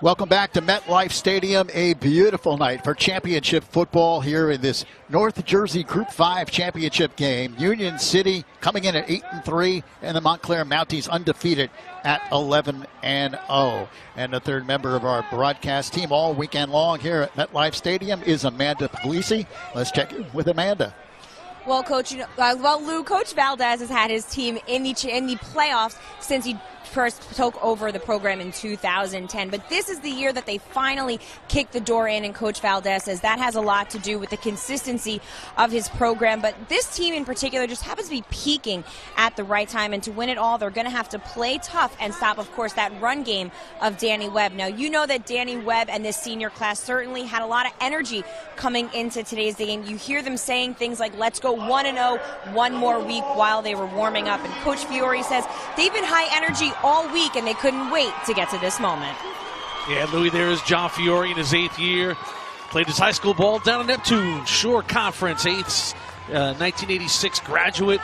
Welcome back to MetLife Stadium. A beautiful night for championship football here in this North Jersey Group 5 championship game. Union City coming in at 8-3, and the Montclair Mounties undefeated at 11-0. And the third member of our broadcast team all weekend long here at MetLife Stadium is Amanda Puglisi. Let's check in with Amanda. Well, Coach, Lou, Coach Valdez has had his team in the playoffs since he first took over the program in 2010. But this is the year that they finally kicked the door in, and Coach Valdez says that has a lot to do with the consistency of his program. But this team in particular just happens to be peaking at the right time, and to win it all, they're going to have to play tough and stop, of course, that run game of Danny Webb. Now, you know that Danny Webb and this senior class certainly had a lot of energy coming into today's game. You hear them saying things like, let's go 1-0 one more week while they were warming up. And Coach Fiore says they've been high energy all week, and they couldn't wait to get to this moment. Yeah, Louis, there is John Fiore in his 8th year. Played his high school ball down in Neptune Shore Conference, 1986 graduate.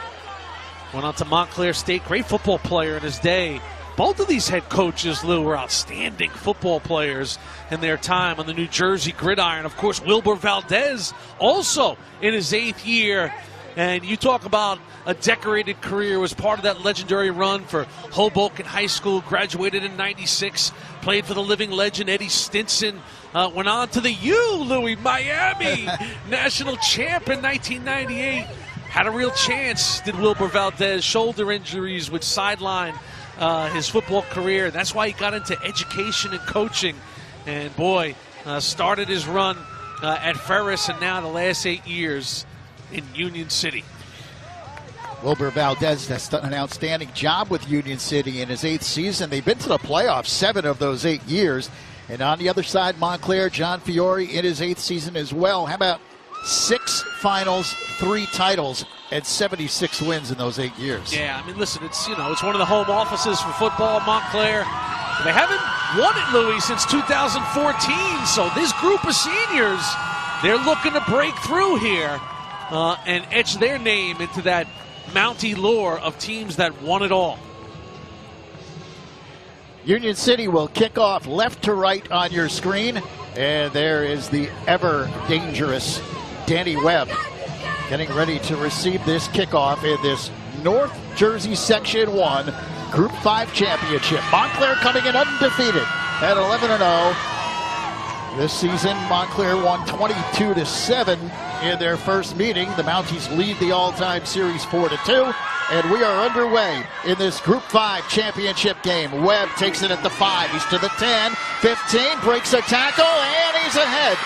Went on to Montclair State, great football player in his day. Both of these head coaches, Lou, were outstanding football players in their time on the New Jersey gridiron. Of course, Wilbur Valdez also in his 8th year. And you talk about a decorated career, was part of that legendary run for Hoboken High School, graduated in '96, played for the living legend Eddie Stinson, went on to the Louis, Miami, national champ in 1998. Had a real chance, did Wilbur Valdez. Shoulder injuries would sideline his football career. That's why he got into education and coaching. And boy, started his run at Ferris, and now the last 8 years in Union City. Wilbur Valdez has done an outstanding job with Union City in his 8th season. They've been to the playoffs 7 of those 8 years. And on the other side, Montclair, John Fiore in his 8th season as well. How about 6 finals, 3 titles, and 76 wins in those 8 years? Yeah, I mean, listen, it's it's one of the home offices for football, Montclair. They haven't won it, Louis, since 2014. So this group of seniors, they're looking to break through here and etch their name into that Mountie lore of teams that won it all. Union City will kick off left to right on your screen. And there is the ever dangerous Danny Webb getting ready to receive this kickoff in this North Jersey Section 1 Group 5 championship. Montclair coming in undefeated at 11-0. This season, Montclair won 22-7 in their first meeting. The Mounties lead the all-time series 4-2. And we are underway in this Group 5 championship game. Webb takes it at the 5. He's to the 10, 15, breaks a tackle, and he's ahead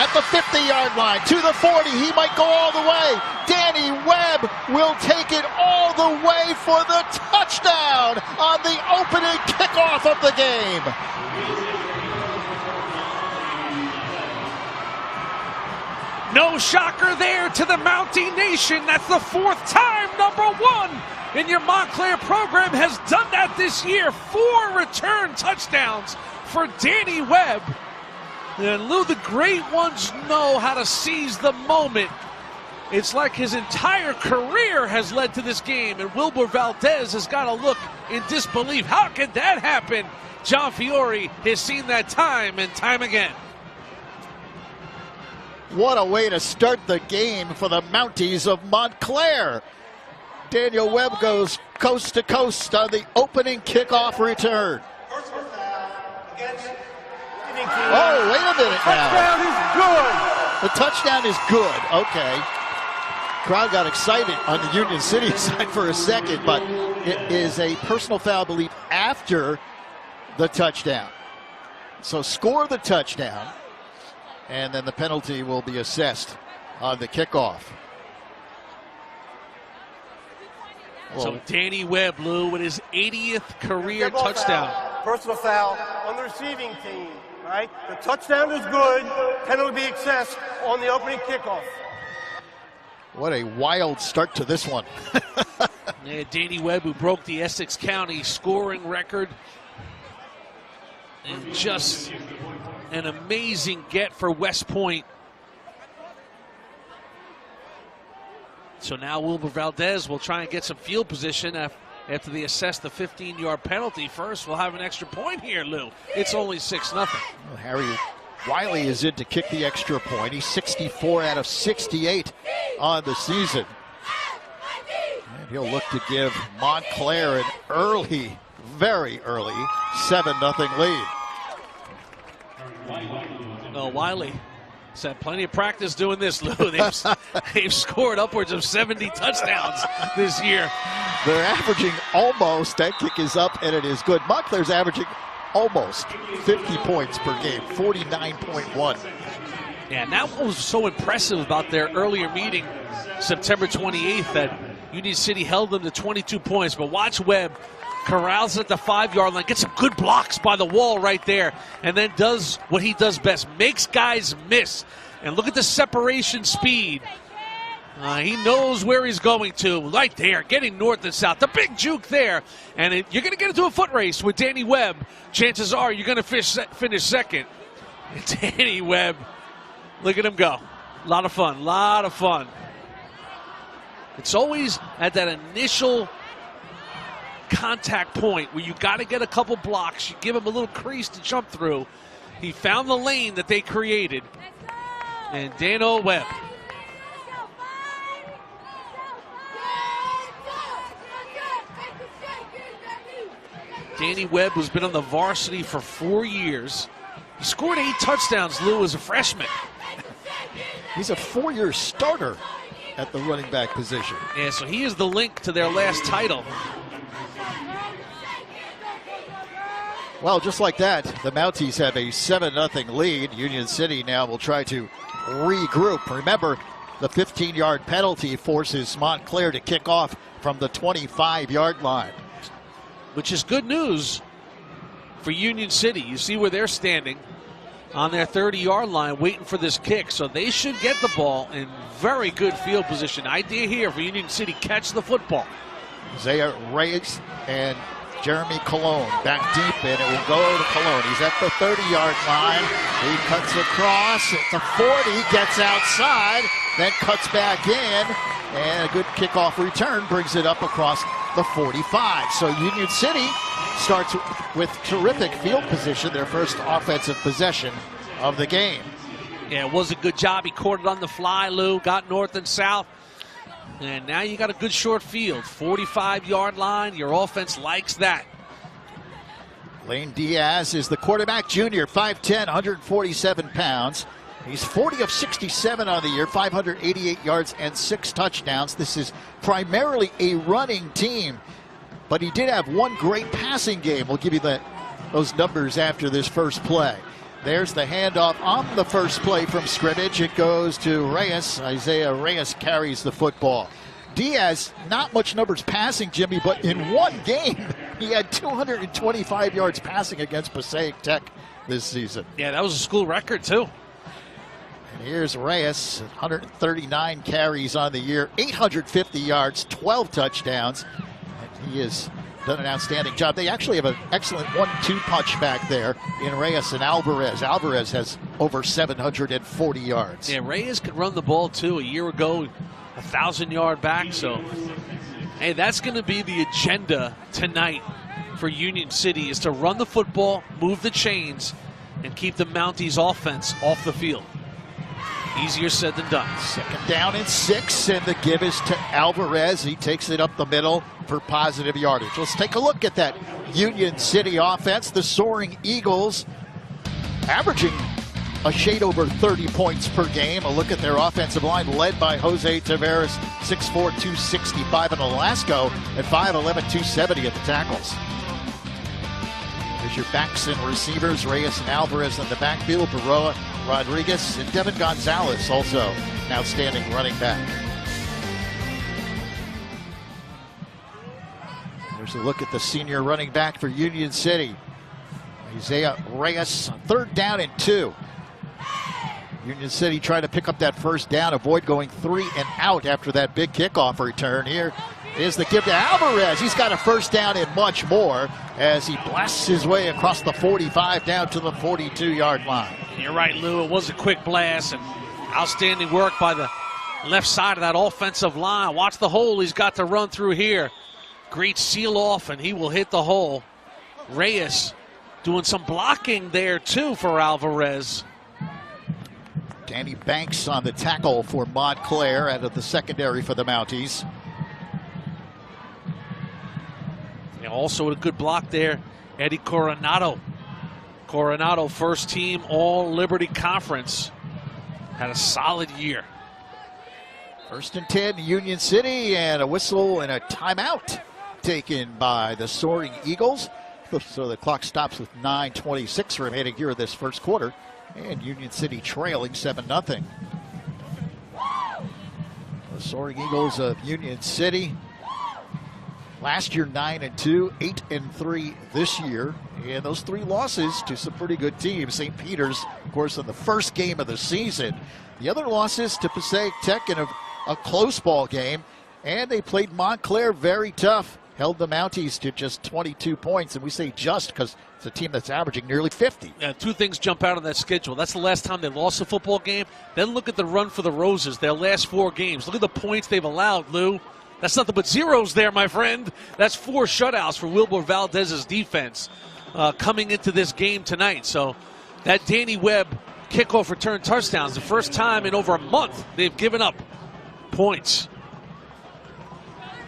at the 50-yard line. To the 40, he might go all the way. Danny Webb will take it all the way for the touchdown on the opening kickoff of the game. No shocker there to the Mountie Nation. That's the 4th time number 1 in your Montclair program has done that this year. 4 return touchdowns for Danny Webb. And Lou, the great ones know how to seize the moment. It's like his entire career has led to this game, and Wilbur Valdez has got to look in disbelief. How can that happen? John Fiore has seen that time and time again. What a way to start the game for the Mounties of Montclair. Daniel Webb goes coast to coast on the opening kickoff return. Oh, wait a minute now. The touchdown is good. Okay. Crowd got excited on the Union City side for a second, but it is a personal foul, I believe, after the touchdown. So score the touchdown, and then the penalty will be assessed on the kickoff. So Danny Webb, Lou, with his 80th career touchdown. Personal foul on the receiving team, right? The touchdown is good. Penalty be assessed on the opening kickoff. What a wild start to this one. Yeah, Danny Webb, who broke the Essex County scoring record. And just an amazing get for West Point. So now Wilbur Valdez will try and get some field position after they assess the 15-yard penalty. First, we'll have an extra point here, Lou. It's only 6-0. Well, Harry Wiley is in to kick the extra point. He's 64 out of 68 on the season. And he'll look to give Montclair an early, very early 7-0 lead. No, Wiley has had plenty of practice doing this, Lou. They've scored upwards of 70 touchdowns this year. They're averaging almost, that kick is up and it is good. Montclair's averaging almost 50 points per game, 49.1. Yeah, and that was so impressive about their earlier meeting, September 28th, that Union City held them to 22 points. But watch Webb corrals at the 5-yard line, gets some good blocks by the wall right there, and then does what he does best, makes guys miss. And look at the separation speed. He knows where he's going to, right there, getting north and south. The big juke there. And you're going to get into a foot race with Danny Webb. Chances are you're going to finish second. And Danny Webb, look at him go. A lot of fun, a lot of fun. It's always at that initial contact point where you got to get a couple blocks. You give him a little crease to jump through. He found the lane that they created. And Dano Webb. Danny Webb has been on the varsity for 4 years. He scored 8 touchdowns, Lou, as a freshman. He's a 4-year starter at the running back position. Yeah, so he is the link to their last title. Well, just like that, the Mounties have a 7-0 lead. Union City now will try to regroup. Remember, the 15-yard penalty forces Montclair to kick off from the 25-yard line. Which is good news for Union City. You see where they're standing on their 30-yard line waiting for this kick. So they should get the ball in very good field position. Idea here for Union City, catch the football. Isaiah Reyes and Jeremy Colon back deep, and it will go to Colon. He's at the 30-yard line. He cuts across at the 40, gets outside, then cuts back in, and a good kickoff return brings it up across the 45. So Union City starts with terrific field position, their first offensive possession of the game. Yeah, it was a good job. He caught it on the fly, Lou, got north and south. And now you got a good short field, 45-yard line. Your offense likes that. Lane Diaz is the quarterback, junior, 5'10", 147 pounds. He's 40 of 67 on the year, 588 yards and 6 touchdowns. This is primarily a running team, but he did have one great passing game. We'll give you those numbers after this first play. There's the handoff on the first play from scrimmage. It goes to Reyes. Isaiah Reyes carries the football. Diaz, not much numbers passing, Jimmy, but in one game, he had 225 yards passing against Passaic Tech this season. Yeah, that was a school record, too. And here's Reyes, 139 carries on the year, 850 yards, 12 touchdowns. And he has done an outstanding job. They actually have an excellent 1-2 punch back there in Reyes and Alvarez. Alvarez has over 740 yards. Yeah, Reyes could run the ball, too. A year ago, 1,000-yard back. So, hey, that's going to be the agenda tonight for Union City, is to run the football, move the chains, and keep the Mounties offense off the field. Easier said than done. 2nd down and 6, and the give is to Alvarez. He takes it up the middle for positive yardage. Let's take a look at that Union City offense. The Soaring Eagles averaging a shade over 30 points per game. A look at their offensive line, led by Jose Taveras, 6'4", 265, and Velasco at 5'11", 270 at the tackles. There's your backs and receivers, Reyes and Alvarez in the backfield, Baroa, Rodriguez, and Devin Gonzalez, also an outstanding running back. There's a look at the senior running back for Union City, Isaiah Reyes, 3rd down and 2. Union City trying to pick up that first down, avoid going 3 and out after that big kickoff return. Here is the give to Alvarez. He's got a first down and much more as he blasts his way across the 45 down to the 42-yard line. You're right, Lou. It was a quick blast and outstanding work by the left side of that offensive line. Watch the hole he's got to run through here. Great seal off, and he will hit the hole. Reyes doing some blocking there, too, for Alvarez. Danny Banks on the tackle for Montclair out of the secondary for the Mounties. Yeah, also a good block there, Eddie Coronado. Coronado, first team All-Liberty Conference. Had a solid year. 1st and 10, Union City, and a whistle and a timeout taken by the Soaring Eagles. So the clock stops with 9:26 remaining here in this first quarter. And Union City trailing 7-0. The Soaring Eagles of Union City. Last year 9-2, 8-3 this year. And those 3 losses to some pretty good teams. St. Peter's, of course, in the first game of the season. The other losses to Passaic Tech in a close ball game. And they played Montclair very tough. Held the Mounties to just 22 points. And we say just because it's a team that's averaging nearly 50. Yeah, 2 things jump out on that schedule. That's the last time they lost a football game. Then look at the run for the Roses, their last 4 games. Look at the points they've allowed, Lou. That's nothing but zeros there, my friend. That's 4 shutouts for Wilbur Valdez's defense coming into this game tonight. So that Danny Webb kickoff return touchdown is the first time in over a month they've given up points.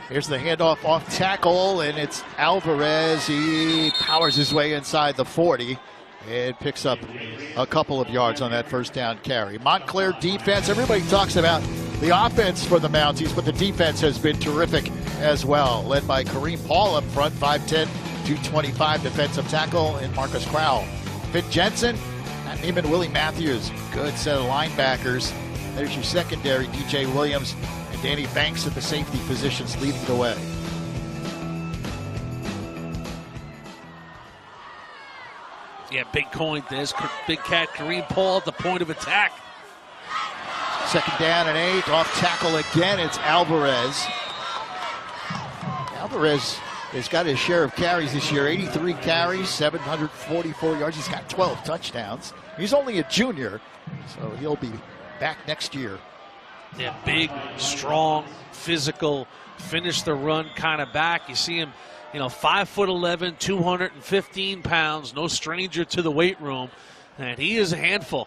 Here's the handoff off tackle, and it's Alvarez. He powers his way inside the 40 and picks up a couple of yards on that first down carry. Montclair defense, everybody talks about the offense for the Mounties, but the defense has been terrific as well, led by Kareem Paul up front, 5'10", 225 defensive tackle, and Marcus Crowell. Finn Jensen, Matt Neiman, Willie Matthews, good set of linebackers. There's your secondary, DJ Williams, Danny Banks at the safety positions leading the way. Yeah, big coin. There's big cat Kareem Paul at the point of attack. 2nd down and 8. Off tackle again. It's Alvarez. Alvarez has got his share of carries this year. 83 carries, 744 yards. He's got 12 touchdowns. He's only a junior, so he'll be back next year. Yeah, big, strong, physical, finish the run kind of back. You see him, 5'11", 215 pounds, no stranger to the weight room, and he is a handful.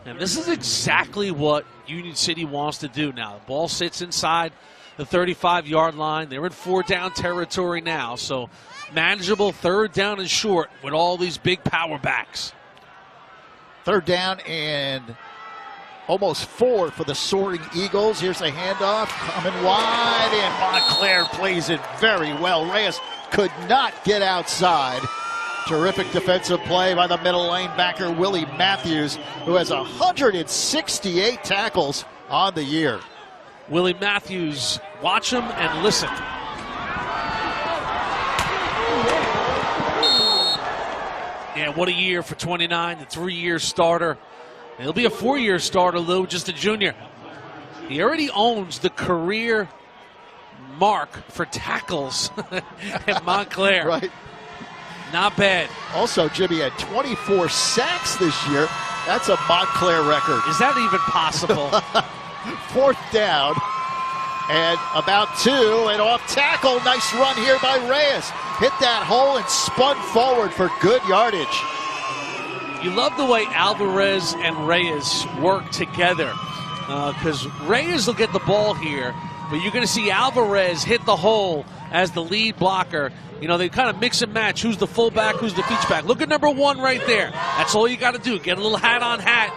And this is exactly what Union City wants to do now. The ball sits inside the 35-yard line. They're in 4-down territory now, so manageable 3rd down and short with all these big power backs. 3rd down and almost 4 for the Soaring Eagles. Here's a handoff coming wide, and Montclair plays it very well. Reyes could not get outside. Terrific defensive play by the middle linebacker, Willie Matthews, who has 168 tackles on the year. Willie Matthews, watch him and listen. Yeah, what a year for 29, the 3-year starter. He'll be a 4-year starter, Lou, just a junior. He already owns the career mark for tackles at Montclair. Right. Not bad. Also, Jimmy had 24 sacks this year. That's a Montclair record. Is that even possible? 4th down and about 2, and off tackle. Nice run here by Reyes. Hit that hole and spun forward for good yardage. You love the way Alvarez and Reyes work together because Reyes will get the ball here, but you're going to see Alvarez hit the hole as the lead blocker. They kind of mix and match who's the fullback, who's the feature. Look at number 1 right there. That's all you got to do. Get a little hat on hat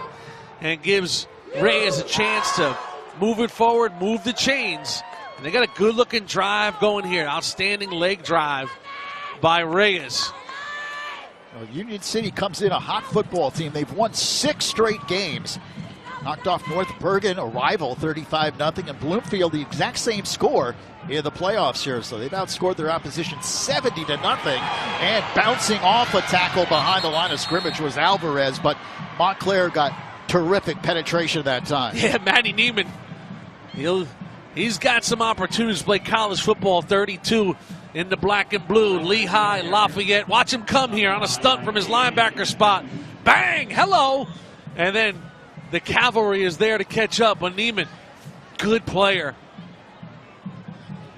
and gives Reyes a chance to move it forward, move the chains. And they got a good-looking drive going here. Outstanding leg drive by Reyes. Well, Union City comes in a hot football team. They've won 6 straight games. Knocked off North Bergen, a rival, 35-0, and Bloomfield, the exact same score in the playoffs here. So they've outscored their opposition 70-0, and bouncing off a tackle behind the line of scrimmage was Alvarez, but Montclair got terrific penetration that time. Yeah, Matty Neiman, he's got some opportunities to play college football. 32 in the black and blue. Lehigh, Lafayette. Watch him come here on a stunt from his linebacker spot. Bang! Hello! And then the cavalry is there to catch up. But Neiman, good player.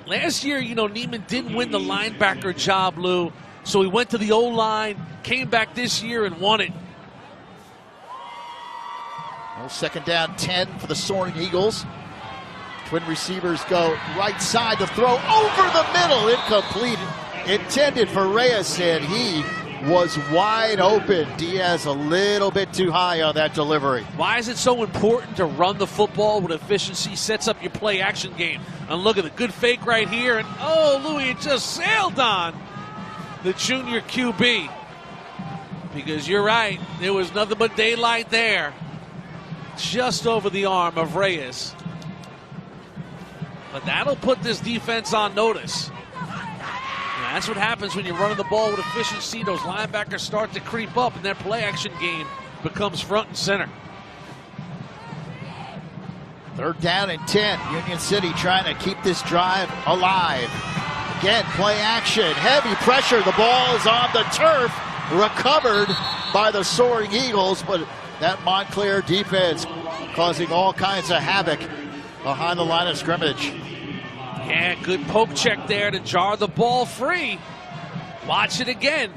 Last year, you know, Neiman didn't win the linebacker job, Lou, so he went to the O-line, came back this year and won it. Well, second down 10 for the Soaring Eagles. Twin receivers go right side to throw over the middle, incomplete. Intended for Reyes, and he was wide open. Diaz a little bit too high on that delivery. Why is it so important to run the football with efficiency? Sets up your play action game. And look at the good fake right here. And oh, Louis just sailed on the junior QB. Because you're right, there was nothing but daylight there. Just over the arm of Reyes. But that'll put this defense on notice. And that's what happens when you're running the ball with efficiency. Those linebackers start to creep up, and their play action game becomes front and center. Third down and 10. Union City trying to keep this drive alive. Again, play action. Heavy pressure. The ball is on the turf. Recovered by the Soaring Eagles, but that Montclair defense causing all kinds of havoc behind the line of scrimmage. Yeah, good poke check there to jar the ball free. Watch it again.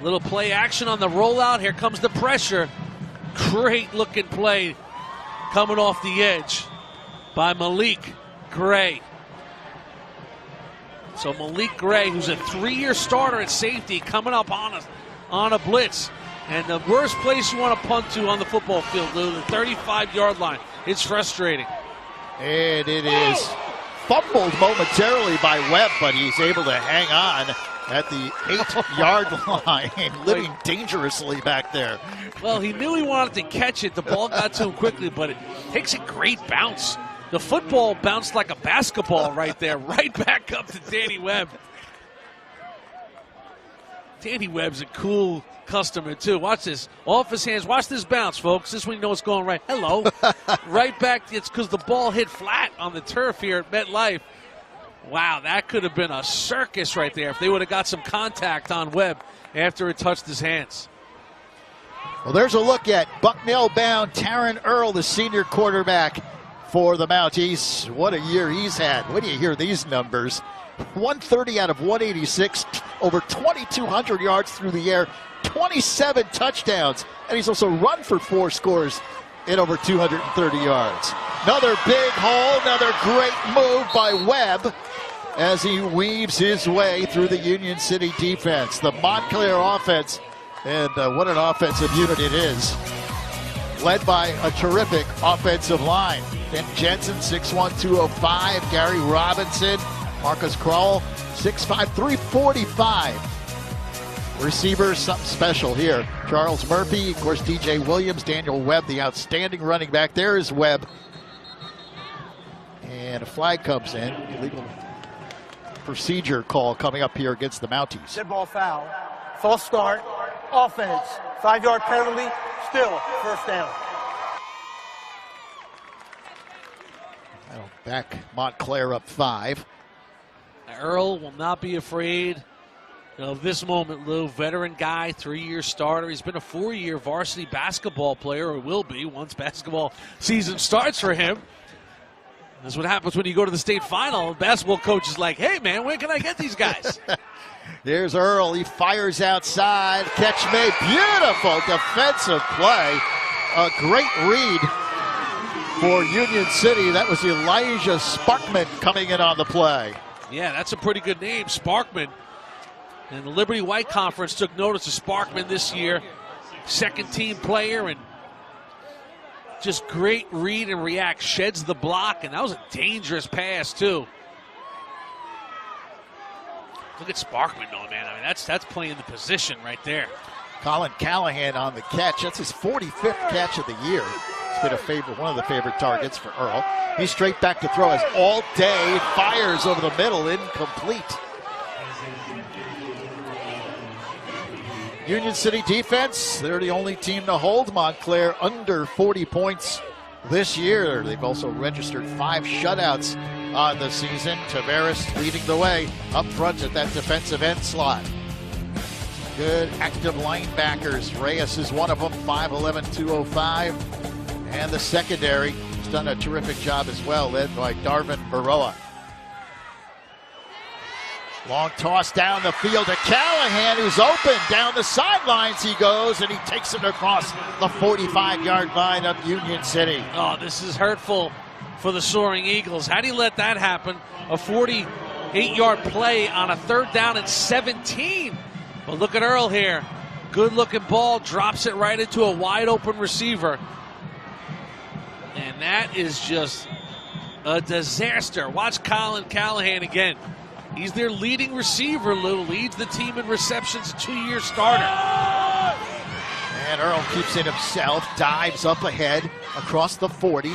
Little play action on the rollout. Here comes the pressure. Great looking play coming off the edge by Malik Gray. So Malik Gray, who's a 3-year starter at safety, coming up on a blitz. And the worst place you want to punt to on the football field, Lou, the 35-yard line. It's frustrating. And it is fumbled momentarily by Webb, but he's able to hang on at the 8-yard line, living dangerously back there. Well, he knew he wanted to catch it. The ball got to him quickly, but it takes a great bounce. The football bounced like a basketball right there, right back up to Danny Webb. Danny Webb's a cool customer, too. Watch this. Off his hands. Watch this bounce, folks. This is when you know what's going right. Hello. Right back. It's because the ball hit flat on the turf here at MetLife. Wow, that could have been a circus right there if they would have got some contact on Webb after it touched his hands. Well, there's a look at Bucknell-bound Taryn Earl, the senior quarterback for the Mounties. What a year he's had. When do you hear these numbers? 130 out of 186, over 2,200 yards through the air, 27 touchdowns, and he's also run for 4 scores in over 230 yards. Another big hole, another great move by Webb as he weaves his way through the Union City defense. The Montclair offense, and what an offensive unit it is, led by a terrific offensive line. Ben Jensen, 6'1", 205, Gary Robinson, Marcus Kroll, 6'5", 345. Receivers, something special here. Charles Murphy, of course, DJ Williams, Daniel Webb, the outstanding running back. There is Webb. And a flag comes in. Legal procedure call coming up here against the Mounties. Dead ball foul. False start. Offense. 5-yard penalty. Still first down. That'll back Montclair up 5. Earl will not be afraid of this moment, Lou. Veteran guy, 3-year starter. He's been a 4-year varsity basketball player, or will be once basketball season starts for him. That's what happens when you go to the state final. The basketball coach is like, hey, man, where can I get these guys? Here's Earl. He fires outside. Catch made. Beautiful defensive play. A great read for Union City. That was Elijah Sparkman coming in on the play. Yeah, that's a pretty good name, Sparkman. And the Liberty White Conference took notice of Sparkman this year. Second-team player, and just great read and react. Sheds the block, and that was a dangerous pass, too. Look at Sparkman, though, man. I mean, that's playing the position right there. Colin Callahan on the catch. That's his 45th catch of the year. It's been a favorite, one of the favorite targets for Earl. He's straight back to throw as all day fires over the middle, incomplete. Union City defense, they're the only team to hold Montclair under 40 points this year. They've also registered 5 shutouts on the season. Tavares leading the way up front at that defensive end slot. Good active linebackers. Reyes is one of them, 5'11", 205. And the secondary has done a terrific job as well, led by Darvin Baroa. Long toss down the field to Callahan, who's open. Down the sidelines he goes, and he takes it across the 45-yard line of Union City. Oh, this is hurtful for the Soaring Eagles. How do you let that happen? A 48-yard play on a 3rd down and 17. But look at Earl here. Good-looking ball, drops it right into a wide-open receiver. And that is just a disaster. Watch Colin Callahan again. He's their leading receiver, Lou. Leads the team in receptions, a 2-year starter. And Earl keeps it himself, dives up ahead across the 40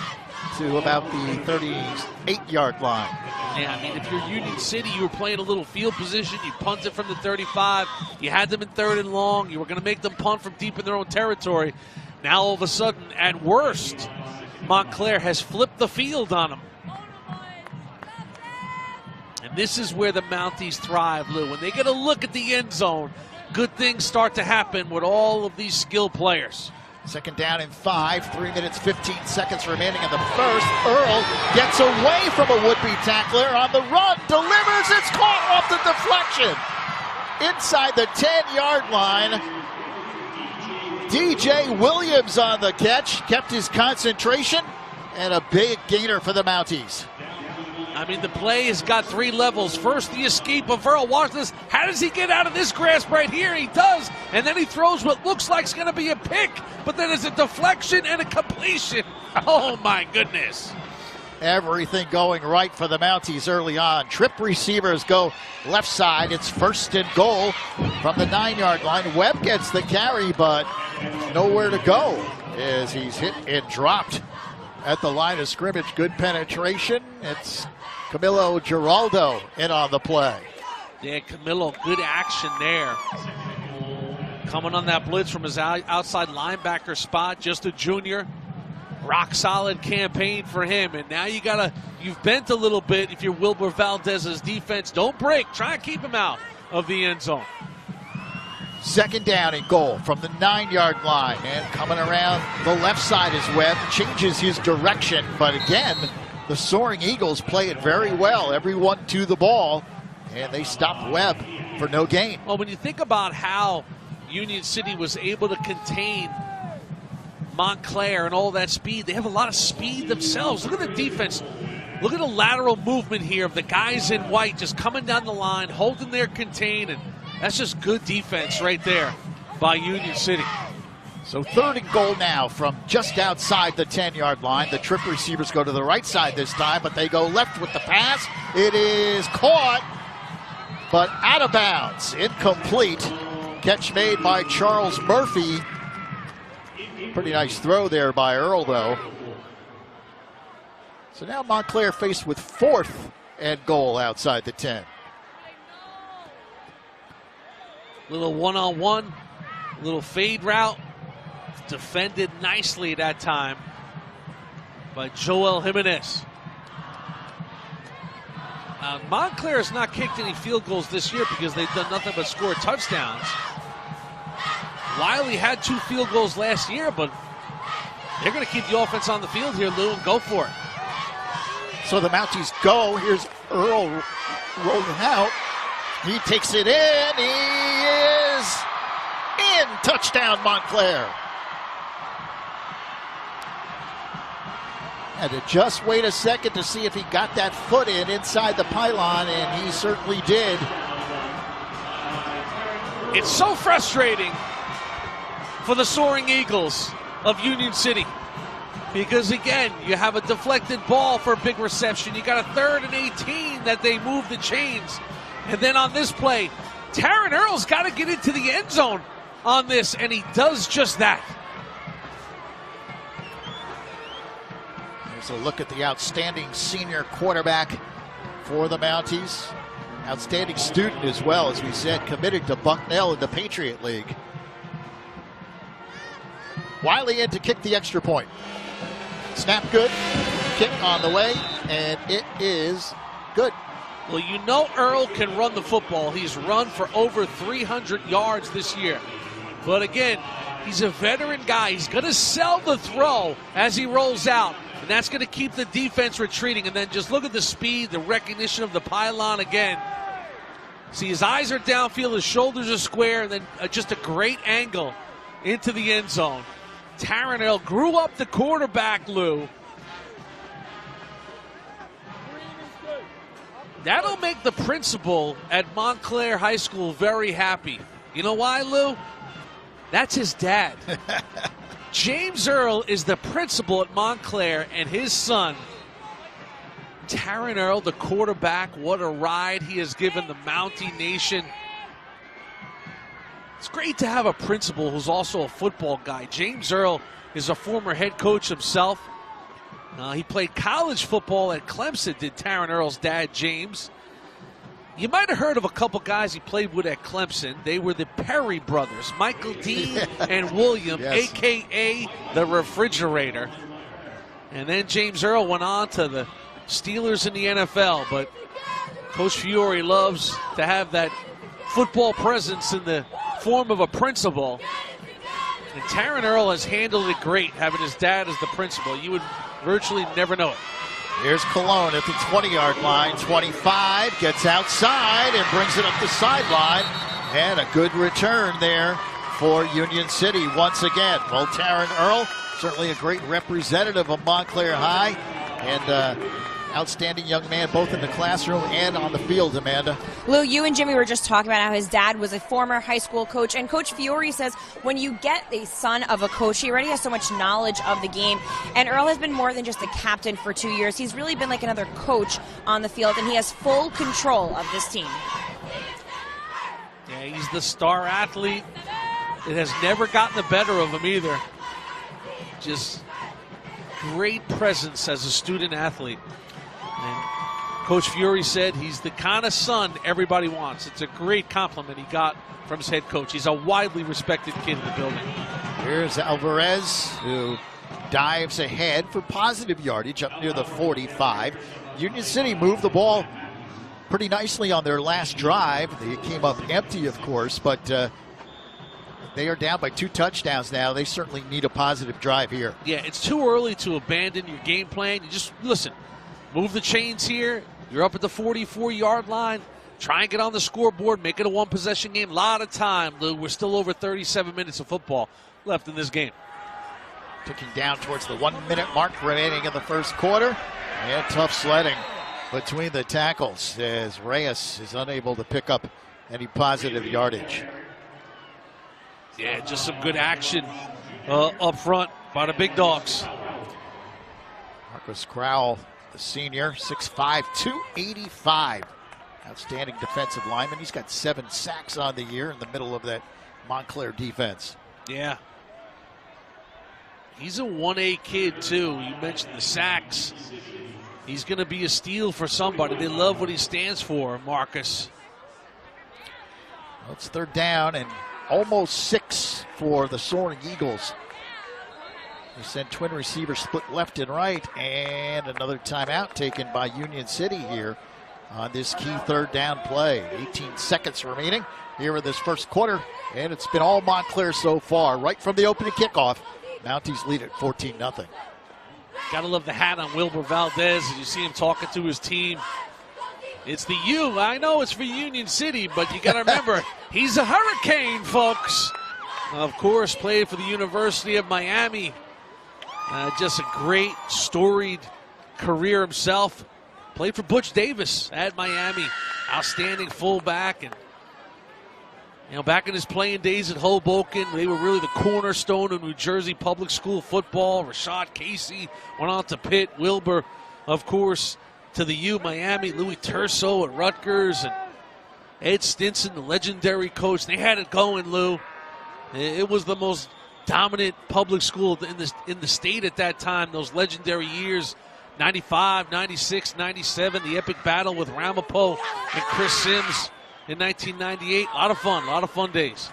to about the 38-yard line. Yeah, I mean, if you're Union City, you were playing a little field position. You punted from the 35. You had them in 3rd and long. You were going to make them punt from deep in their own territory. Now, all of a sudden, at worst, Montclair has flipped the field on them. And this is where the Mounties thrive, Lou. When they get a look at the end zone, good things start to happen with all of these skilled players. 2nd down and 5, 3 minutes, 15 seconds remaining in the first. Earl gets away from a would-be tackler on the run, delivers, it's caught off the deflection. Inside the 10-yard line, DJ Williams on the catch, kept his concentration, and a big gainer for the Mounties. I mean, the play has got 3 levels. First, the escape of Earl. Watch this. How does he get out of this grasp right here? He does. And then he throws what looks like it's going to be a pick. But then it's a deflection and a completion. Oh, my goodness. Everything going right for the Mounties early on. Trip receivers go left side. It's 1st and goal from the 9-yard line. Webb gets the carry, but nowhere to go as he's hit and dropped at the line of scrimmage. Good penetration. It's Camilo Giraldo in on the play. Yeah, Camilo, good action there. Coming on that blitz from his outside linebacker spot, just a junior. Rock solid campaign for him. And now you've bent a little bit if you're Wilbur Valdez's defense. Don't break. Try and keep him out of the end zone. 2nd down and goal from the 9-yard line. And coming around the left side is Webb. Changes his direction, but again, the Soaring Eagles play it very well. Everyone to the ball, and they stop Webb for no gain. Well, when you think about how Union City was able to contain Montclair and all that speed, they have a lot of speed themselves. Look at the defense. Look at the lateral movement here of the guys in white just coming down the line, holding their contain, and that's just good defense right there by Union City. So 3rd and goal now from just outside the 10-yard line. The trip receivers go to the right side this time, but they go left with the pass. It is caught, but out of bounds. Incomplete. Catch made by Charles Murphy. Pretty nice throw there by Earl, though. So now Montclair faced with 4th and goal outside the 10. Little one-on-one, little fade route. Defended nicely that time by Joel Jimenez. Montclair has not kicked any field goals this year because they've done nothing but score touchdowns. Wiley had 2 field goals last year, but they're going to keep the offense on the field here, Lou, and go for it. So the Mounties go. Here's Earl rolling out. He takes it in. He is in. Touchdown, Montclair. Had to just wait a second to see if he got that foot in inside the pylon, and he certainly did. It's so frustrating for the Soaring Eagles of Union City because, again, you have a deflected ball for a big reception. You got a 3rd and 18 that they move the chains. And then on this play, Taryn Earl's got to get into the end zone on this, and he does just that. There's a look at the outstanding senior quarterback for the Mounties. Outstanding student as well, as we said, committed to Bucknell in the Patriot League. Wiley in to kick the extra point. Snap good, kick on the way, and it is good. Well, you know Earl can run the football. He's run for over 300 yards this year. But again, he's a veteran guy. He's going to sell the throw as he rolls out. And that's going to keep the defense retreating. And then just look at the speed, the recognition of the pylon again. See, his eyes are downfield, his shoulders are square, and then just a great angle into the end zone. Taryn Earl grew up the quarterback, Lou. That'll make the principal at Montclair High School very happy. You know why, Lou? That's his dad. James Earl is the principal at Montclair, and his son, Taryn Earl, the quarterback. What a ride he has given the Mountie Nation. It's great to have a principal who's also a football guy. James Earl is a former head coach himself. He played college football at Clemson, did Taryn Earl's dad, James. You might have heard of a couple guys he played with at Clemson. They were the Perry brothers, Michael Dean and William, yes, a.k.a. the Refrigerator. And then James Earl went on to the Steelers in the NFL. But Coach Fiore loves to have that football presence in the form of a principal. And Taryn Earl has handled it great, having his dad as the principal. You would virtually never know it. Here's Cologne at the 20-yard line. 25, gets outside and brings it up the sideline. And a good return there for Union City once again. Well, Taryn Earl, certainly a great representative of Montclair High. And outstanding young man both in the classroom and on the field, Amanda. Lou, you and Jimmy were just talking about how his dad was a former high school coach, and Coach Fiore says when you get a son of a coach, he already has so much knowledge of the game, and Earl has been more than just a captain for 2 years. He's really been like another coach on the field, and he has full control of this team. Yeah, he's the star athlete. It has never gotten the better of him either. Just great presence as a student athlete. And Coach Fiore said he's the kind of son everybody wants. It's a great compliment he got from his head coach. He's a widely respected kid in the building. Here's Alvarez, who dives ahead for positive yardage up near the 45. Union City moved the ball pretty nicely on their last drive. They came up empty, of course, but they are down by 2 touchdowns now. They certainly need a positive drive here. Yeah, it's too early to abandon your game plan. You just, listen, move the chains here. You're up at the 44-yard line. Try and get on the scoreboard. Make it a one-possession game. A lot of time, Lou. We're still over 37 minutes of football left in this game. Ticking down towards the 1-minute mark remaining in the first quarter. And tough sledding between the tackles as Reyes is unable to pick up any positive yardage. Yeah, just some good action up front by the big dogs. Marcus Crowell, the senior, 6'5", 285. Outstanding defensive lineman. He's got 7 sacks on the year in the middle of that Montclair defense. Yeah. He's a 1A kid, too. You mentioned the sacks. He's going to be a steal for somebody. They love what he stands for, Marcus. Well, it's 3rd down and almost 6 for the Soaring Eagles. They send twin receivers split left and right, and another timeout taken by Union City here on this key 3rd down play. 18 seconds remaining here in this first quarter, and it's been all Montclair so far. Right from the opening kickoff, Mounties lead at 14-0. Gotta love the hat on Wilbur Valdez as you see him talking to his team. It's the U. I know it's for Union City, but you gotta remember, he's a Hurricane, folks. Of course, played for the University of Miami. Just a great, storied career himself. Played for Butch Davis at Miami. Outstanding fullback. And, you know, back in his playing days at Hoboken, they were really the cornerstone of New Jersey public school football. Rashad Casey went on to Pitt. Wilbur, of course, to the U, Miami. Louis Terso at Rutgers. And Ed Stinson, the legendary coach. They had it going, Lou. It was the most dominant public school in the state at that time, those legendary years, 95, 96, 97, the epic battle with Ramapo and Chris Sims in 1998. A lot of fun days.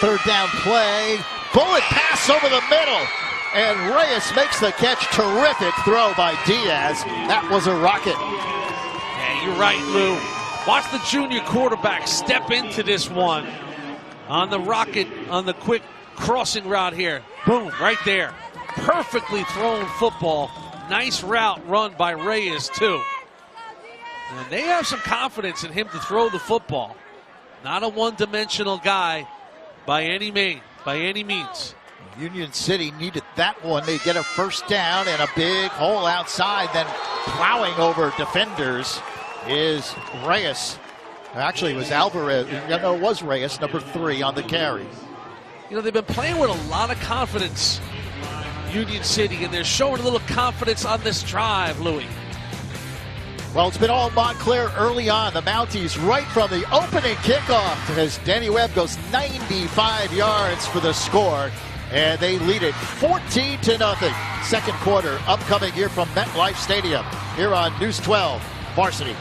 3rd down play, bullet pass over the middle, and Reyes makes the catch. Terrific throw by Diaz. That was a rocket. Yeah, you're right, Lou. Watch the junior quarterback step into this one on the rocket, on the quick crossing route here. Boom, right there. Perfectly thrown football. Nice route run by Reyes, too. And they have some confidence in him to throw the football. Not a one-dimensional guy by any means. Union City needed that one. They get a first down and a big hole outside. Then plowing over defenders is Reyes. Actually, it was Alvarez. No, it was Reyes, number 3 on the carry. You know, they've been playing with a lot of confidence, Union City, and they're showing a little confidence on this drive, Louis. Well, it's been all Montclair early on. The Mounties right from the opening kickoff as Danny Webb goes 95 yards for the score. And they lead it 14-0. Second quarter upcoming here from MetLife Stadium here on News 12 Varsity.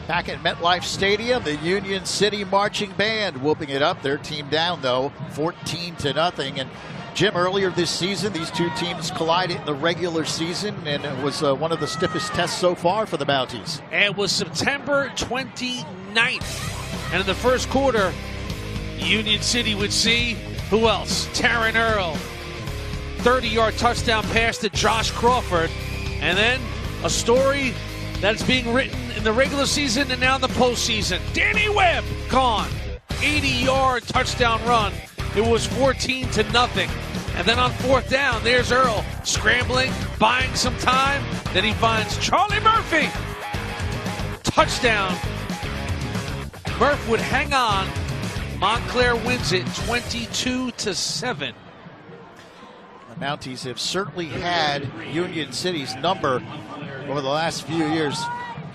Back at MetLife Stadium, the Union City Marching Band whooping it up. Their team down, though, 14-0. And Jim, earlier this season, these two teams collided in the regular season, and it was one of the stiffest tests so far for the Mounties. It was September 29th. And in the first quarter, Union City would see, who else? Taryn Earl. 30-yard touchdown pass to Josh Crawford. And then a story that's being written in the regular season and now in the postseason. Danny Webb gone. 80-yard touchdown run. It was 14-0. And then on fourth down, there's Earl scrambling, buying some time. Then he finds Charlie Murphy. Touchdown. Murph would hang on. Montclair wins it 22-7. The Mounties have certainly had Union City's number over the last few years.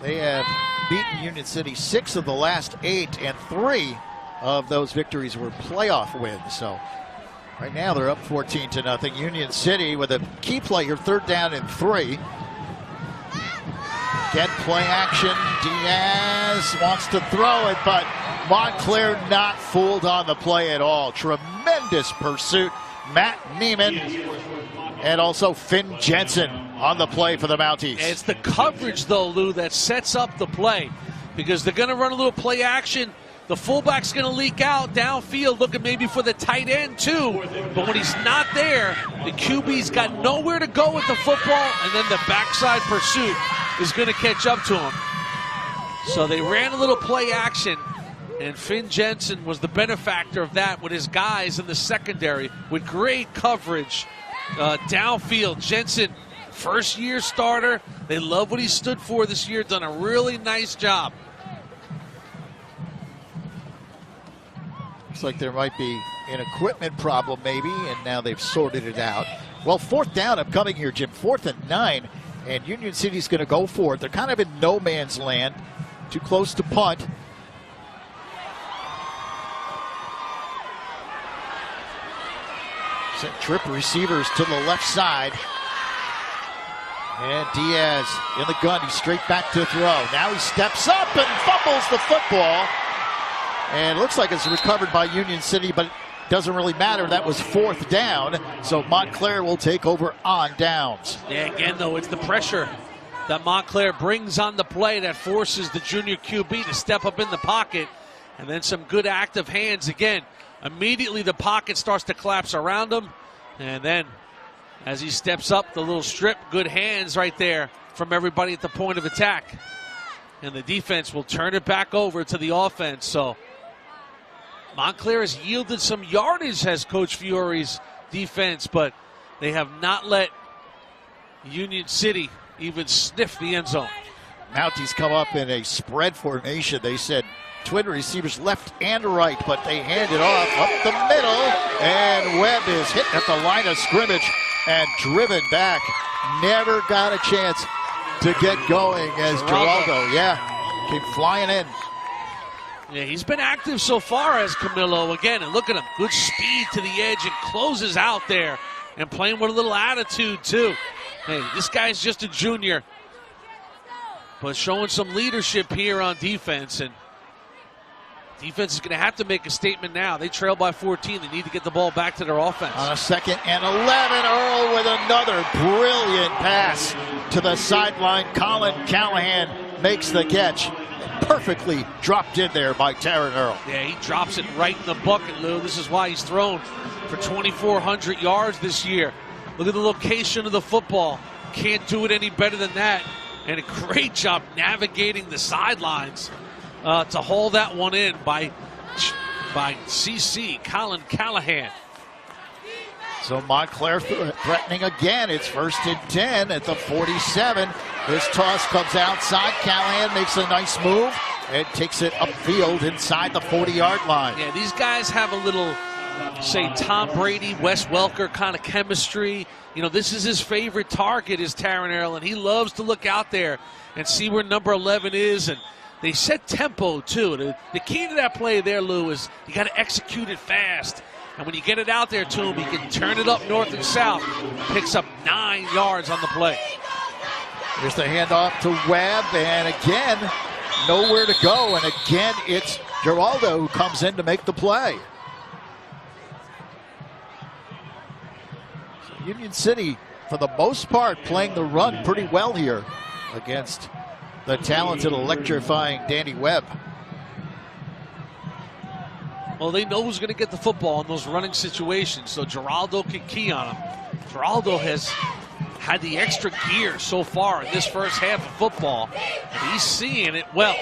They have beaten Union City 6 of the last 8, and 3 of those victories were playoff wins. So right now they're up 14-0. Union City with a key play here, 3rd down and 3. Again, play action. Diaz wants to throw it, but Montclair not fooled on the play at all. Tremendous pursuit. Matt Neiman and also Finn Jensen on the play for the Mounties. It's the coverage, though, Lou, that sets up the play, because they're going to run a little play action. The fullback's going to leak out downfield, looking maybe for the tight end, too. But when he's not there, the QB's got nowhere to go with the football, and then the backside pursuit is going to catch up to him. So they ran a little play action, and Finn Jensen was the benefactor of that with his guys in the secondary with great coverage downfield. Jensen, first-year starter. They love what he stood for this year. Done a really nice job. Looks like there might be an equipment problem maybe, and now they've sorted it out. Well, 4th down upcoming here, Jim. 4th and 9, and Union City's going to go for it. They're kind of in no man's land. Too close to punt. Sent trip receivers to the left side. And Diaz in the gun. He's straight back to throw. Now he steps up and fumbles the football. And it looks like it's recovered by Union City, but it doesn't really matter. That was 4th down. So Montclair will take over on downs. Yeah, again, though, it's the pressure that Montclair brings on the play that forces the junior QB to step up in the pocket. And then some good active hands again. Immediately the pocket starts to collapse around him. And then as he steps up, the little strip, good hands right there from everybody at the point of attack. And the defense will turn it back over to the offense. So Montclair has yielded some yardage as Coach Fiore's defense, but they have not let Union City even sniff the end zone. Mounties come up in a spread formation. They said twin receivers left and right, but they hand it off up the middle, and Webb is hit at the line of scrimmage and driven back. Never got a chance to get going as Geraldo, came flying in. Yeah, he's been active so far as Camilo again, and look at him, good speed to the edge and closes out there and playing with a little attitude too. Hey, this guy's just a junior, but showing some leadership here on defense, and defense is going to have to make a statement now. They trail by 14. They need to get the ball back to their offense. On a 2nd and 11, Earl with another brilliant pass to the sideline. Colin Callahan makes the catch. Perfectly dropped in there by Taryn Earl. Yeah, he drops it right in the bucket, Lou. This is why he's thrown for 2,400 yards this year. Look at the location of the football. Can't do it any better than that. And a great job navigating the sidelines to haul that one in by CC, Colin Callahan. So Montclair threatening again. It's 1st and 10 at the 47. This toss comes outside. Callahan makes a nice move and takes it upfield inside the 40-yard line. Yeah, these guys have a little, say, Tom Brady, Wes Welker kind of chemistry. You know, this is his favorite target is Taryn Earl, and he loves to look out there and see where number 11 is. And they set tempo, too. The key to that play there, Lou, is you got to execute it fast. And when you get it out there to him, he can turn it up north and south. Picks up 9 yards on the play. Here's the handoff to Webb, and again, nowhere to go. And again, it's Geraldo who comes in to make the play. So Union City, for the most part, playing the run pretty well here against the talented, electrifying Danny Webb. Well, they know who's going to get the football in those running situations, so Geraldo can key on him. Geraldo has had the extra gear so far in this first half of football, and he's seeing it well.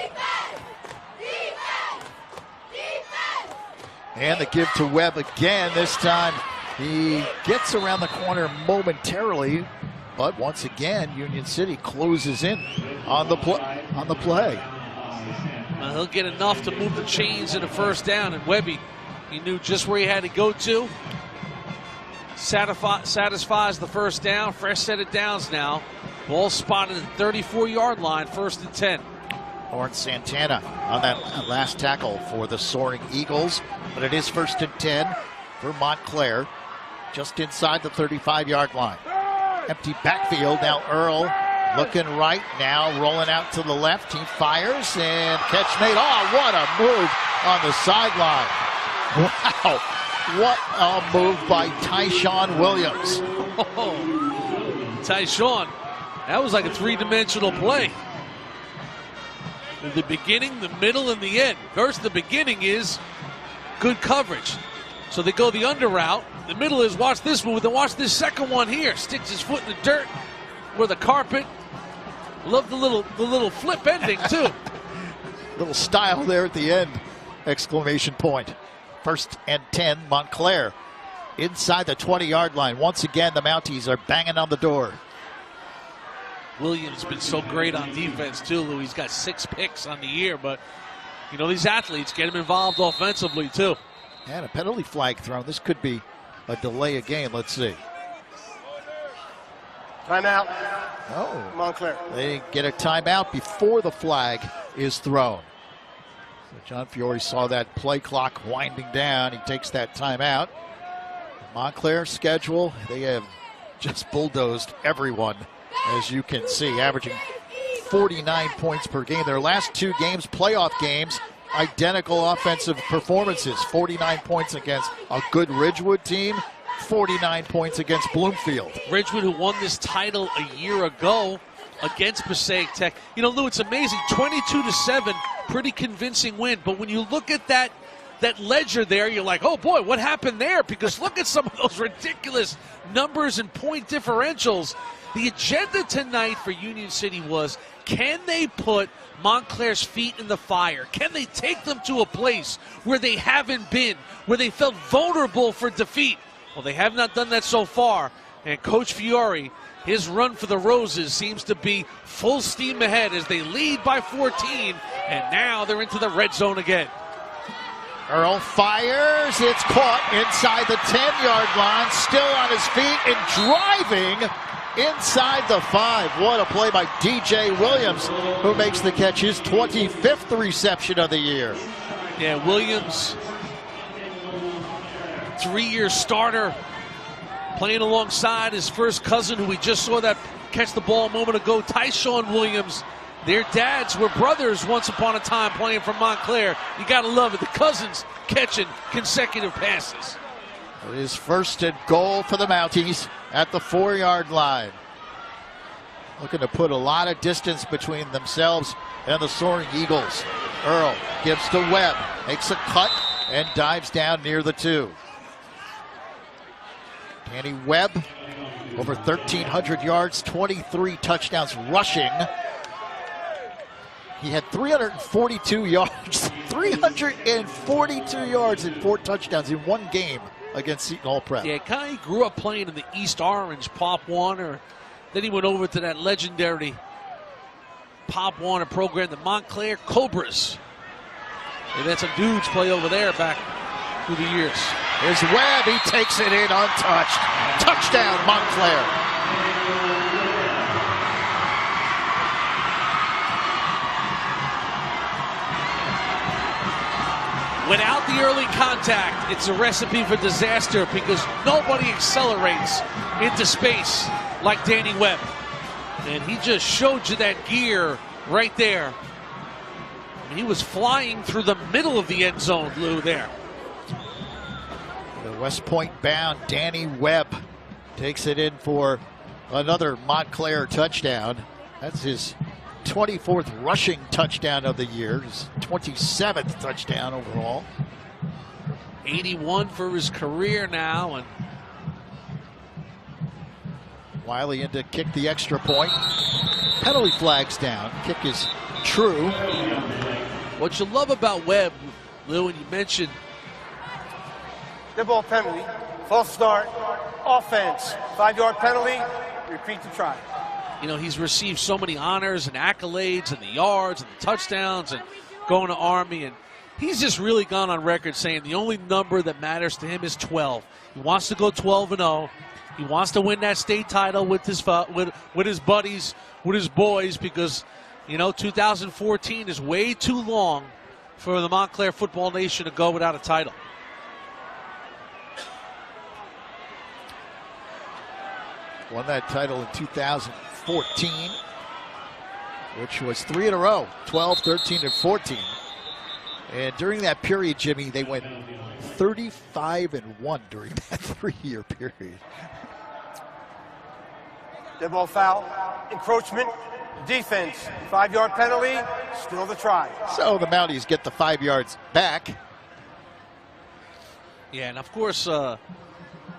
And the give to Webb again. This time he gets around the corner momentarily, but once again, Union City closes in on the play. Well, he'll get enough to move the chains in a 1st down, and Webby, he knew just where he had to go to. Satisfies the 1st down. Fresh set of downs now. Ball spotted at the 34-yard line, 1st and 10. Lawrence Santana on that last tackle for the Soaring Eagles, but it is 1st and 10 for Montclair, just inside the 35-yard line. Empty backfield. Now Earl looking right, now rolling out to the left. He fires and catch made. Oh, what a move on the sideline. Wow, what a move by Tyshawn Williams. Oh, Tyshawn, that was like a 3-dimensional play. The beginning, the middle, and the end. First, the beginning is good coverage. So they go the under route. The middle is watch this move, then watch this second one here. Sticks his foot in the dirt or the carpet. Love the little flip ending, too. Little style there at the end, exclamation point. 1st and 10, Montclair inside the 20-yard line. Once again, the Mounties are banging on the door. Williams been so great on defense, too, Lou. He's got 6 picks on the year, but, you know, these athletes get him involved offensively, too. And a penalty flag thrown. This could be a delay of game. Let's see. Timeout. Oh, Montclair. They get a timeout before the flag is thrown. So John Fiore saw that play clock winding down. He takes that timeout. Montclair schedule, they have just bulldozed everyone, as you can see, averaging 49 points per game. Their last 2 games, playoff games, identical offensive performances. 49 points against a good Ridgewood team, 49 points against Bloomfield. Ridgewood, who won this title a year ago against Passaic Tech. You know, Lou, it's amazing. 22-7, pretty convincing win. But when you look at that ledger there, you're like, oh boy, what happened there? Because look at some of those ridiculous numbers and point differentials. The agenda tonight for Union City was, can they put Montclair's feet in the fire? Can they take them to a place where they haven't been, where they felt vulnerable for defeat? Well, they have not done that so far. And Coach Fiore, his run for the Roses seems to be full steam ahead as they lead by 14, and now they're into the red zone again. Earl fires. It's caught inside the 10-yard line, still on his feet and driving inside the 5. What a play by DJ Williams, who makes the catch, his 25th reception of the year. Yeah, Williams, 3-year starter, playing alongside his first cousin, who we just saw that catch the ball a moment ago, Tyshawn Williams. Their dads were brothers once upon a time playing for Montclair. You got to love it. The cousins catching consecutive passes. It is 1st and goal for the Mounties at the 4-yard line. Looking to put a lot of distance between themselves and the Soaring Eagles. Earl gives to Webb, makes a cut, and dives down near the 2. Danny Webb, over 1,300 yards, 23 touchdowns rushing. He had 342 yards, 342 yards and 4 touchdowns in one game against Seton Hall Prep. Yeah, Kai grew up playing in the East Orange Pop Warner. Then he went over to that legendary Pop Warner program, the Montclair Cobras. They've had some dudes play over there back through the years. Here's Webb, he takes it in untouched. Touchdown, Montclair. Without the early contact, it's a recipe for disaster because nobody accelerates into space like Danny Webb. And he just showed you that gear right there. And he was flying through the middle of the end zone, Lou, there. The West Point bound Danny Webb takes it in for another Montclair touchdown. That's his 24th rushing touchdown of the year, his 27th touchdown overall. 81 for his career now, and Wiley in to kick the extra point. Penalty flags down. Kick is true. What you love about Webb, Lou, and you mentioned Dead ball penalty, false start, offense, 5-yard penalty, repeat the try. you know, he's received so many honors and accolades and the yards and the touchdowns and going to Army, and he's just really gone on record saying the only number that matters to him is 12. He wants to go 12-0. He wants to win that state title with his buddies, with his boys, because, you know, 2014 is way too long for the Montclair football nation to go without a title. Won that title in 2014, which was 3 in a row, 12, 13, and 14. And during that period, Jimmy, they went 35-1 during that 3-year period. Dead ball foul, encroachment, defense, 5-yard penalty, still the try. So the Mounties get the 5 yards back. Yeah, and of course,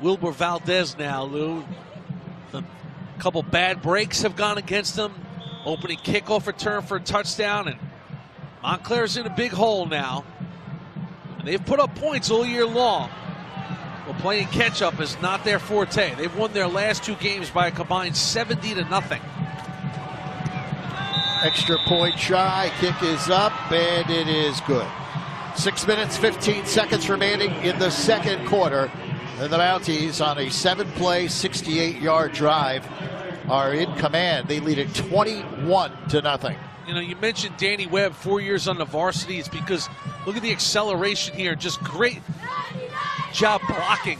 Wilbur Valdez now, Lou. A couple bad breaks have gone against him. Opening kickoff return for a touchdown, and Montclair's in a big hole now. And they've put up points all year long. Well, playing catch-up is not their forte. They've won their last 2 games by a combined 70-0. Extra point try, kick is up, and it is good. 6 minutes, 15 seconds remaining in the second quarter. And the Mounties, on a 7-play, 68-yard drive, are in command. They lead it 21-0. You know, you mentioned Danny Webb, 4 years on the varsity. It's because look at the acceleration here. Just great job blocking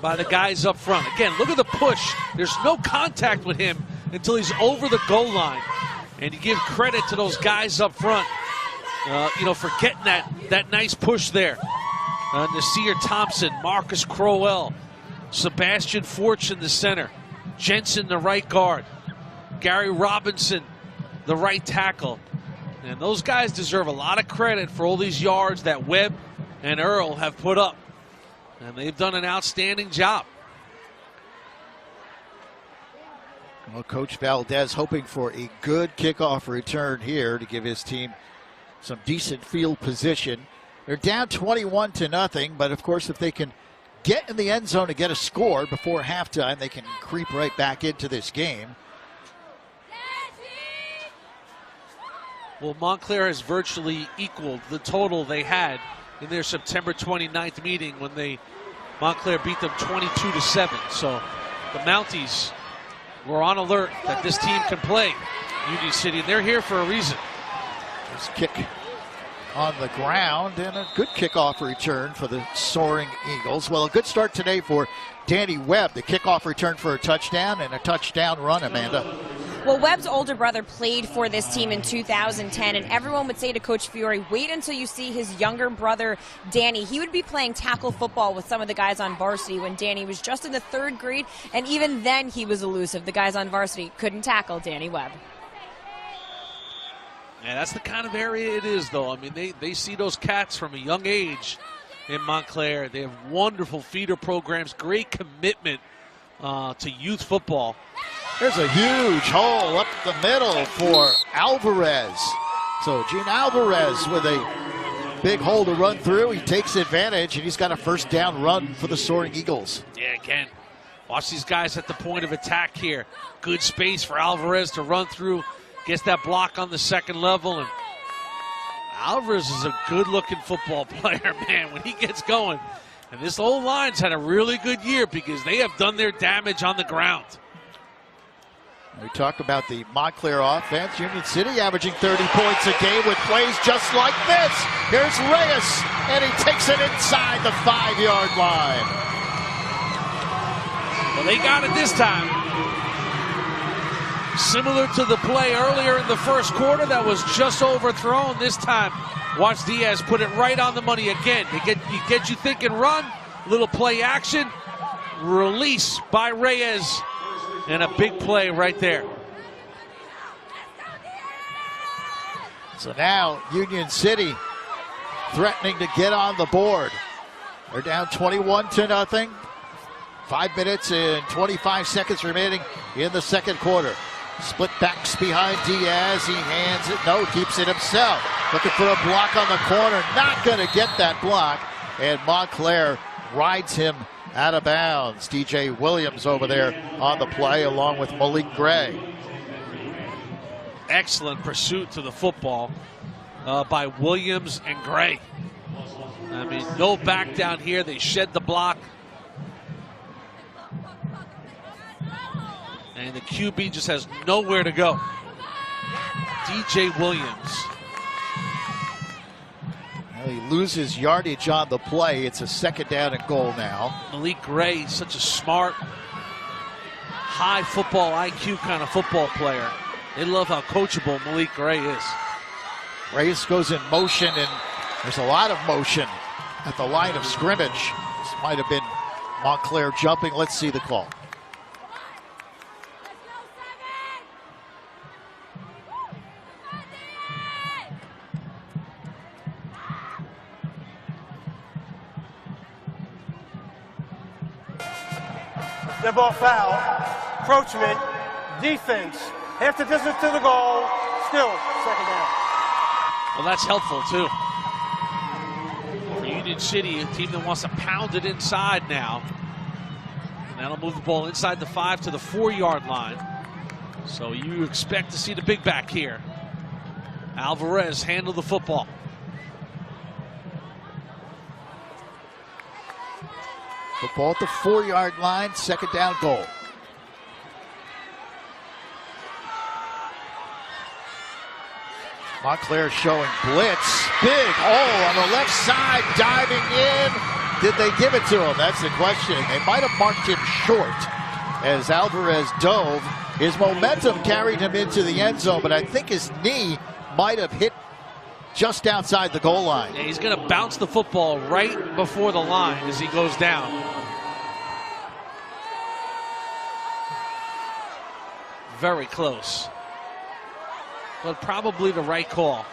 by the guys up front. Again, look at the push. There's no contact with him until he's over the goal line. And you give credit to those guys up front, you know, for getting that nice push there. Nasir Thompson, Marcus Crowell, Sebastian Fortune, the center, Jensen, the right guard, Gary Robinson, the right tackle. And those guys deserve a lot of credit for all these yards that Webb and Earl have put up. And they've done an outstanding job. Well, Coach Valdez hoping for a good kickoff return here to give his team some decent field position. They're down 21-0, but of course if they can get in the end zone to get a score before halftime, they can creep right back into this game. Well, Montclair has virtually equaled the total they had in their September 29th meeting when Montclair beat them 22-7. So the Mounties were on alert that this team can play Union City, and they're here for a reason. This kick on the ground and a good kickoff return for the Soaring Eagles. Well, a good start today for Danny Webb. The kickoff return for a touchdown and a touchdown run, Amanda. Well, Webb's older brother played for this team in 2010, and everyone would say to Coach Fiore, wait until you see his younger brother, Danny. He would be playing tackle football with some of the guys on varsity when Danny was just in the 3rd grade, and even then he was elusive. The guys on varsity couldn't tackle Danny Webb. Yeah, that's the kind of area it is, though. I mean, they see those cats from a young age in Montclair. They have wonderful feeder programs, great commitment to youth football. There's a huge hole up the middle for Alvarez. So Jeanne Alvarez with a big hole to run through. He takes advantage, and he's got a first down run for the Soaring Eagles. Yeah, again, watch these guys at the point of attack here. Good space for Alvarez to run through. Gets that block on the second level, and Alvarez is a good-looking football player, man, when he gets going. And this whole line's had a really good year because they have done their damage on the ground. We talked about the Montclair offense. Union City averaging 30 points a game with plays just like this. Here's Reyes, and he takes it inside the 5-yard line. Well, they got it this time. Similar to the play earlier in the first quarter that was just overthrown. This time, watch Diaz put it right on the money again. They get you thinking run, little play action, release by Reyes, and a big play right there. So now Union City threatening to get on the board. They're down 21-0. 5 minutes and 25 seconds remaining in the second quarter. Split backs behind Diaz. He hands it. No, keeps it himself. Looking for a block on the corner. Not going to get that block. And Montclair rides him out of bounds. DJ Williams over there on the play along with Malik Gray. Excellent pursuit to the football by Williams and Gray. I mean, no back down here. They shed the block. And the QB just has nowhere to go. DJ Williams. Well, he loses yardage on the play. It's a second down and goal now. Malik Gray, such a smart, high football IQ kind of football player. They love how coachable Malik Gray is. Reyes goes in motion, and there's a lot of motion at the line of scrimmage. This might have been Montclair jumping. Let's see the call. Dead ball foul, encroachment, defense, half the distance to the goal, still second down. Well, that's helpful too. For Union City, a team that wants to pound it inside now. And that'll move the ball inside the 5 to the 4-yard line. So you expect to see the big back here. Alvarez handle the football. Football at the 4-yard line, second down goal. Montclair showing blitz. Big hole on the left side, diving in. Did they give it to him? That's the question. They might have marked him short as Alvarez dove. His momentum carried him into the end zone, but I think his knee might have hit just outside the goal line. Yeah, he's going to bounce the football right before the line as he goes down. Very close. But probably the right call.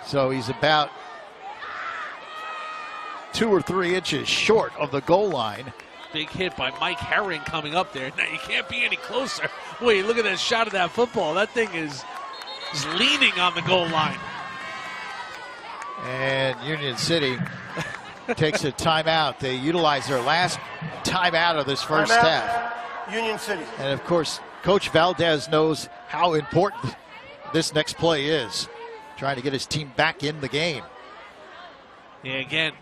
So he's about 2 or 3 inches short of the goal line. Big hit by Mike Herring coming up there. Now you can't be any closer. Wait, look at that shot of that football. That thing is leaning on the goal line. And Union City takes a timeout. They utilize their last timeout of this first half. Union City. And of course, Coach Valdez knows how important this next play is, trying to get his team back in the game. Yeah, again,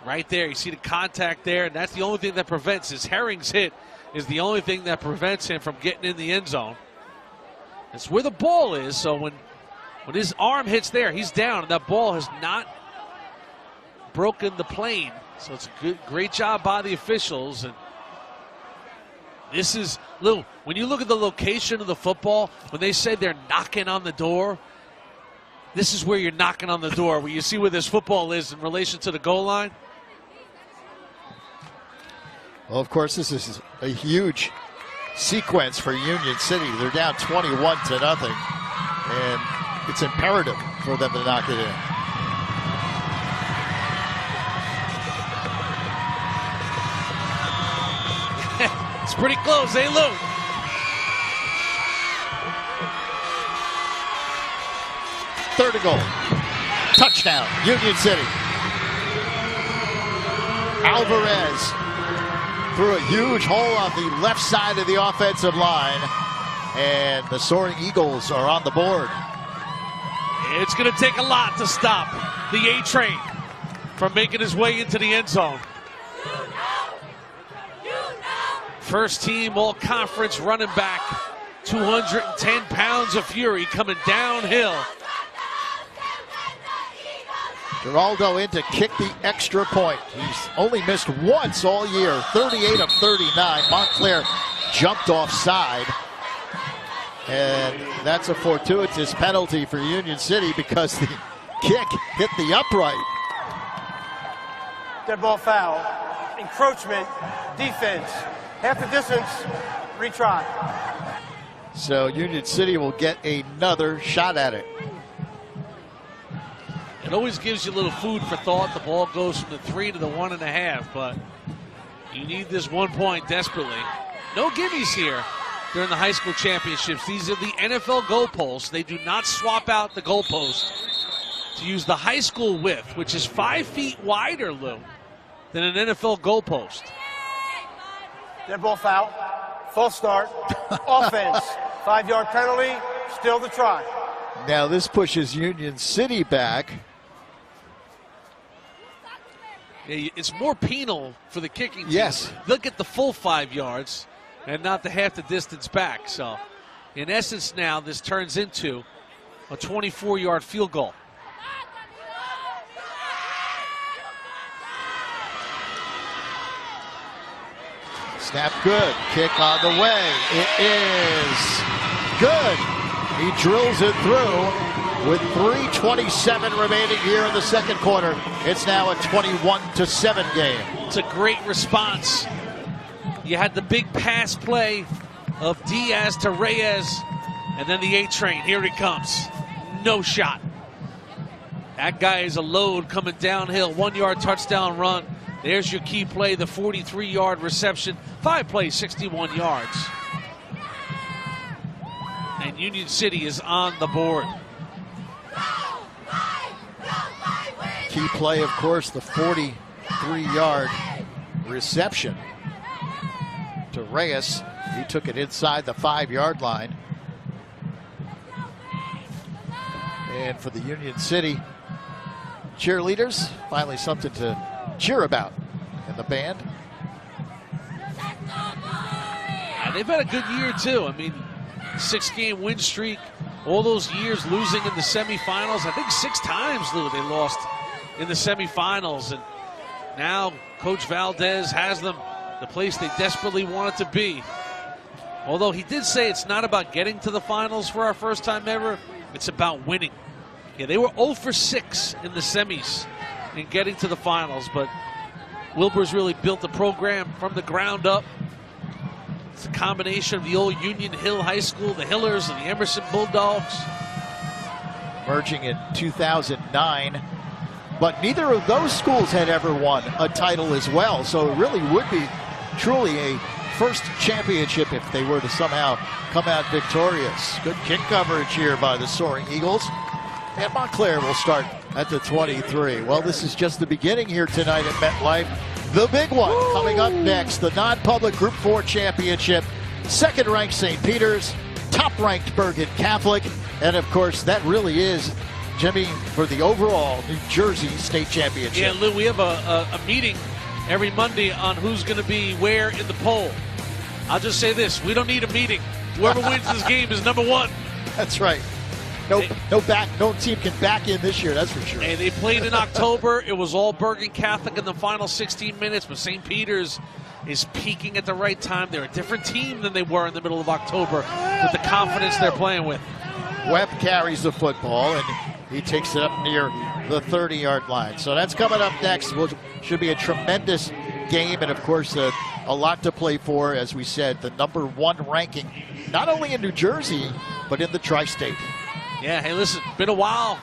right there, you see the contact there, and that's the only thing that prevents his Herring's hit is the only thing that prevents him from getting in the end zone. That's where the ball is, so when his arm hits there, he's down, and that ball has not broken the plane. So it's a great job by the officials. And this is, Lou, when you look at the location of the football, when they say they're knocking on the door, this is where you're knocking on the door, where you see where this football is in relation to the goal line. Well, of course, this is a huge sequence for Union City. They're down 21-0, and it's imperative for them to knock it in. It's pretty close, eh, Lou? Third and goal. Touchdown, Union City. Alvarez through a huge hole on the left side of the offensive line, and the Soaring Eagles are on the board. It's going to take a lot to stop the A train from making his way into the end zone. First team all-conference running back, 210 pounds of fury coming downhill. Geraldo in to kick the extra point. He's only missed once all year, 38 of 39. Montclair jumped offside. And that's a fortuitous penalty for Union City because the kick hit the upright. Dead ball foul. Encroachment. Defense. Half the distance. Retry. So Union City will get another shot at it. It always gives you a little food for thought. The ball goes from the 3 to the 1.5, but you need this 1 point desperately. No gimmies here during the high school championships. These are the NFL goalposts. They do not swap out the goalpost to use the high school width, which is 5 feet wider, Lou, than an NFL goalpost. Dead ball foul. False start. Offense. 5-yard penalty. Still the try. Now this pushes Union City back. Yeah, it's more penal for the kicking team. Yes. They'll get the full 5 yards and not the half the distance back. So, in essence now, this turns into a 24-yard field goal. Snap good. Kick on the way. It is good. He drills it through with 3:27 remaining here in the second quarter. It's now a 21-7 game. It's a great response. You had the big pass play of Diaz to Reyes, and then the A train. Here he comes. No shot. That guy is a load coming downhill. 1-yard touchdown run. There's your key play, the 43-yard reception. 5 plays, 61 yards. And Union City is on the board. Key play, of course, the 43-yard reception to Reyes. He took it inside the 5-yard line. And for the Union City cheerleaders, finally something to cheer about in the band. They've had a good year, too. I mean, 6-game win streak, all those years losing in the semifinals. I think 6 times, Lou, they lost in the semifinals. And now Coach Valdez has them the place they desperately wanted to be. Although he did say it's not about getting to the finals for our first time ever, it's about winning. Yeah, they were 0 for 6 in the semis in getting to the finals, but Wilbur's really built the program from the ground up. It's a combination of the old Union Hill High School, the Hillers, and the Emerson Bulldogs. Merging in 2009. But neither of those schools had ever won a title as well. So it really would be truly a first championship if they were to somehow come out victorious. Good kick coverage here by the Soaring Eagles. And Montclair will start at the 23. Well, this is just the beginning here tonight at MetLife. The big one coming up next, the non-public Group 4 championship. Second-ranked St. Peter's, top-ranked Bergen Catholic, and of course, that really is, Jimmy, for the overall New Jersey State Championship. Yeah, Lou, we have a meeting every Monday on who's going to be where in the poll. I'll just say this, we don't need a meeting. Whoever wins this game is number one. That's right. No team can back in this year, that's for sure. And they played in October. It was all Bergen Catholic in the final 16 minutes, but St. Peter's is peaking at the right time. They're a different team than they were in the middle of October with the confidence they're playing with. Webb carries the football, and he takes it up near the 30-yard line. So that's coming up next. Should be a tremendous game, and of course, a lot to play for. As we said, the #1 ranking, not only in New Jersey, but in the tri-state. Yeah, hey, listen, been a while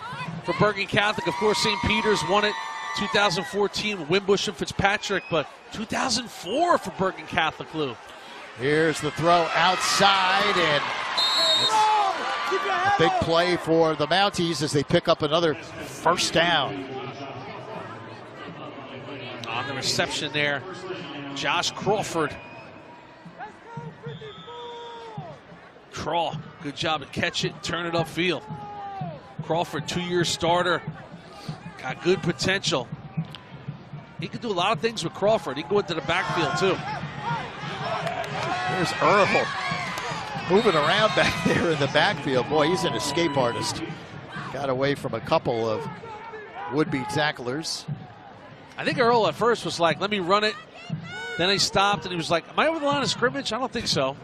for Bergen Catholic. Of course, St. Peter's won it 2014 with Wimbush and Fitzpatrick, but 2004 for Bergen Catholic, Lou. Here's the throw outside, and a big play for the Mounties as they pick up another first down. On the reception there, Josh Crawford. Craw, good job to catch it and turn it upfield. Crawford, 2-year starter, got good potential. He can do a lot of things with Crawford. He can go into the backfield too. There's Earl moving around back there in the backfield. Boy, he's an escape artist. Got away from a couple of would-be tacklers. I think Earl at first was like, let me run it. Then he stopped and he was like, am I over the line of scrimmage? I don't think so.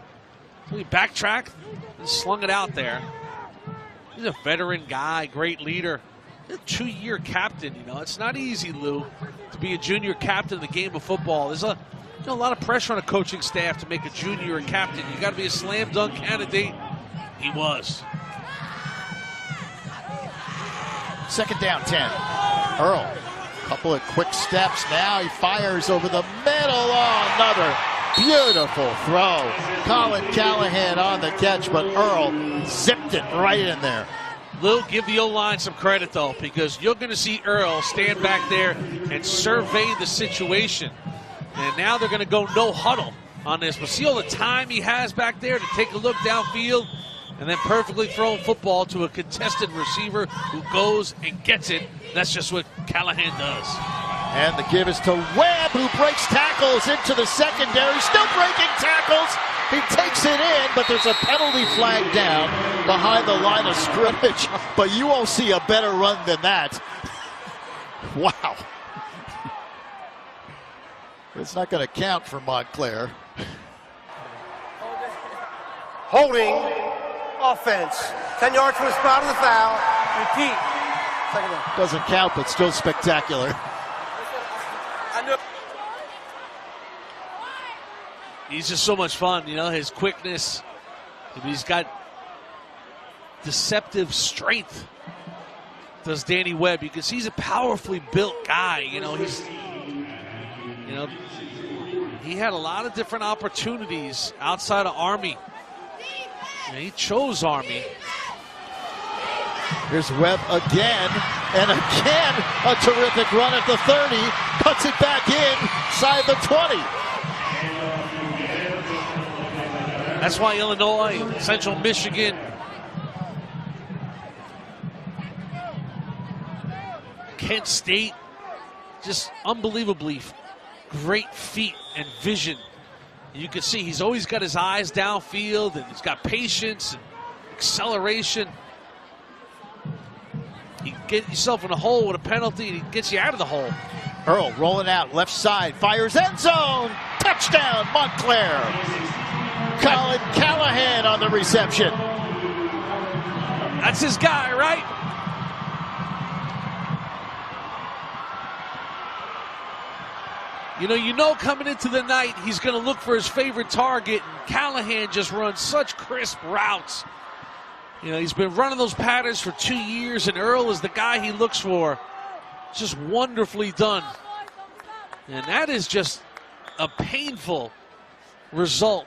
So he backtracked and slung it out there. He's a veteran guy, great leader. A 2-year captain, you know. It's not easy, Lou, to be a junior captain in the game of football. There's a lot of pressure on a coaching staff to make a junior a captain. You got to be a slam dunk candidate. He was. Second down, 10. Earl, couple of quick steps now. He fires over the middle. Oh, another beautiful throw. Colin Callahan on the catch, but Earl zipped it right in there. Lou, give the O-line some credit, though, because you're going to see Earl stand back there and survey the situation. And now they're going to go no huddle on this. But see all the time he has back there to take a look downfield and then perfectly thrown football to a contested receiver who goes and gets it. That's just what Callahan does. And the give is to Webb, who breaks tackles into the secondary. Still breaking tackles. He takes it in, but there's a penalty flag down behind the line of scrimmage. But you won't see a better run than that. Wow. It's not going to count for Montclair. Holding offense. 10 yards from the spot of the foul. Repeat. Second down. Doesn't count, but still spectacular. He's just so much fun, you know, his quickness. He's got deceptive strength, does Danny Webb. You can see he's a powerfully built guy. You know, he had a lot of different opportunities outside of Army. And he chose Army. Here's Webb again, and again a terrific run at the 30. Puts it back inside the 20. That's why Illinois, Central Michigan, Kent State, just unbelievably great feet and vision. You can see he's always got his eyes downfield, and he's got patience and acceleration. You get yourself in a hole with a penalty, and he gets you out of the hole. Earl rolling out left side, fires end zone, touchdown Montclair. Colin Callahan on the reception. That's his guy, right? You know coming into the night, he's going to look for his favorite target, and Callahan just runs such crisp routes. You know, he's been running those patterns for 2 years, and Earl is the guy he looks for. Just wonderfully done. And that is just a painful result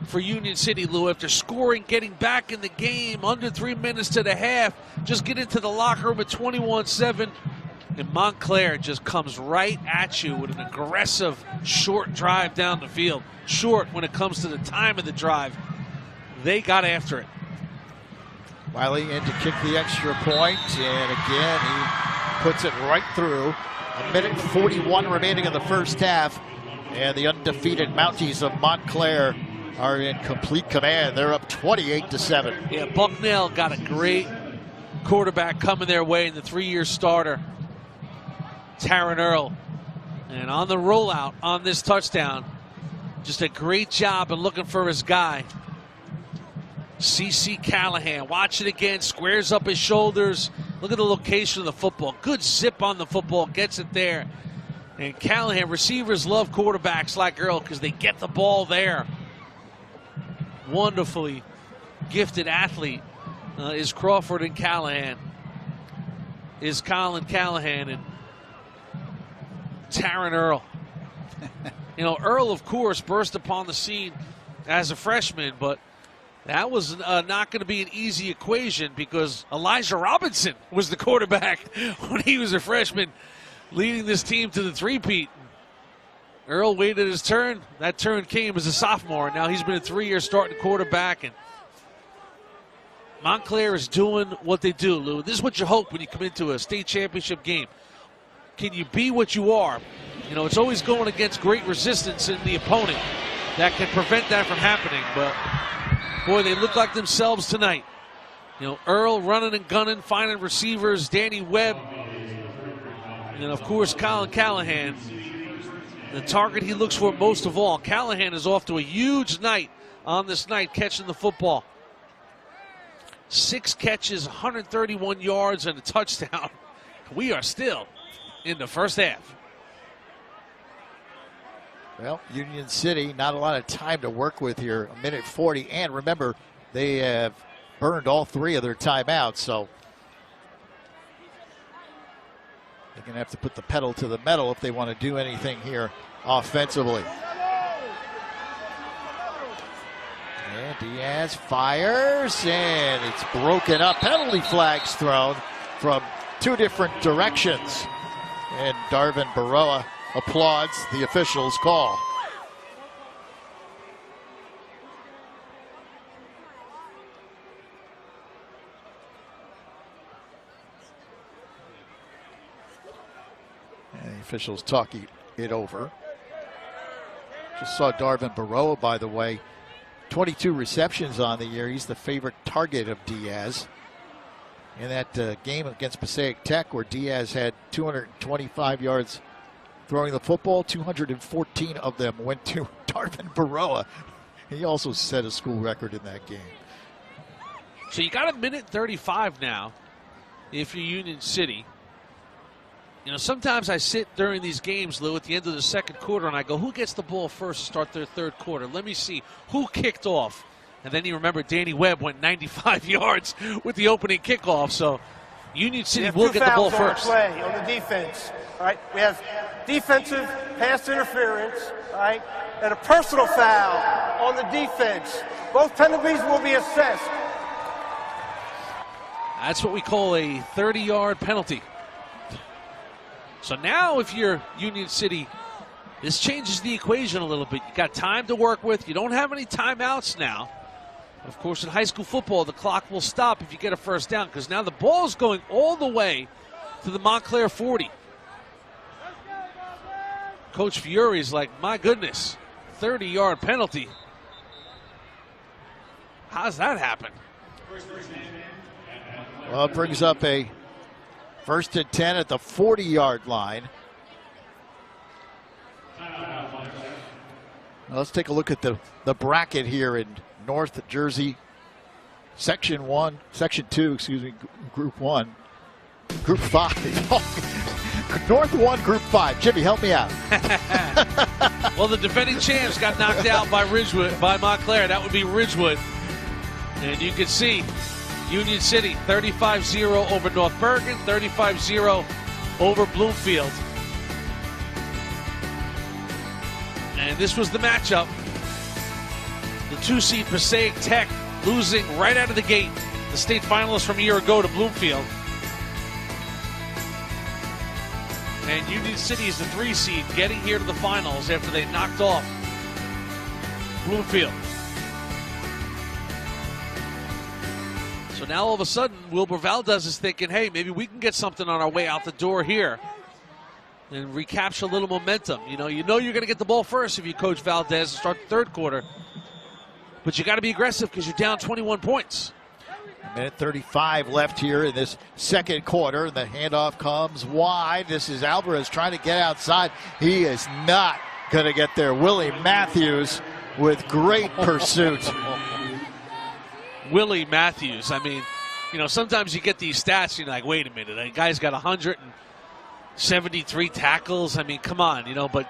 for Union City, Lou, after scoring, getting back in the game, under 3 minutes to the half, just get into the locker room at 21-7. And Montclair just comes right at you with an aggressive, short drive down the field. Short when it comes to the time of the drive. They got after it. Wiley in to kick the extra point, and again, he puts it right through. 1:41 remaining in the first half, and the undefeated Mounties of Montclair are in complete command. They're up 28-7. Yeah, Bucknell got a great quarterback coming their way in the 3-year starter, Taryn Earl. And on the rollout on this touchdown, just a great job in looking for his guy. C.C. Callahan, watch it again, squares up his shoulders. Look at the location of the football. Good zip on the football, gets it there. And Callahan, receivers love quarterbacks like Earl because they get the ball there. Wonderfully gifted athlete is Crawford and Callahan. Is Colin Callahan and Taryn Earl. You know, Earl, of course, burst upon the scene as a freshman, but that was not going to be an easy equation because Elijah Robinson was the quarterback when he was a freshman, leading this team to the three-peat. Earl waited his turn. That turn came as a sophomore. Now he's been a 3-year starting quarterback, and Montclair is doing what they do, Lou. This is what you hope when you come into a state championship game. Can you be what you are? You know, it's always going against great resistance in the opponent that can prevent that from happening, but boy, they look like themselves tonight. You know, Earl running and gunning, finding receivers, Danny Webb, and of course Colin Callahan. The target he looks for most of all. Callahan is off to a huge night on this night, catching the football. 6 catches, 131 yards, and a touchdown. We are still in the first half. Well, Union City, not a lot of time to work with here. 1:40, and remember, they have burned all 3 of their timeouts, so they're going to have to put the pedal to the metal if they want to do anything here offensively. And Diaz fires, and it's broken up. Penalty flags thrown from 2 different directions. And Darvin Baroa applauds the official's call. And the officials talking it over. Just saw Darvin Baroa, by the way. 22 receptions on the year. He's the favorite target of Diaz. In that game against Passaic Tech, where Diaz had 225 yards throwing the football, 214 of them went to Darvin Baroa. He also set a school record in that game. So you got 1:35 now if you're Union City. You know, sometimes I sit during these games, Lou, at the end of the second quarter, and I go, who gets the ball first to start their third quarter? Let me see who kicked off. And then you remember Danny Webb went 95 yards with the opening kickoff. So Union City will get the ball first. On the defense. All right, we have defensive pass interference, all right, and a personal foul on the defense. Both penalties will be assessed. That's what we call a 30-yard penalty. So now if you're Union City, this changes the equation a little bit. You got time to work with. You don't have any timeouts now. Of course, in high school football, the clock will stop if you get a first down because now the ball is going all the way to the Montclair 40. Coach Fiore's like, my goodness, 30-yard penalty. How's that happen? Well, it brings up a 1st and 10 at the 40-yard line. Now let's take a look at the bracket here in North Jersey. Section 2, Group 1. Group 5. North 1, Group 5. Jimmy, help me out. Well, the defending champs got knocked out by Montclair. That would be Ridgewood. And you can see Union City 35-0 over North Bergen, 35-0 over Bloomfield. And this was the matchup. The 2-seed Passaic Tech losing right out of the gate. The state finalists from a year ago to Bloomfield. And Union City is the 3-seed getting here to the finals after they knocked off Bloomfield. So now all of a sudden, Wilbur Valdez is thinking, hey, maybe we can get something on our way out the door here and recapture a little momentum. You know you're going to get the ball first if you coach Valdez and start the third quarter. But you got to be aggressive because you're down 21 points. Minute 35 left here in this second quarter. The handoff comes wide. This is Alvarez trying to get outside. He is not going to get there. Willie Matthews with great pursuit. Willie Matthews. I mean, sometimes you get these stats and you're like, wait a minute, that guy's got 173 tackles. I mean, come on, but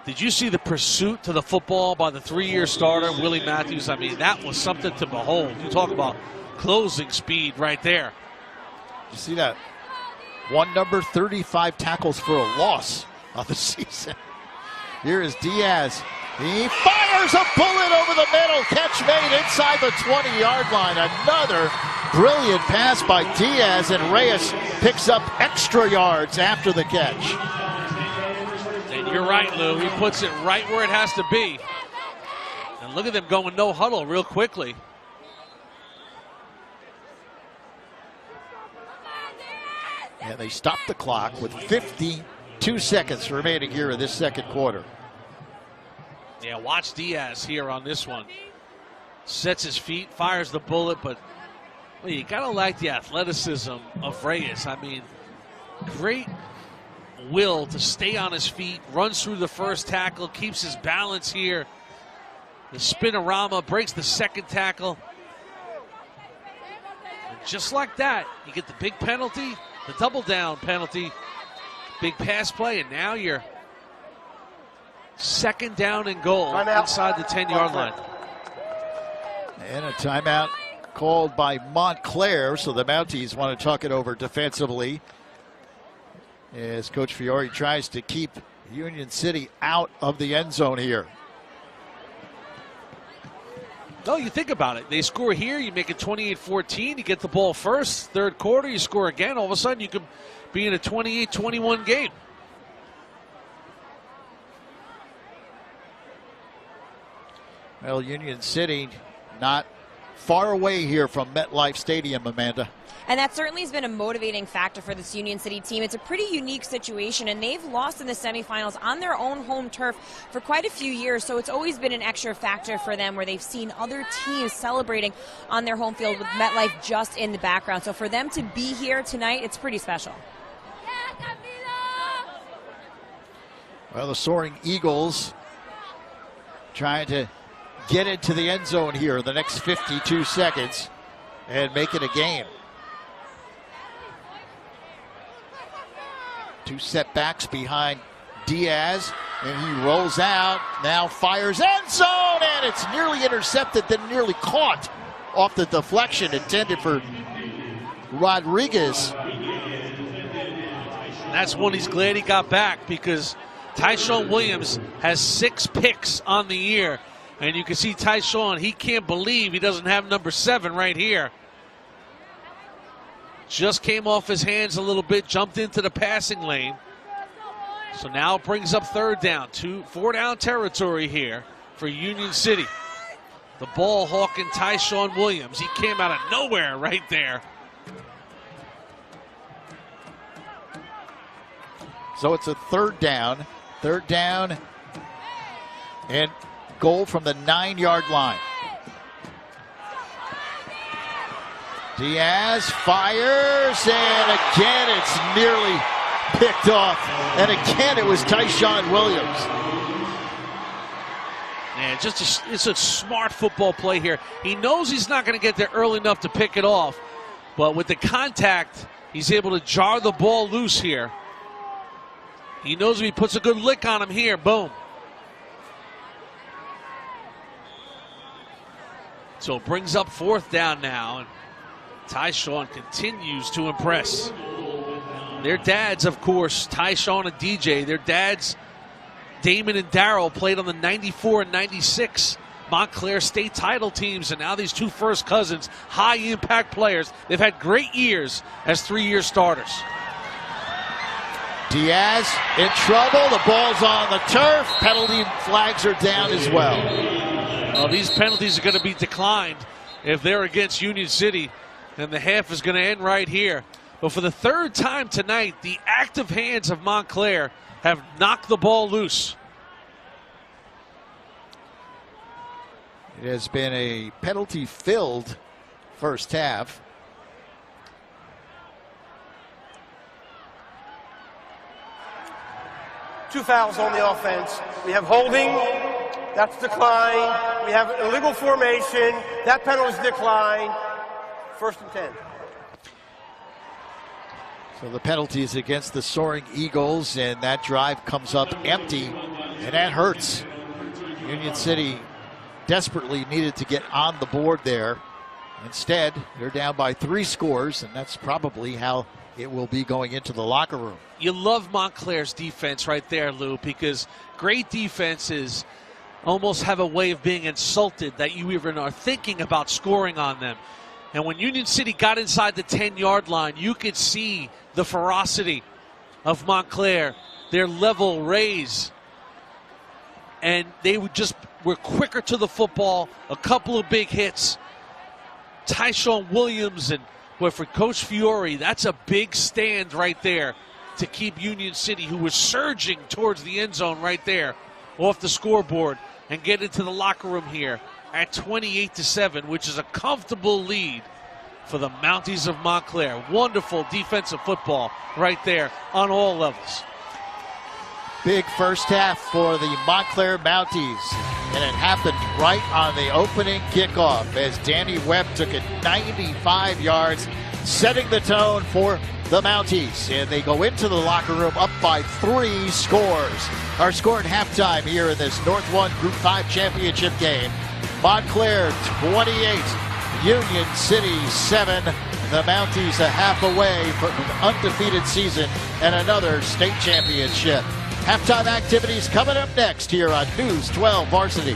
did you see the pursuit to the football by the 3-year starter, Willie Matthews? I mean, that was something to behold. You talk about closing speed right there. You see that? One number, 35 tackles for a loss of the season. Here is Diaz. He fires a bullet over the middle. Catch made inside the 20-yard line. Another brilliant pass by Diaz, and Reyes picks up extra yards after the catch. And you're right, Lou. He puts it right where it has to be. And look at them going no huddle real quickly. And they stop the clock with 52 seconds remaining here in this second quarter. Yeah, watch Diaz here on this one. Sets his feet, fires the bullet, but you got to like the athleticism of Reyes. I mean, great will to stay on his feet, runs through the first tackle, keeps his balance here. The spinorama, breaks the second tackle. And just like that, you get the big penalty, the double down penalty, big pass play, and now you're second down and goal inside the 10-yard line. And a timeout called by Montclair, so the Mounties want to talk it over defensively as Coach Fiore tries to keep Union City out of the end zone here. No, you think about it. They score here, you make it 28-14, you get the ball first. Third quarter, you score again. All of a sudden, you could be in a 28-21 game. Well, Union City not far away here from MetLife Stadium, Amanda. And that certainly has been a motivating factor for this Union City team. It's a pretty unique situation, and they've lost in the semifinals on their own home turf for quite a few years, so it's always been an extra factor for them where they've seen other teams celebrating on their home field with MetLife just in the background. So for them to be here tonight, it's pretty special. Well, the Soaring Eagles trying to get into the end zone here in the next 52 seconds and make it a game. Two setbacks behind Diaz, and he rolls out, now fires end zone, and it's nearly intercepted, then nearly caught off the deflection intended for Rodriguez. That's one he's glad he got back, because Tyshawn Williams has 6 picks on the year. And you can see Tyshawn, he can't believe he doesn't have number 7 right here. Just came off his hands a little bit, jumped into the passing lane. So now it brings up third down, 4 down territory here for Union City. The ball hawking Tyshawn Williams. He came out of nowhere right there. So it's a third down and goal from the 9-yard line. Diaz fires, and again it's nearly picked off. And again it was Tyshawn Williams. Man, it's a smart football play here. He knows he's not going to get there early enough to pick it off, but with the contact, he's able to jar the ball loose here. He knows if he puts a good lick on him here, boom. So it brings up 4th down now, and Tyshawn continues to impress. Their dads, of course, Tyshawn and DJ, their dads, Damon and Darryl, played on the 94 and 96 Montclair state title teams, and now these two first cousins, high impact players. They've had great years as 3-year starters. Diaz in trouble. The ball's on the turf. Penalty flags are down as well. Well, these penalties are going to be declined if they're against Union City, and the half is going to end right here. But for the third time tonight, the active hands of Montclair have knocked the ball loose. It has been a penalty-filled first half. Two fouls on the offense. We have holding, that's declined. We have illegal formation, that penalty is declined. 1st and 10. So the penalty is against the Soaring Eagles, and that drive comes up empty, and that hurts. Union City desperately needed to get on the board there. Instead, they're down by 3 scores, and that's probably how it will be going into the locker room. You love Montclair's defense right there, Lou, because great defenses almost have a way of being insulted that you even are thinking about scoring on them. And when Union City got inside the 10-yard line, you could see the ferocity of Montclair, their level raise. And they were quicker to the football, a couple of big hits. Tyshawn Williams and for Coach Fiore, that's a big stand right there to keep Union City, who was surging towards the end zone right there, off the scoreboard and get into the locker room here at 28-7, which is a comfortable lead for the Mounties of Montclair. Wonderful defensive football right there on all levels. Big first half for the Montclair Mounties, and it happened right on the opening kickoff as Danny Webb took it 95 yards, setting the tone for the Mounties. And they go into the locker room up by 3 scores. Our score at halftime here in this North 1 Group 5 championship game. Montclair 28, Union City 7. The Mounties a half away from an undefeated season and another state championship. Halftime activities coming up next here on News 12 Varsity.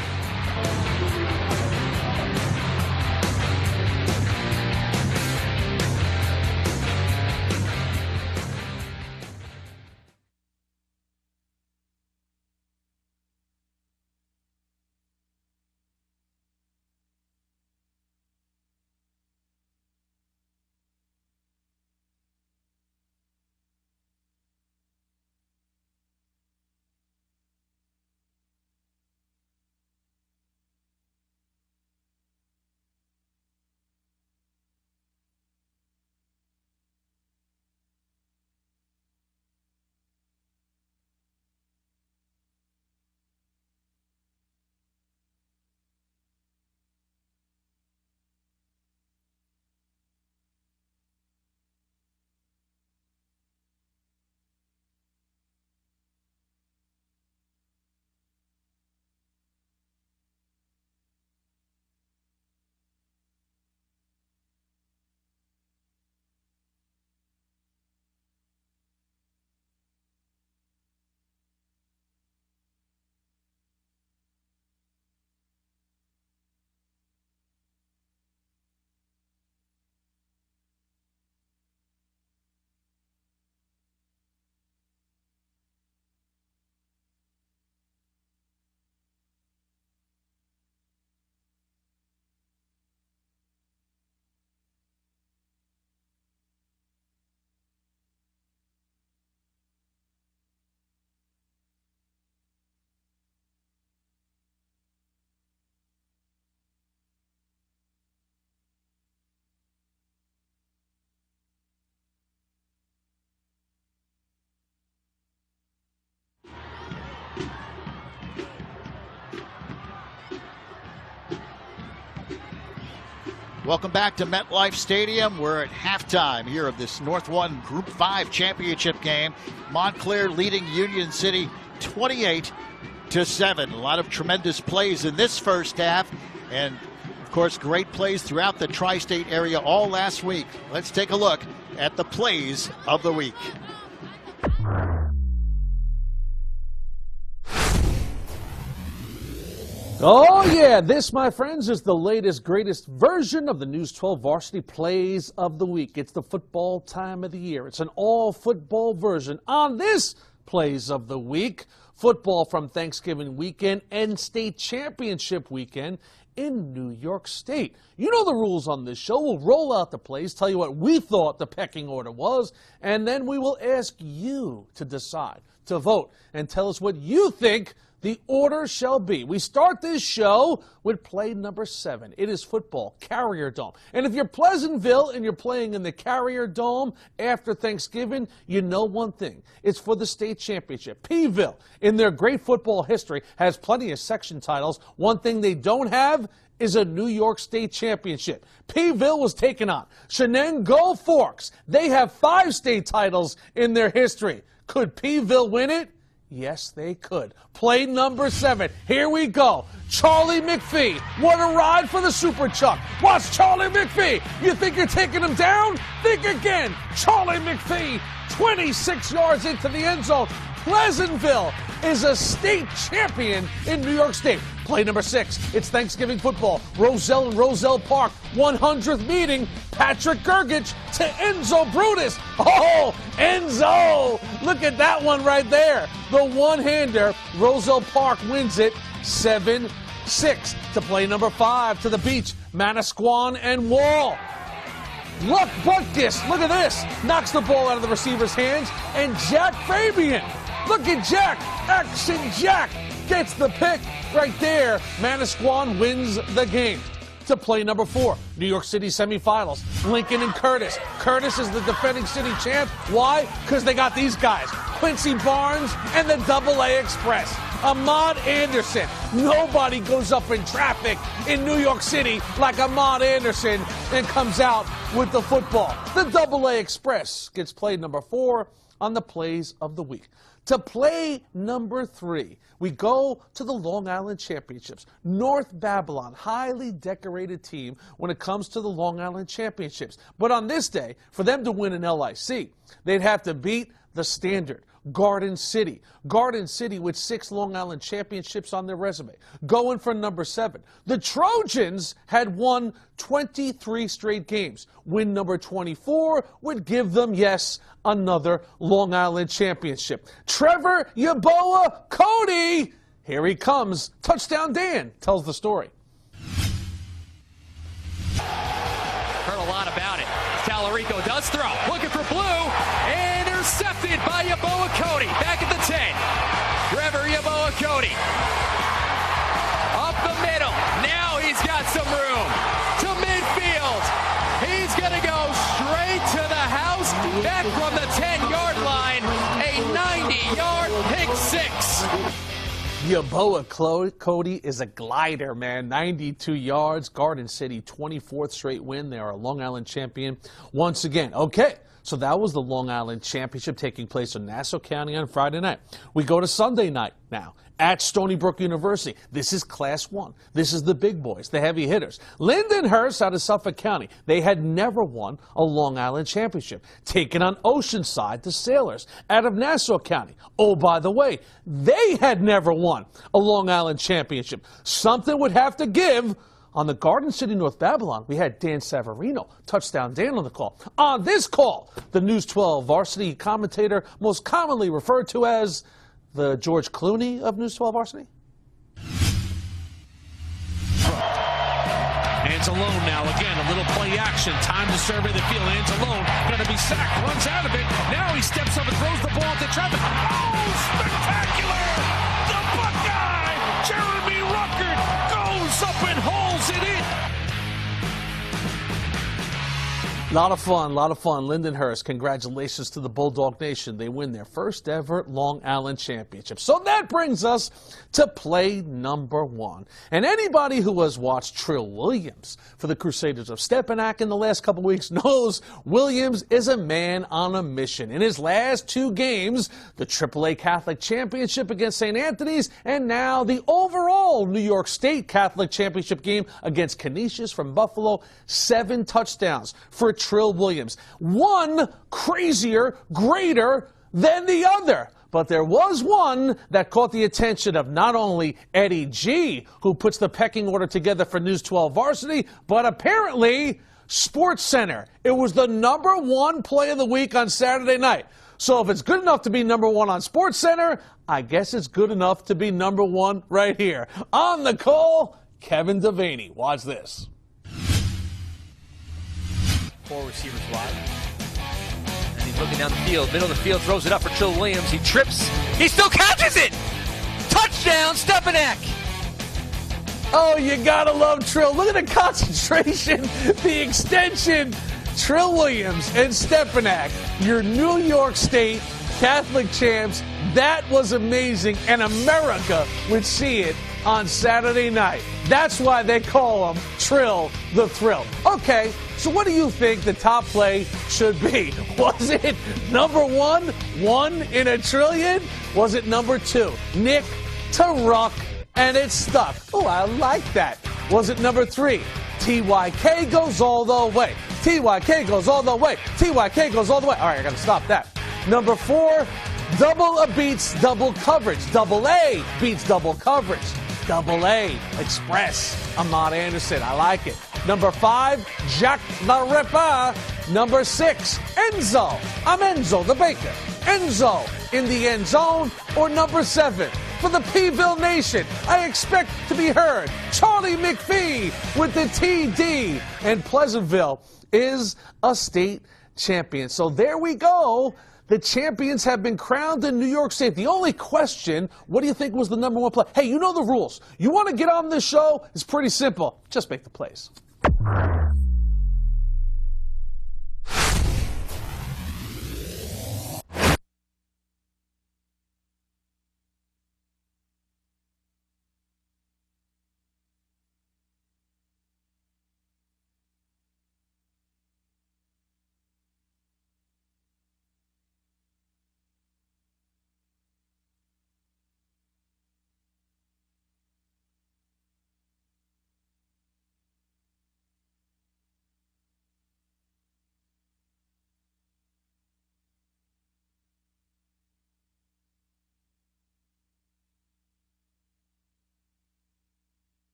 Welcome back to MetLife Stadium. We're at halftime here of this North 1 Group 5 championship game. Montclair leading Union City 28-7. A lot of tremendous plays in this first half, and of course great plays throughout the tri-state area all last week. Let's take a look at the plays of the week. Oh, yeah, this, my friends, is the latest, greatest version of the News 12 Varsity Plays of the Week. It's the football time of the year. It's an all-football version. On this Plays of the Week, football from Thanksgiving weekend and state championship weekend in New York State. You know the rules on this show. We'll roll out the plays, tell you what we thought the pecking order was, and then we will ask you to decide, to vote, and tell us what you think the order shall be. We start this show with play number 7. It is football, Carrier Dome. And if you're Pleasantville and you're playing in the Carrier Dome after Thanksgiving, you know one thing. It's for the state championship. Peeville, in their great football history, has plenty of section titles. One thing they don't have is a New York State championship. Peeville was taken on Shenango Forks. They have 5 state titles in their history. Could Peeville win it? Yes, they could. Play number 7. Here we go. Charlie McPhee. What a ride for the Super Chuck. Watch Charlie McPhee. You think you're taking him down? Think again. Charlie McPhee, 26 yards into the end zone. Pleasantville is a state champion in New York State. Play number 6. It's Thanksgiving football. Roselle and Roselle Park, 100th meeting. Patrick Gergich to Enzo Brutus. Oh, Enzo! Look at that one right there. The one-hander. Roselle Park wins it 7-6. To play number 5, to the beach. Manasquan and Wall. Luck Butkus, look at this. Knocks the ball out of the receiver's hands. And Jack Fabian. Look at Jack. Action Jack gets the pick right there. Manasquan wins the game. To play number 4, New York City semifinals. Lincoln and Curtis. Curtis is the defending city champ. Why? Because they got these guys. Quincy Barnes and the AA Express. Ahmad Anderson. Nobody goes up in traffic in New York City like Ahmad Anderson and comes out with the football. The AA Express gets played number 4 on the Plays of the Week. To play number 3, we go to the Long Island Championships. North Babylon, highly decorated team when it comes to the Long Island Championships. But on this day, for them to win an LIC, they'd have to beat the standard, Garden City. Garden City with 6 Long Island championships on their resume. Going for number 7. The Trojans had won 23 straight games. Win number 24 would give them, yes, another Long Island championship. Trevor Yaboa Cody, here he comes. Touchdown Dan tells the story. Heard a lot about it. Talarico does throw. Looking for Blue. Intercepted by Yaboa Cody. Back at the 10. Trevor Yaboa Cody. Up the middle. Now he's got some room. To midfield. He's going to go straight to the house. Back from the 10-yard line. A 90-yard pick 6. Yaboa Cody is a glider, man. 92 yards. Garden City, 24th straight win. They are a Long Island champion once again. Okay, so that was the Long Island Championship taking place in Nassau County on Friday night. We go to Sunday night now at Stony Brook University. This is Class 1. This is the big boys, the heavy hitters. Lindenhurst out of Suffolk County. They had never won a Long Island championship. Taking on Oceanside, the Sailors, out of Nassau County. Oh, by the way, they had never won a Long Island championship. Something would have to give. On the Garden City North Babylon, we had Dan Savarino, Touchdown Dan on the call. On this call, the News 12 varsity commentator, most commonly referred to as the George Clooney of News 12 Varsity? Hands alone now. Again, a little play action. Time to survey the field. Hands alone. Going to be sacked. Runs out of it. Now he steps up and throws the ball into traffic. Oh, spectacular! The Buckeye! Jeremy Ruckert goes up and holds it in. A lot of fun, Lindenhurst, congratulations to the Bulldog Nation. They win their first ever Long Island Championship. So that brings us to play number 1. And anybody who has watched Trill Williams for the Crusaders of Stepinac in the last couple weeks knows Williams is a man on a mission. In his last 2 games, the AAA Catholic Championship against St. Anthony's, and now the overall New York State Catholic Championship game against Canisius from Buffalo, 7 touchdowns for Trill Williams. One crazier, greater than the other. But there was one that caught the attention of not only Eddie G, who puts the pecking order together for News 12 Varsity, but apparently SportsCenter. It was the #1 play of the week on Saturday night. So if it's good enough to be #1 on SportsCenter, I guess it's good enough to be #1 right here. On the call, Kevin Devaney. Watch this. 4 receivers wide. And he's looking down the field. Middle of the field, throws it up for Trill Williams. He trips. He still catches it! Touchdown, Stepanek! Oh, you gotta love Trill. Look at the concentration, the extension. Trill Williams and Stepanek, your New York State Catholic champs. That was amazing, and America would see it on Saturday night. That's why they call him Trill the Thrill. Okay, so what do you think the top play should be? Was it #1, 1 in a trillion? Was it #2, Nick to Ruck, and it stuck? Oh, I like that. Was it #3, TYK goes all the way? TYK goes all the way. TYK goes all the way. All right, I got to stop that. #4, double A beats double coverage. Double A beats double coverage. Double A Express. Ahmad Anderson. I like it. #5, Jack the Ripper. #6, Enzo. I'm Enzo the Baker. Enzo in the end zone. Or #7, for the Peeville Nation, I expect to be heard. Charlie McPhee with the TD. And Pleasantville is a state champion. So there we go. The champions have been crowned in New York State. The only question, what do you think was the #1 play? Hey, you know the rules. You want to get on this show? It's pretty simple. Just make the plays.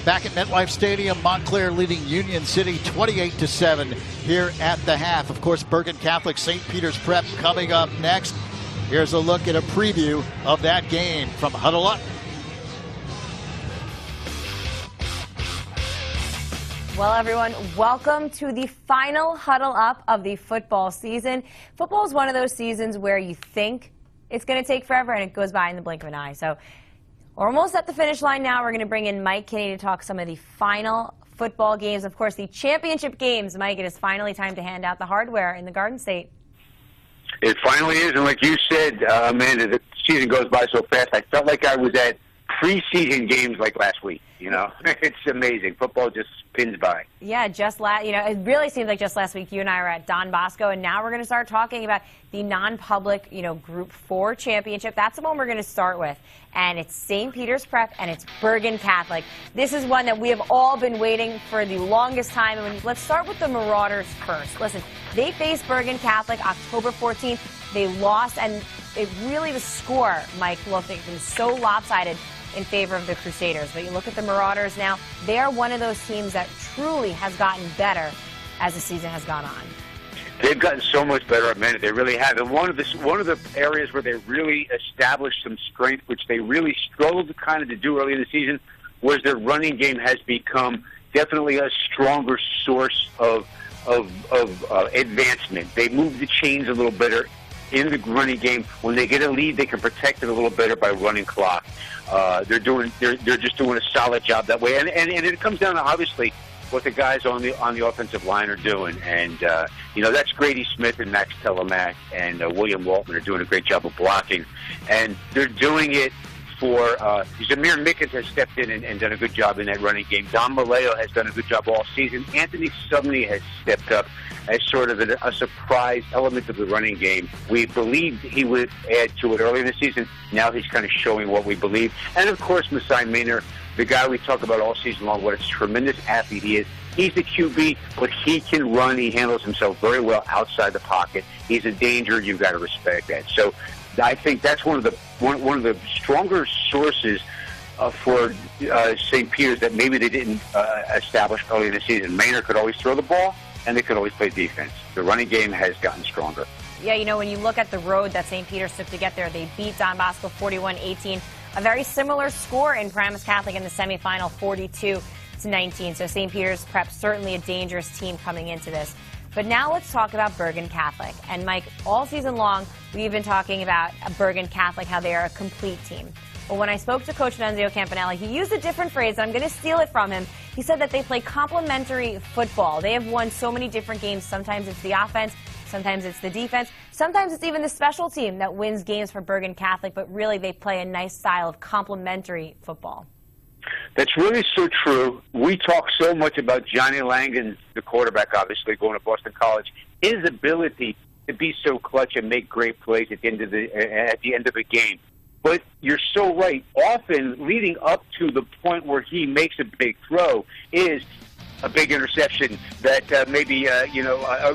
Back at MetLife Stadium, Montclair leading Union City 28-7 here at the half. Of course, Bergen Catholic, St. Peter's Prep coming up next. Here's a look at a preview of that game from Huddle Up. Well, everyone, welcome to the final Huddle Up of the football season. Football is one of those seasons where you think it's going to take forever and it goes by in the blink of an eye. So we're almost at the finish line now. We're going to bring in Mike Kinney to talk some of the final football games. Of course, the championship games. Mike, it is finally time to hand out the hardware in the Garden State. It finally is, and like you said, Amanda, the season goes by so fast. I felt like I was at preseason games like last week. You know, it's amazing. Football just spins by. Yeah, it really seems like just last week you and I were at Don Bosco, and now we're going to start talking about the non-public, Group 4 championship. That's the one we're going to start with, and it's St. Peter's Prep and it's Bergen Catholic. This is one that we have all been waiting for the longest time. And let's start with the Marauders first. Listen, they faced Bergen Catholic October 14th. They lost, and the score, Mike, looked like it was so lopsided in favor of the Crusaders. But you look at the Marauders now, they are one of those teams that truly has gotten better as the season has gone on. They've gotten so much better at minute. They really have. And one of the areas where they really established some strength, which they really struggled to do early in the season, was their running game has become definitely a stronger source of advancement. They move the chains a little better in the running game. When they get a lead, they can protect it a little better by running clock. They're just doing a solid job that way, and it comes down to obviously what the guys on the offensive line are doing, and that's Grady Smith and Max Telemack and William Waltman are doing a great job of blocking, and they're doing it for Zamir Mickens has stepped in and done a good job in that running game. Don Maleo has done a good job all season. Anthony Sumney has stepped up as sort of a surprise element of the running game. We believed he would add to it early in the season. Now he's kind of showing what we believe. And, of course, Masai Maynor, the guy we talk about all season long, what a tremendous athlete he is. He's the QB, but he can run. He handles himself very well outside the pocket. He's a danger. You've got to respect that. So I think that's one of the stronger sources for St. Peter's that maybe they didn't establish early in the season. Maynor could always throw the ball, and they could always play defense. The running game has gotten stronger. Yeah, when you look at the road that St. Peter's took to get there, they beat Don Bosco 41-18. A very similar score in Paramus Catholic in the semifinal, 42-19. So St. Peter's Prep certainly a dangerous team coming into this. But now let's talk about Bergen Catholic. And Mike, all season long, we've been talking about Bergen Catholic, how they are a complete team. But when I spoke to Coach Nunzio Campanelli, he used a different phrase. I'm going to steal it from him. He said that they play complementary football. They have won so many different games. Sometimes it's the offense, sometimes it's the defense, sometimes it's even the special team that wins games for Bergen Catholic, but really they play a nice style of complementary football. That's really so true. We talk so much about Johnny Langan, the quarterback, obviously, going to Boston College. His ability to be so clutch and make great plays at the end of a game. But you're so right. Often, leading up to the point where he makes a big throw is a big interception that a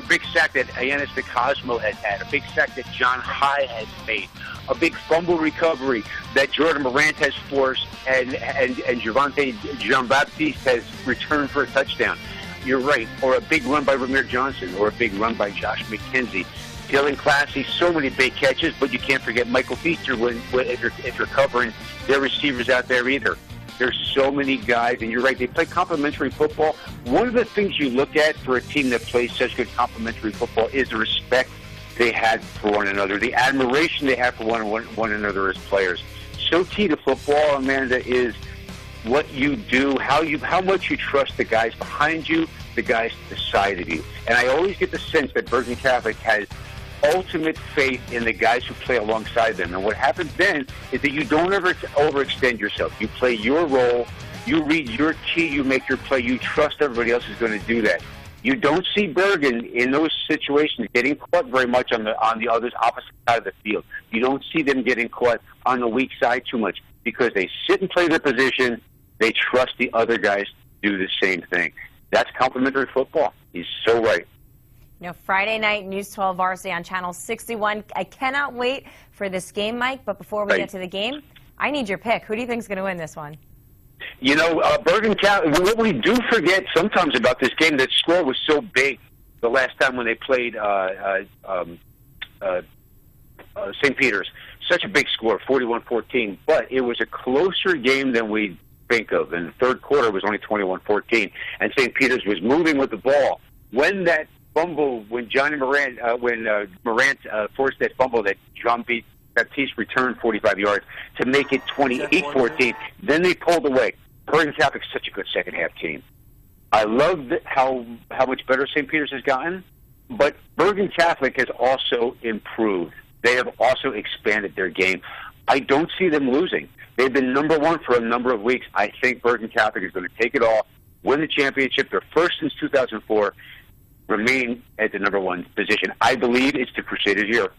big sack that Ianis DeCosmo has had, a big sack that John High has made, a big fumble recovery that Jordan Morant has forced, and Javante Jean-Baptiste has returned for a touchdown. You're right. Or a big run by Ramir Johnson, or a big run by Josh McKenzie. Dylan Classy, so many big catches, but you can't forget Michael Feaster if you're covering their receivers out there either. There's so many guys, and you're right, they play complementary football. One of the things you look at for a team that plays such good complementary football is the respect they had for one another, the admiration they have for one another as players. So key to football, Amanda, is what you do, how much you trust the guys behind you, the guys to the side of you. And I always get the sense that Bergen Catholic has ultimate faith in the guys who play alongside them. And what happens then is that you don't ever overextend yourself. You play your role, you read your key, you make your play, you trust everybody else is going to do that. You don't see Bergen in those situations getting caught very much on the other's opposite side of the field. You don't see them getting caught on the weak side too much because they sit and play their position. They trust the other guys to do the same thing. That's complementary football. He's so right. Friday night, News 12 Varsity on Channel 61. I cannot wait for this game, Mike. But before we get to the game, I need your pick. Who do you think is going to win this one? Bergen Catholic, what we do forget sometimes about this game, that score was so big the last time when they played St. Peter's. Such a big score, 41-14. But it was a closer game than we think of. In the third quarter, it was only 21-14. And St. Peter's was moving with the ball. When that fumble, when Morant forced that fumble that Jean-Baptiste returned 45 yards to make it 28-14, then they pulled away. Bergen Catholic's such a good second-half team. I love how much better St. Peter's has gotten, but Bergen Catholic has also improved. They have also expanded their game. I don't see them losing. They've been number one for a number of weeks. I think Bergen Catholic is going to take it all, win the championship, their first since 2004, remain at the number one position. I believe it's the Crusaders' year.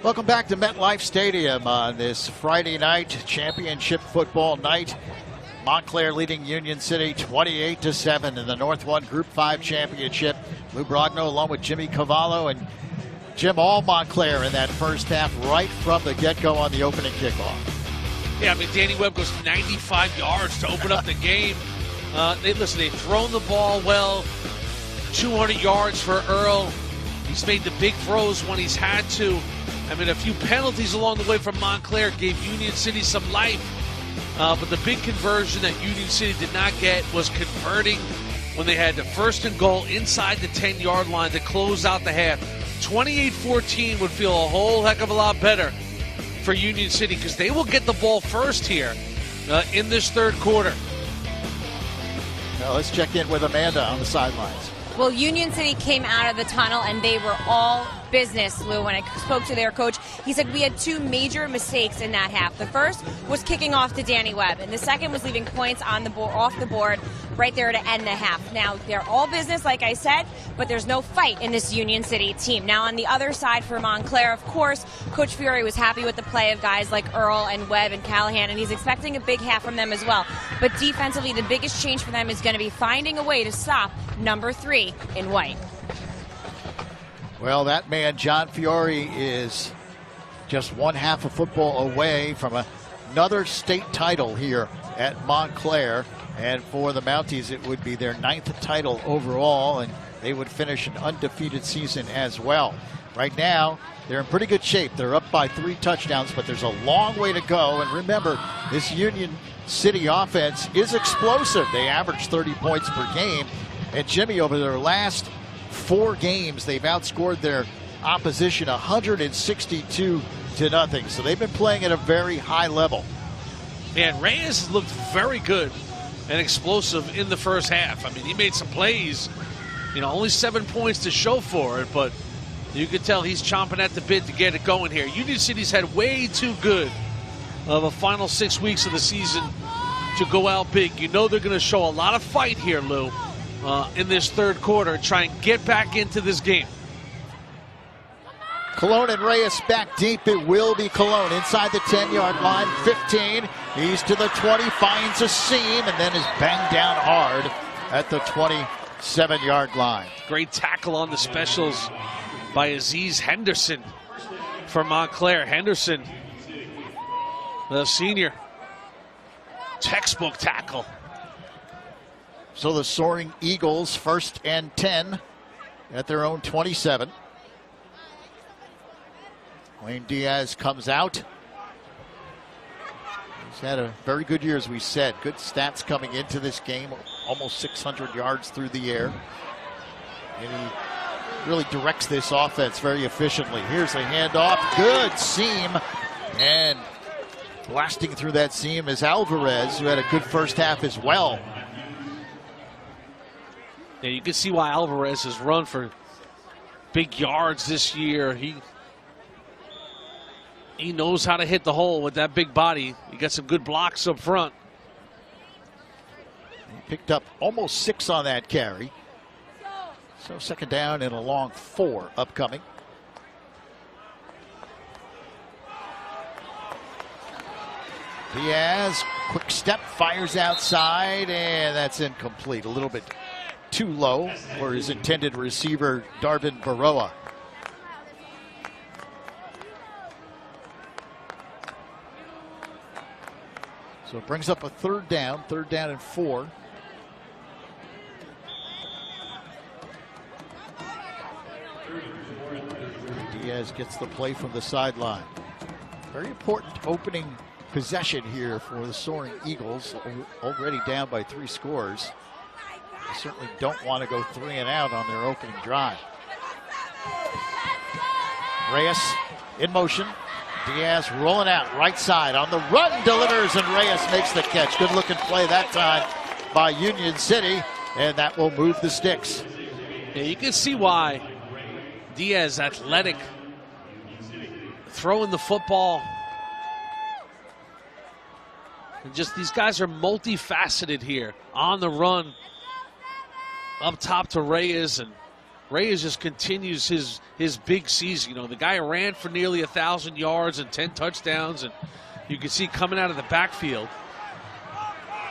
Welcome back to MetLife Stadium on this Friday night, championship football night. Montclair leading Union City 28-7 in the North 1 Group 5 championship. Lou Brogno along with Jimmy Cavallo and Jim all Montclair in that first half right from the get-go on the opening kickoff. Yeah, I mean, Danny Webb goes 95 yards to open up the game. They've thrown the ball well. 200 yards for Earl. He's made the big throws when he's had to. I mean, a few penalties along the way from Montclair gave Union City some life. But the big conversion that Union City did not get was converting when they had the 1st and goal inside the 10-yard line to close out the half. 28-14 would feel a whole heck of a lot better for Union City because they will get the ball first here in this third quarter. Now let's check in with Amanda on the sidelines. Well, Union City came out of the tunnel and they were all business, Lou. When I spoke to their coach, he said we had 2 major mistakes in that half. The first was kicking off to Danny Webb, and the second was leaving points on the board, off the board right there to end the half. Now, they're all business, like I said, but there's no fight in this Union City team. Now, on the other side for Montclair, of course, Coach Fiore was happy with the play of guys like Earl and Webb and Callahan, and he's expecting a big half from them as well. But defensively, the biggest change for them is going to be finding a way to stop number 3 in white. Well, that man, John Fiore, is just one half of football away from another state title here at Montclair. And for the Mounties, it would be their 9th title overall, and they would finish an undefeated season as well. Right now, they're in pretty good shape. They're up by 3 touchdowns, but there's a long way to go. And remember, this Union City offense is explosive. They average 30 points per game. And Jimmy, over their last 4 games, they've outscored their opposition 162-0. So they've been playing at a very high level. And Reyes looked very good and explosive in the first half. I mean, he made some plays, only 7 points to show for it, but you could tell he's chomping at the bit to get it going here. Union City's had way too good of a final 6 weeks of the season to go out big. They're going to show a lot of fight here, Lou, in this third quarter, try and get back into this game. Colon and Reyes back deep. It will be Colon inside the 10-yard line. 15. He's to the 20, finds a seam, and then is banged down hard at the 27-yard line. Great tackle on the specials by Aziz Henderson for Montclair. Henderson The senior. Textbook tackle. So the Soaring Eagles, 1st and 10 at their own 27. Wayne Diaz comes out. He's had a very good year, as we said. Good stats coming into this game. Almost 600 yards through the air. And he really directs this offense very efficiently. Here's a handoff. Good seam. And blasting through that seam is Alvarez, who had a good first half as well. Yeah, you can see why Alvarez has run for big yards this year. He knows how to hit the hole with that big body. He got some good blocks up front. He picked up almost 6 on that carry. So 2nd down and a long 4 upcoming. Diaz, quick step, fires outside, and that's incomplete. A little bit too low for his intended receiver, Darvin Baroa. So it brings up a 3rd down and 4. Diaz gets the play from the sideline. Very important opening possession here for the Soaring Eagles, already down by 3 scores. They certainly don't want to go 3 and out on their opening drive. Reyes in motion. Diaz rolling out right side on the run, delivers, and Reyes makes the catch. Good looking play that time by Union City, and that will move the sticks. Yeah, you can see why Diaz, athletic, throwing the football. And just these guys are multifaceted here. On the run, up top to Reyes, and Reyes just continues his big season. You know, the guy ran for nearly 1,000 yards and 10 touchdowns, and you can see coming out of the backfield.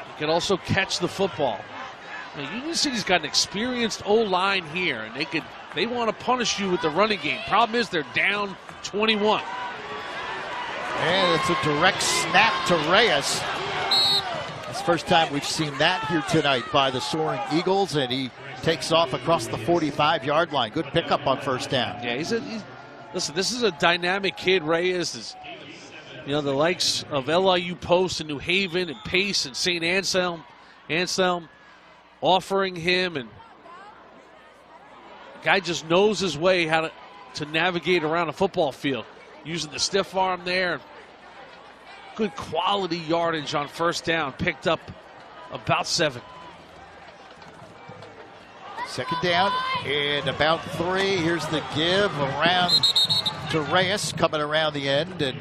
He can also catch the football. Now, Union City's got an experienced O-line here, and they want to punish you with the running game. Problem is they're down 21. And it's a direct snap to Reyes. It's the first time we've seen that here tonight by the Soaring Eagles, and he takes off across the 45-yard line. Good pickup on 1st down. Yeah, listen, this is a dynamic kid. Reyes is, you know, the likes of LIU Post and New Haven and Pace and St. Anselm offering him, and the guy just knows his way how to navigate around a football field, using the stiff arm there. Good quality yardage on 1st down, picked up about 7. 2nd down and about 3. Here's the give around to Reyes, coming around the end, and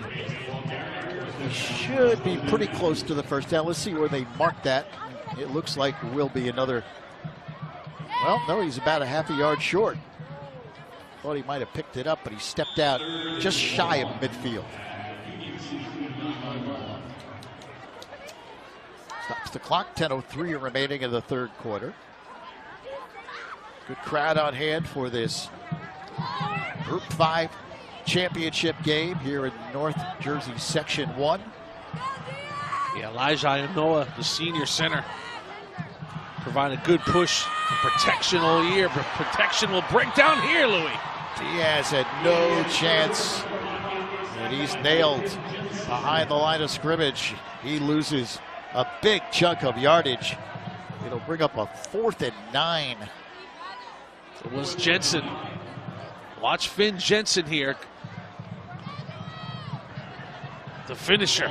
he should be pretty close to the 1st down. Let's see where they mark that. It looks like it will be another. Well, no, he's about a half a yard short. Thought he might have picked it up, but he stepped out just shy of midfield. Stops the clock. 10:03 remaining in the 3rd quarter. Good crowd on hand for this Group 5 championship game here in North Jersey Section 1. Yeah, Elijah Ionoa, the senior center, provide a good push for protection all year, but protection will break down here, Louis. Diaz had no chance, and he's nailed behind the line of scrimmage. He loses a big chunk of yardage. It'll bring up a 4th and 9. It was Jensen. Watch Finn Jensen here. The finisher.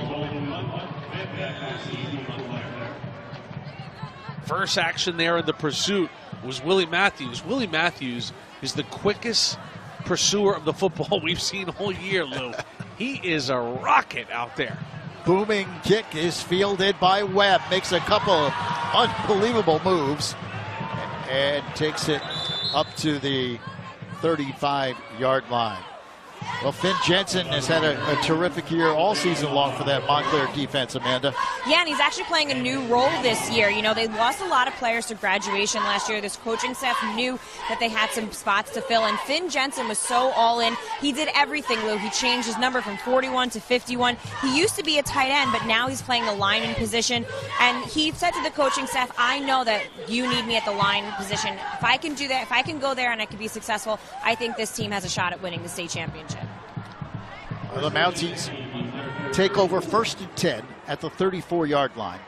First action there in the pursuit was Willie Matthews. Willie Matthews is the quickest pursuer of the football we've seen all year, Lou. He is a rocket out there. Booming kick is fielded by Webb. Makes a couple of unbelievable moves and takes it up to the 35-yard line. Well, Finn Jensen has had a terrific year all season long for that Montclair defense, Amanda. Yeah, and he's actually playing a new role this year. You know, they lost a lot of players to graduation last year. This coaching staff knew that they had some spots to fill, and Finn Jensen was so all in. He did everything, Lou. He changed his number from 41 to 51. He used to be a tight end, but now he's playing the lineman position. And he said to the coaching staff, I know that you need me at the line position. If I can do that, if I can go there and I can be successful, I think this team has a shot at winning the state championship. Well, the Mounties take over 1st and 10 at the 34-yard line.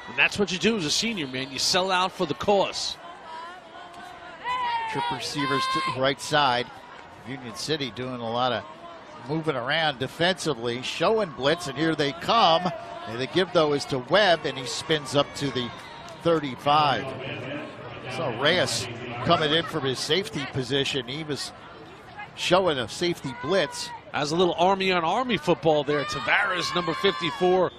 And that's what you do as a senior, man. You sell out for the cause. Trip receivers to the right side. Union City doing a lot of moving around defensively, showing blitz, and here they come. And the give, though, is to Webb, and he spins up to the 35. So Reyes coming in from his safety position. He was showing a safety blitz. As a little Army on Army football there. Tavares, number 54,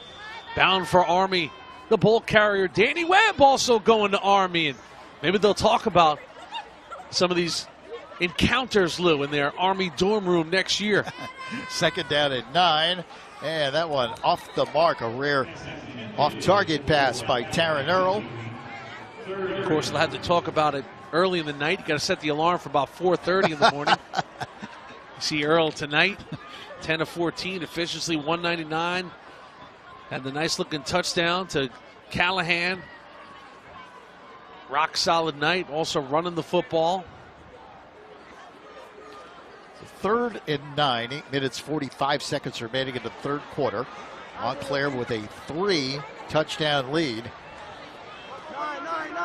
bound for Army. The ball carrier, Danny Webb, also going to Army. And maybe they'll talk about some of these encounters, Lou, in their Army dorm room next year. 2nd down and 9. And that one off the mark. A rare off-target pass by Taryn Earl. Of course, they'll have to talk about it early in the night. You got to set the alarm for about 4:30 in the morning. You see Earl tonight, 10 of 14, efficiency 199. Had the nice looking touchdown to Callahan. Rock solid night, also running the football. 3rd and 9, 8 minutes, 45 seconds remaining in the 3rd quarter. Montclair with a 3-touchdown lead.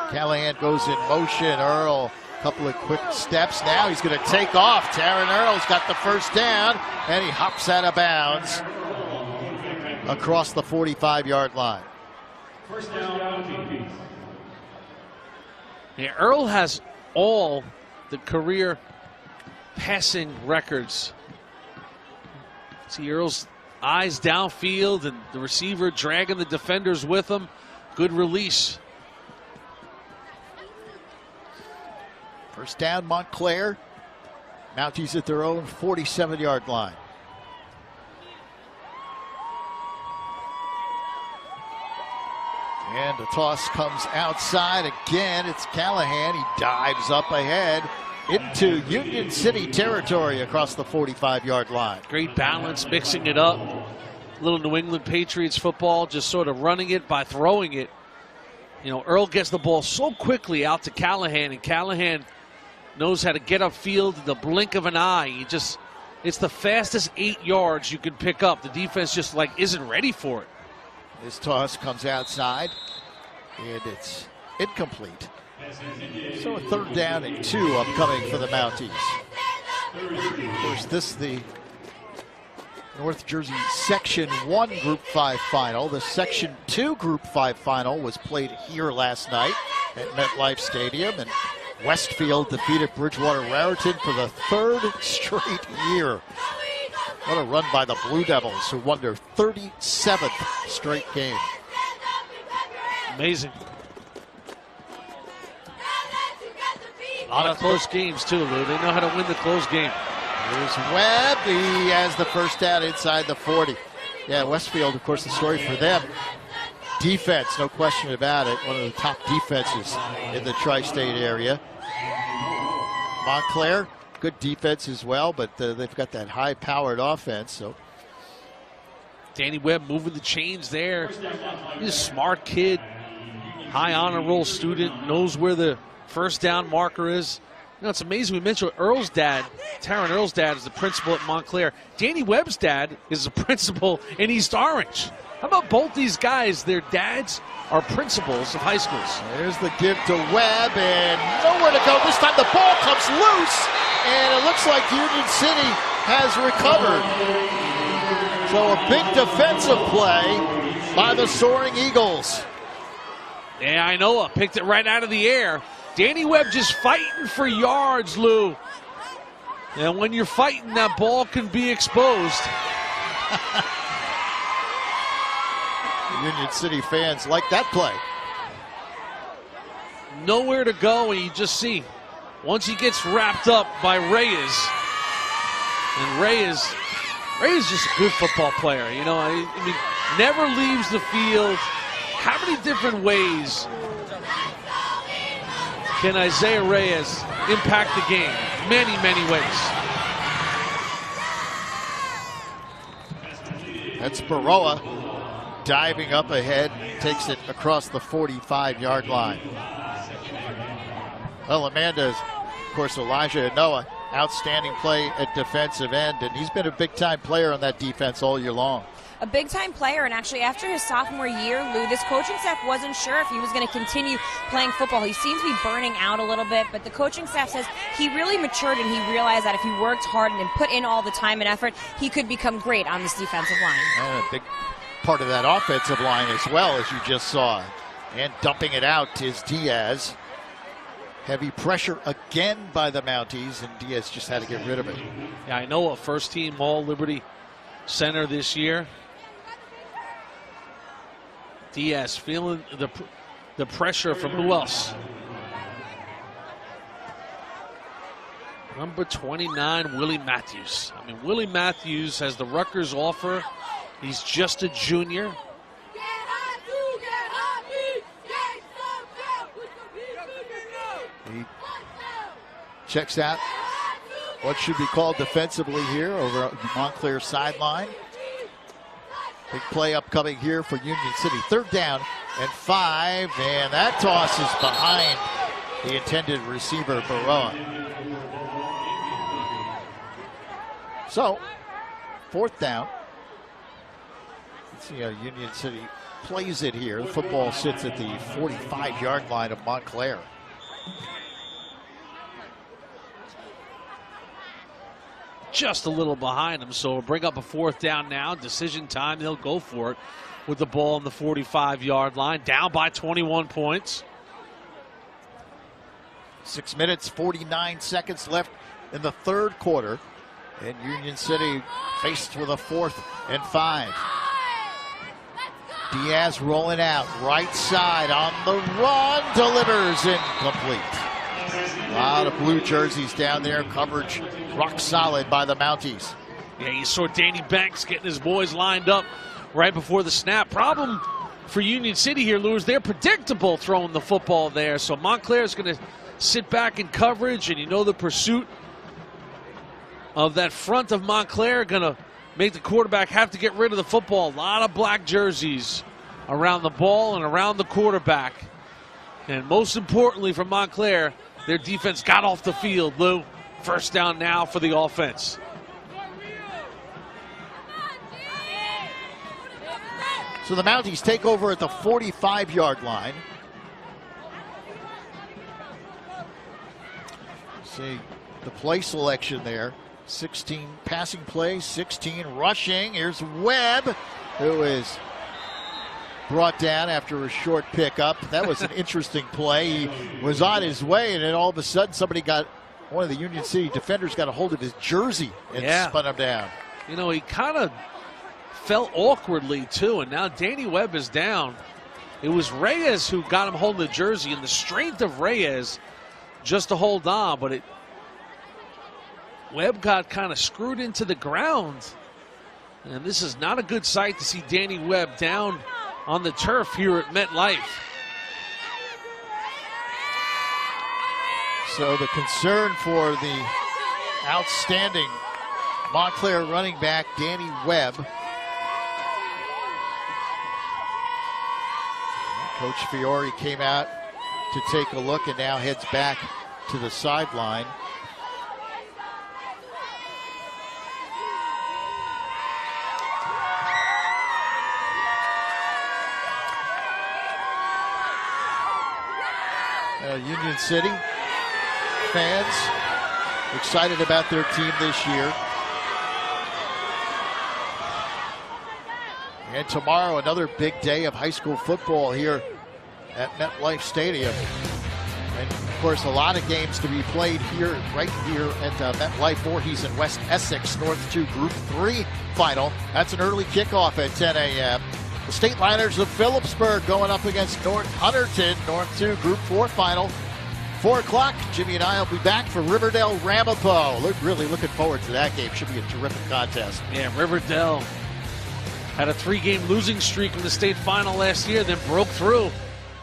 Callahan goes in motion. Earl, couple of quick steps. Now he's going to take off. Taryn Earl's got the 1st down, and he hops out of bounds across the 45-yard line. Yeah, Earl has all the career passing records. See Earl's eyes downfield and the receiver dragging the defenders with him. Good release. 1st down, Montclair. Mounties at their own 47-yard line. And the toss comes outside again. It's Callahan. He dives up ahead into Union City territory across the 45-yard line. Great balance, mixing it up. Little New England Patriots football, just sort of running it by throwing it. You know, Earl gets the ball so quickly out to Callahan, and Callahan knows how to get upfield in the blink of an eye. It's the fastest 8 yards you can pick up. The defense just isn't ready for it. This toss comes outside, and it's incomplete. So a 3rd down and 2 upcoming for the Mounties. Of course, this is the North Jersey Section 1 Group 5 final. The Section 2 Group 5 final was played here last night at MetLife Stadium, and Westfield defeated Bridgewater Raritan for the 3rd straight year. What a run by the Blue Devils, who won their 37th straight game. Amazing. A lot of close games, too, Lou. They know how to win the close game. Here's Webb. He has the 1st down inside the 40. Yeah, Westfield, of course, the story for them. Defense, no question about it. One of the top defenses in the tri-state area. Montclair, good defense as well, but they've got that high-powered offense. So Danny Webb moving the chains there. He's a smart kid, high honor roll student, knows where the 1st down marker is. You know, it's amazing. We mentioned Earl's dad, Taryn Earl's dad, is the principal at Montclair. Danny Webb's dad is the principal in East Orange. How about both these guys? Their dads are principals of high schools. There's the give to Webb, and nowhere to go. This time the ball comes loose, and it looks like Union City has recovered. So a big defensive play by the Soaring Eagles. Yeah, I know. Picked it right out of the air. Danny Webb just fighting for yards, Lou. And when you're fighting, that ball can be exposed. Union City fans like that play. Nowhere to go, and you just see, once he gets wrapped up by Reyes, And Ray is just a good football player. You know, I mean, never leaves the field. How many different ways can Isaiah Reyes impact the game? Many, many ways. That's Baroa diving up ahead, takes it across the 45-yard line. Well, Amanda's, of course, Elijah Noah, outstanding play at defensive end, and he's been a big-time player on that defense all year long. A big-time player, and actually after his sophomore year, Lou, this coaching staff wasn't sure if he was going to continue playing football. He seems to be burning out a little bit, but the coaching staff says he really matured and he realized that if he worked hard and put in all the time and effort, he could become great on this defensive line. And a big part of that offensive line as well, as you just saw. And dumping it out is Diaz. Heavy pressure again by the Mounties, and Diaz just had to get rid of it. Yeah, I know a first-team All-Liberty center this year. Diaz feeling the pressure from who else? Number 29, Willie Matthews. I mean, Willie Matthews has the Rutgers offer. He's just a junior. He checks out what should be called defensively here over the Montclair sideline. Big play upcoming here for Union City. 3rd down and 5, and that toss is behind the intended receiver, Baroa. So, 4th down. Let's see how Union City plays it here. The football sits at the 45-yard line of Montclair. Just a little behind him, so we'll bring up a 4th down now. Decision time, they'll go for it with the ball on the 45-yard line. Down by 21 points. 6 minutes, 49 seconds left in the 3rd quarter. And Union City faced with a 4th and 5. Diaz rolling out, right side on the run, delivers incomplete. A lot of blue jerseys down there, coverage rock solid by the Mounties. Yeah, you saw Danny Banks getting his boys lined up right before the snap. Problem for Union City here, Lou, is they're predictable throwing the football there. So Montclair is going to sit back in coverage, and you know the pursuit of that front of Montclair going to make the quarterback have to get rid of the football. A lot of black jerseys around the ball and around the quarterback. And most importantly for Montclair, their defense got off the field, Lou. 1st down now for the offense. So the Mounties take over at the 45-yard line. See the play selection there. 16 passing plays, 16 rushing. Here's Webb, who is brought down after a short pickup. That was an interesting play. He was on his way, and then all of a sudden one of the Union City defenders got a hold of his jersey and spun him down. You know, he kind of fell awkwardly, too, and now Danny Webb is down. It was Reyes who got him holding the jersey, and the strength of Reyes just to hold on, but Webb got kind of screwed into the ground. And this is not a good sight to see Danny Webb down on the turf here at MetLife. So the concern for the outstanding Montclair running back, Danny Webb. Coach Fiore came out to take a look and now heads back to the sideline. Union City fans excited about their team this year. And tomorrow, another big day of high school football here at MetLife Stadium. And of course, a lot of games to be played here, right here at MetLife. Voorhees and West Essex, North 2 Group 3 final. That's an early kickoff at 10 a.m. The State Liners of Phillipsburg going up against North Hunterdon, North 2 Group 4 final. 4 o'clock, Jimmy and I will be back for Riverdale Ramapo. Really looking forward to that game. Should be a terrific contest. Yeah, Riverdale had a 3-game losing streak in the state final last year, then broke through.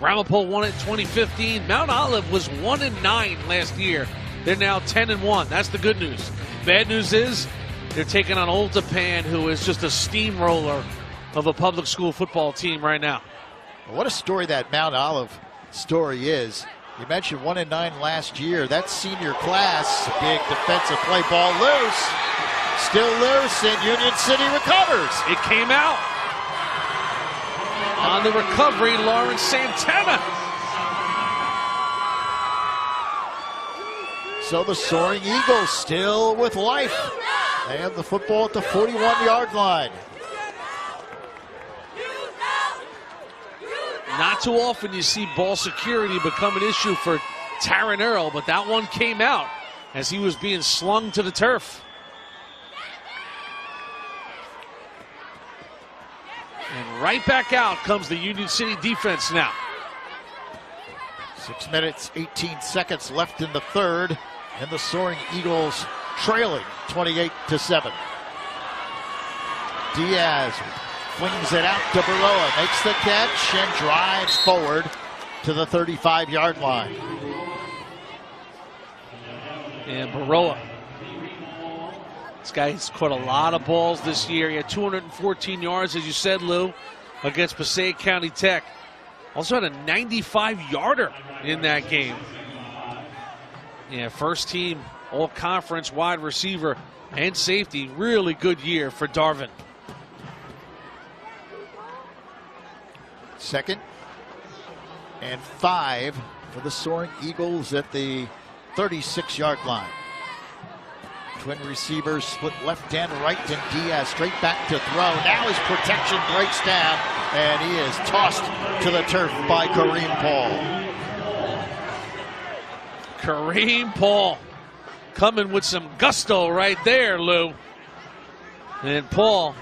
Ramapo won it in 2015. Mount Olive was 1-9 last year. They're now 10-1. That's the good news. Bad news is they're taking on Old Japan, who is just a steamroller of a public school football team right now. What a story that Mount Olive story is. You mentioned 1-9 last year. That senior class, big defensive play, ball loose. Still loose, and Union City recovers. It came out. On the recovery, Lawrence Santana. So the Soaring Eagles still with life. They have the football at the 41-yard line. Not too often you see ball security become an issue for Taron Earl, but that one came out as he was being slung to the turf. And right back out comes the Union City defense now. 6 minutes, 18 seconds left in the third, and the Soaring Eagles trailing 28-7. Diaz flings it out to Baroa, makes the catch and drives forward to the 35-yard line. And Baroa, this guy's caught a lot of balls this year. He had 214 yards, as you said, Lou, against Passaic County Tech. Also had a 95-yarder in that game. Yeah, first team all-conference wide receiver and safety. Really good year for Darvin. 2nd and 5 for the Soaring Eagles at the 36-yard line. Twin receivers split left and right, and Diaz straight back to throw. Now his protection breaks down, and he is tossed to the turf by Kareem Paul. Kareem Paul coming with some gusto right there, Lou. And Paul,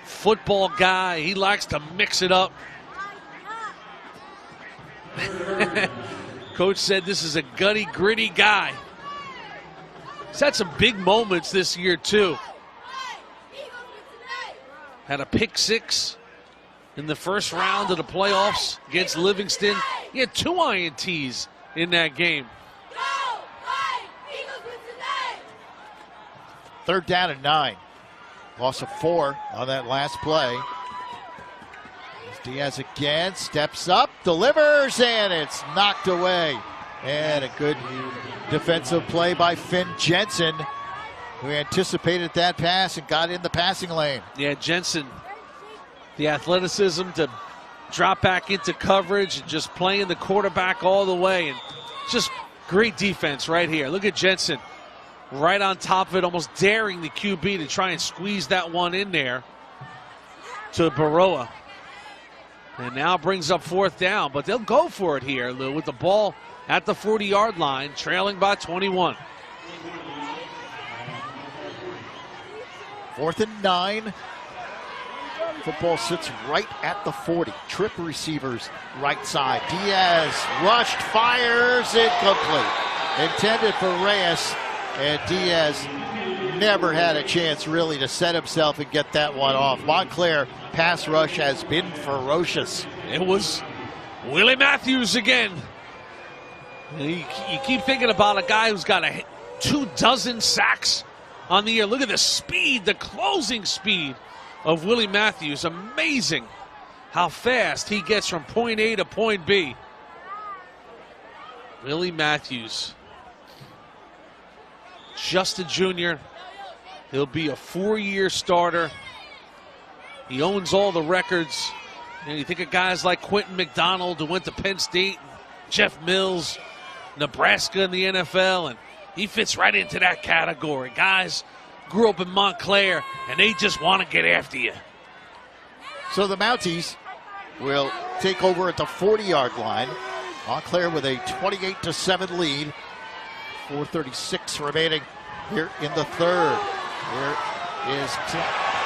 football guy, he likes to mix it up. Coach said this is a gutty, gritty guy. He's had some big moments this year, too. Had a pick 6 in the first round of the playoffs against Livingston. He had 2 INTs in that game. 3rd down and 9. Loss of 4 on that last play. Diaz again steps up, delivers, and it's knocked away. And a good defensive play by Finn Jensen, who anticipated that pass and got in the passing lane. Yeah, Jensen, the athleticism to drop back into coverage and just playing the quarterback all the way. And just great defense right here. Look at Jensen right on top of it, almost daring the QB to try and squeeze that one in there to Baroa. And now brings up 4th down, but they'll go for it here, Lou, with the ball at the 40-yard line, trailing by 21. 4th and 9. Football sits right at the 40. Trip receivers right side. Diaz rushed, fires, incomplete. Intended for Reyes, and Diaz never had a chance really to set himself and get that one off. Montclair pass rush has been ferocious. It was Willie Matthews again. You keep thinking about a guy who's got 24 sacks on the year. Look at the speed, the closing speed of Willie Matthews. Amazing how fast he gets from point A to point B. Willie Matthews, just a junior. He'll be a 4-year starter. He owns all the records. And you think of guys like Quentin McDonald, who went to Penn State, Jeff Mills, Nebraska in the NFL, and he fits right into that category. Guys grew up in Montclair, and they just want to get after you. So the Mounties will take over at the 40-yard line. Montclair with a 28-7 lead. 4:36 remaining here in the third. Here is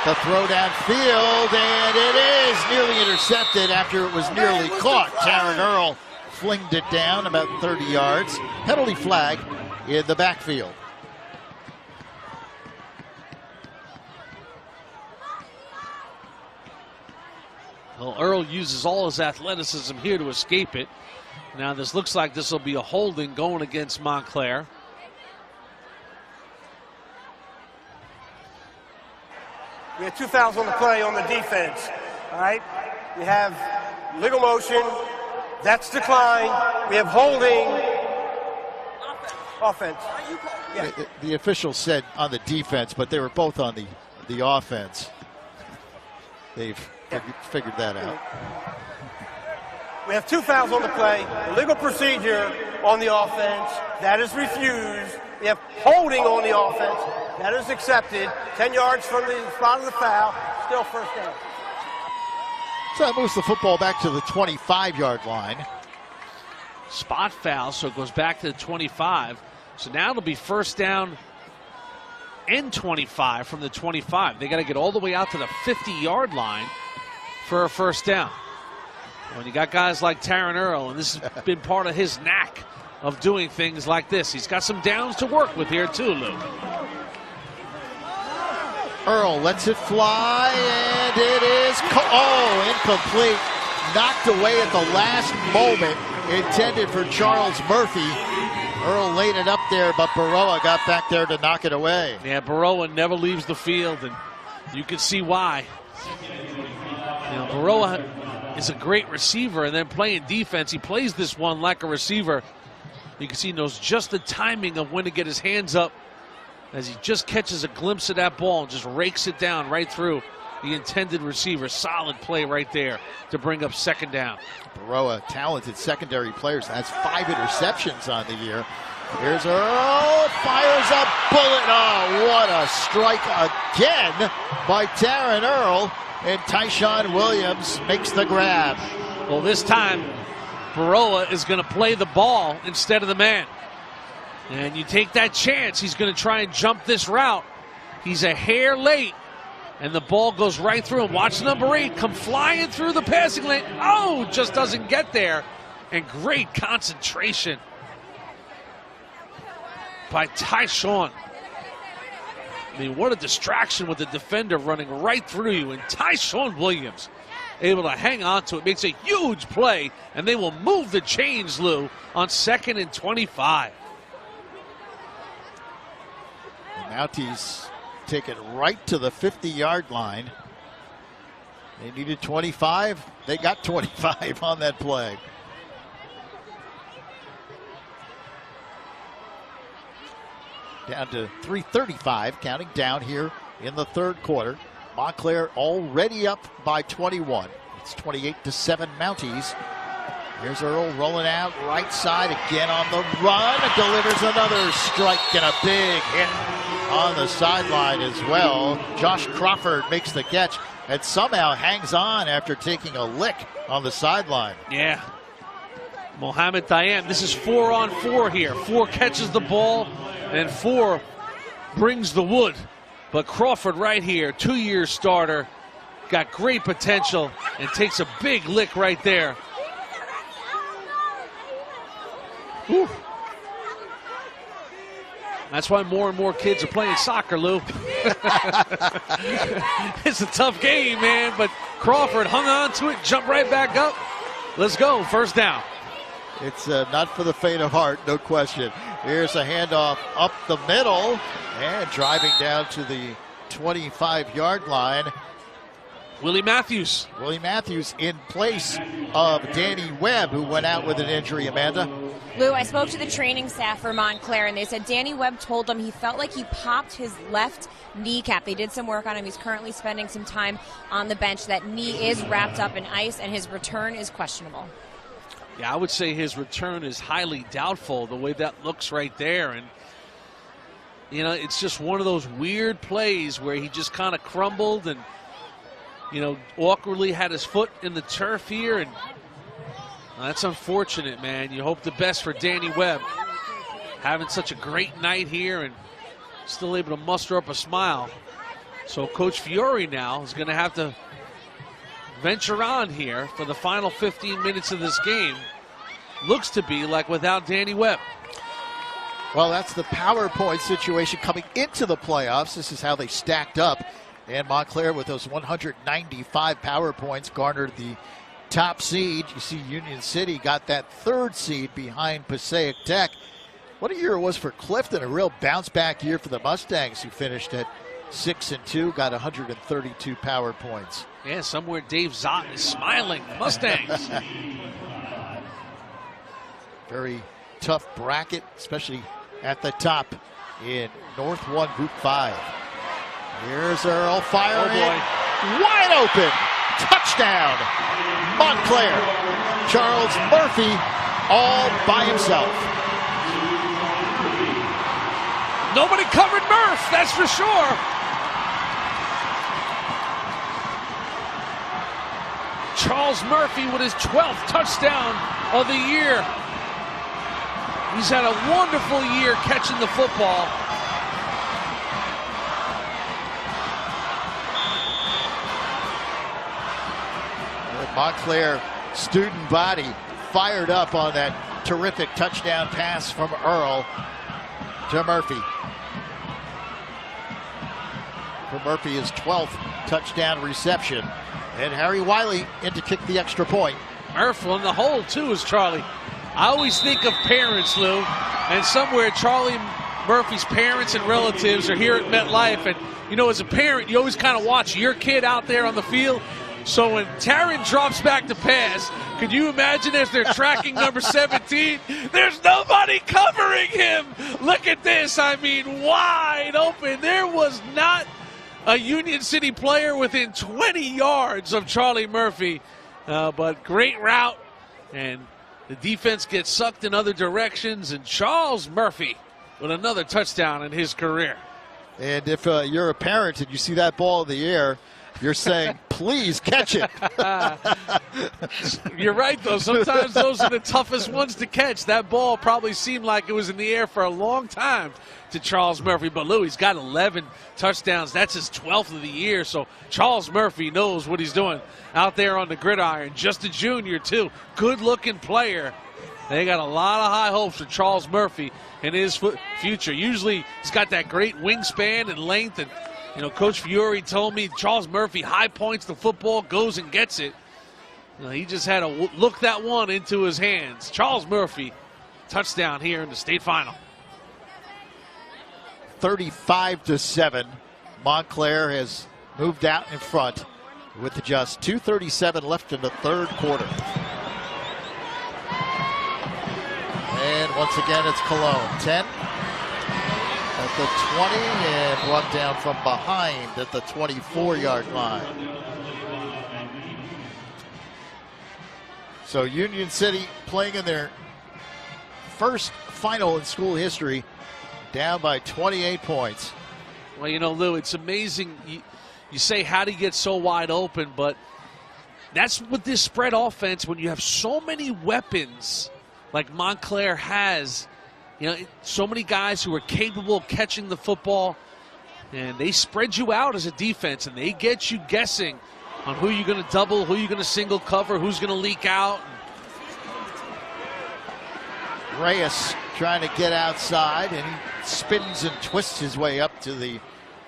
the throw downfield, and it is nearly intercepted after it was nearly caught. Taron Earl flinged it down about 30 yards. Penalty flag in the backfield. Well, Earl uses all his athleticism here to escape it. Now this looks like this will be a holding going against Montclair. We have 2 fouls on the play on the defense. All right? We have legal motion. That's decline. We have holding. Offense. Yeah. The official said on the defense, but they were both on the offense. They've figured that out. We have 2 fouls on the play. Legal procedure on the offense. That is refused. We have holding on the offense. That is accepted. 10 yards from the spot of the foul. Still first down. So that moves the football back to the 25-yard line. Spot foul, so it goes back to the 25. So now it'll be first down and 25 from the 25. They got to get all the way out to the 50-yard line for a first down. When you got guys like Taryn Earl, and this has been part of his knack of doing things like this. He's got some downs to work with here too, Lou. Earl lets it fly, and it is incomplete. Knocked away at the last moment, intended for Charles Murphy. Earl laid it up there, but Baroa got back there to knock it away. Yeah, Baroa never leaves the field, and you can see why. You know, Baroa is a great receiver, and then playing defense, he plays this one like a receiver. You can see he knows just the timing of when to get his hands up as he just catches a glimpse of that ball and just rakes it down right through the intended receiver. Solid play right there to bring up second down. Baroa, talented secondary players, has 5 interceptions on the year. Here's Earl, fires a bullet. Oh, what a strike again by Taryn Earl, and Tyshawn Williams makes the grab. Well, this time, Baroa is going to play the ball instead of the man. And you take that chance. He's going to try and jump this route. He's a hair late, and the ball goes right through him. Watch number 8 come flying through the passing lane. Oh, just doesn't get there. And great concentration by Tyshawn. I mean, what a distraction with the defender running right through you. And Tyshawn Williams able to hang on to it, makes a huge play, and they will move the chains, Lou, on 2nd and 25. The Mounties take it right to the 50-yard line. They needed 25. They got 25 on that play. Down to 3:35, counting down here in the third quarter. Montclair already up by 21. It's 28-7 Mounties. Here's Earl rolling out right side again on the run. Delivers another strike and a big hit on the sideline as well. Josh Crawford makes the catch and somehow hangs on after taking a lick on the sideline. Yeah. Mohamed Dayan, this is 4-on-4 here. 4 catches the ball and 4 brings the wood. But Crawford right here, 2-year starter, got great potential and takes a big lick right there. Whew. That's why more and more kids are playing soccer, Lou. It's a tough game, man, but Crawford hung on to it, jumped right back up. Let's go, first down. It's not for the faint of heart, no question. Here's a handoff up the middle and driving down to the 25-yard line. Willie Matthews. Willie Matthews in place of Danny Webb, who went out with an injury, Amanda. Lou, I spoke to the training staff for Montclair, and they said Danny Webb told them he felt like he popped his left kneecap. They did some work on him. He's currently spending some time on the bench. That knee is wrapped up in ice, and his return is questionable. Yeah, I would say his return is highly doubtful, the way that looks right there. And, you know, it's just one of those weird plays where he just kind of crumbled and, you know, awkwardly had his foot in the turf here. And that's unfortunate, man. You hope the best for Danny Webb. Having such a great night here and still able to muster up a smile. So Coach Fiore now is going to have to venture on here for the final 15 minutes of this game. looks to be like without Danny Webb. Well, that's the PowerPoint situation coming into the playoffs. This is how they stacked up. And Montclair, with those 195 PowerPoints, garnered the top seed. You see Union City got that third seed behind Passaic Tech. What a year it was for Clifton, a real bounce-back year for the Mustangs, who finished at 6-2, got 132 PowerPoints. Yeah, somewhere Dave Zott is smiling. The Mustangs. Very tough bracket, especially at the top in North 1, Group 5. Here's Earl firing. Oh boy. Wide open. Touchdown. Montclair. Charles Murphy all by himself. Nobody covered Murph, that's for sure. Charles Murphy with his 12th touchdown of the year. He's had a wonderful year catching the football. The Montclair student body fired up on that terrific touchdown pass from Earl to Murphy. For Murphy, his 12th touchdown reception. And Harry Wiley in to kick the extra point. Murph on the hole, too, is Charlie. I always think of parents, Lou, and somewhere Charlie Murphy's parents and relatives are here at MetLife. And, you know, as a parent, you always kind of watch your kid out there on the field. So when Taryn drops back to pass, could you imagine as they're tracking number 17, there's nobody covering him. Look at this. I mean, wide open. There was not a Union City player within 20 yards of Charlie Murphy. But great route, and the defense gets sucked in other directions, and Charles Murphy with another touchdown in his career. And if you're a parent and you see that ball in the air, you're saying, please catch it. You're right, though. Sometimes those are the toughest ones to catch. That ball probably seemed like it was in the air for a long time to Charles Murphy. But, Lou, he's got 11 touchdowns. That's his 12th of the year. So Charles Murphy knows what he's doing out there on the gridiron. Just a junior, too. Good-looking player. They got a lot of high hopes for Charles Murphy in his future. Usually he's got that great wingspan and length, and you know, Coach Fiore told me Charles Murphy high points the football, goes and gets it. You know, he just had to look that one into his hands. Charles Murphy, touchdown here in the state final. 35-7. Montclair has moved out in front with just 2:37 left in the third quarter. And once again, it's Cologne. 10. At the 20 and brought down from behind at the 24-yard line. So Union City playing in their first final in school history, down by 28 points. Well, you know, Lou, it's amazing. You say, how do you get so wide open? But that's with this spread offense, when you have so many weapons like Montclair has. You know, so many guys who are capable of catching the football, and they spread you out as a defense, and they get you guessing on who you're going to double, who you're going to single cover, who's going to leak out. Reyes trying to get outside, and he spins and twists his way up to the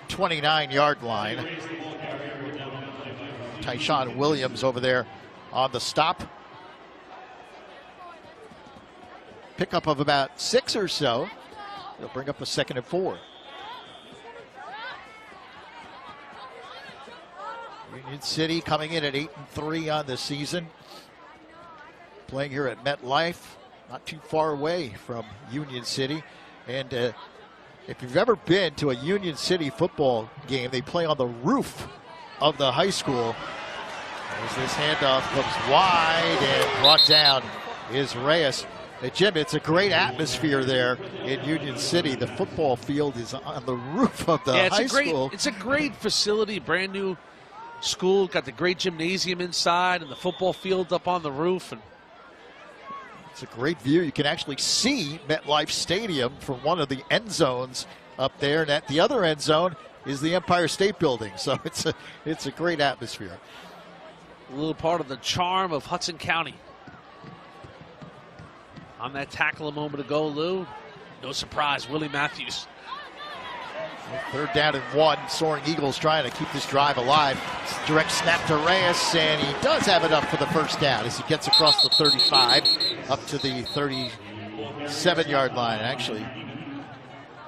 29-yard line. Tyshawn Williams over there on the stop. Pickup of about 6 or so. They'll bring up a 2nd and 4. Union City coming in at 8-3 on the season. Playing here at MetLife, not too far away from Union City. And if you've ever been to a Union City football game, they play on the roof of the high school. As this handoff comes wide and brought down is Reyes. Hey, Jim, it's a great atmosphere there in Union City. The football field is on the roof of the high school. It's a great facility, brand new school. Got the great gymnasium inside and the football field up on the roof. And it's a great view. You can actually see MetLife Stadium from one of the end zones up there. And at the other end zone is the Empire State Building. So it's a great atmosphere. A little part of the charm of Hudson County. on that tackle a moment ago, Lou. No surprise, Willie Matthews. Third down and 1. Soaring Eagles trying to keep this drive alive. Direct snap to Reyes, and he does have it up for the first down as he gets across the 35 up to the 37-yard line. Actually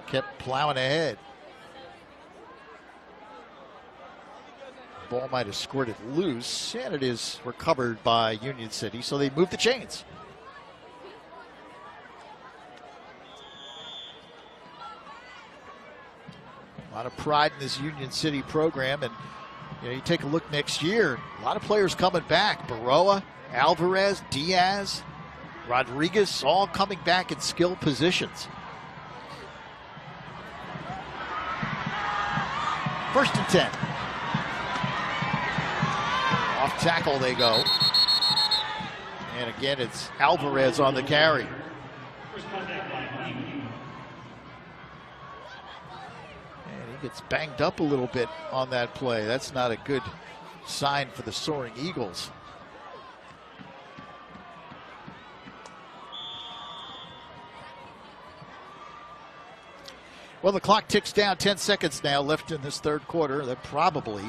kept plowing ahead. Ball might have squirted loose, and it is recovered by Union City, so they move the chains. A lot of pride in this Union City program, and you take a look next year, a lot of players coming back. Baroa, Alvarez, Diaz, Rodriguez, all coming back in skilled positions. First and 10. Off tackle they go. And again, it's Alvarez on the carry. Gets banged up a little bit on that play. That's not a good sign for the Soaring Eagles. Well, the clock ticks down. 10 seconds now left in this third quarter. That probably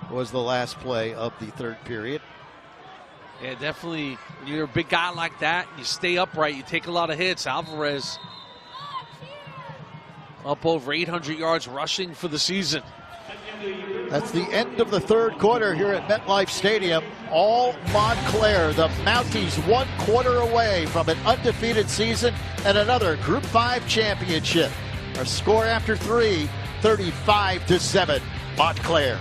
was the last play of the third period. Yeah, definitely. When you're a big guy like that, you stay upright, you take a lot of hits. Alvarez up over 800 yards rushing for the season. That's the end of the third quarter here at MetLife Stadium. All Montclair, the Mounties, 1 quarter away from an undefeated season and another Group 5 championship. Our score after 3, 35-7, Montclair.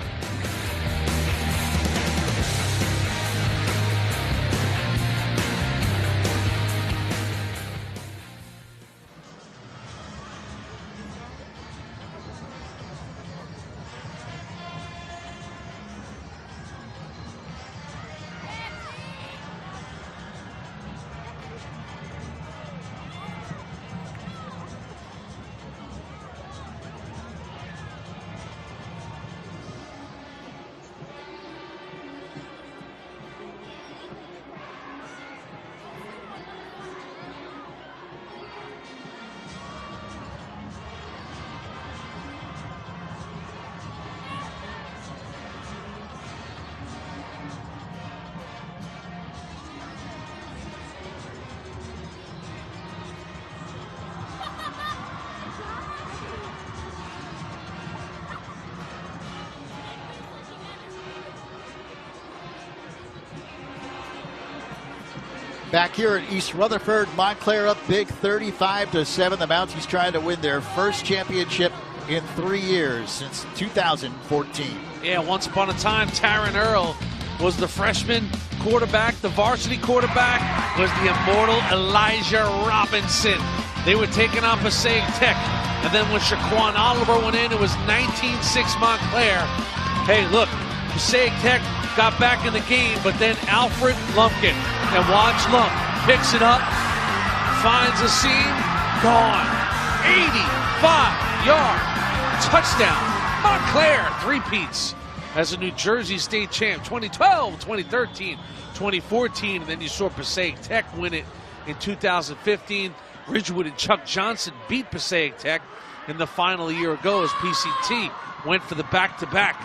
Back here at East Rutherford, Montclair up big 35-7. The Mounties trying to win their first championship in 3 years since 2014. Yeah, once upon a time, Taryn Earl was the freshman quarterback. The varsity quarterback was the immortal Elijah Robinson. They were taking on Passaic Tech. And then when Shaquan Oliver went in, it was 19-6 Montclair. Hey, look, Passaic Tech got back in the game, but then Alfred Lumpkin, and watch Lump, picks it up, finds a seam, gone. 85-yard touchdown. Montclair three-peats as a New Jersey State champ, 2012, 2013, 2014, and then you saw Passaic Tech win it in 2015. Ridgewood and Chuck Johnson beat Passaic Tech in the final a year ago as PCT went for the back-to-back.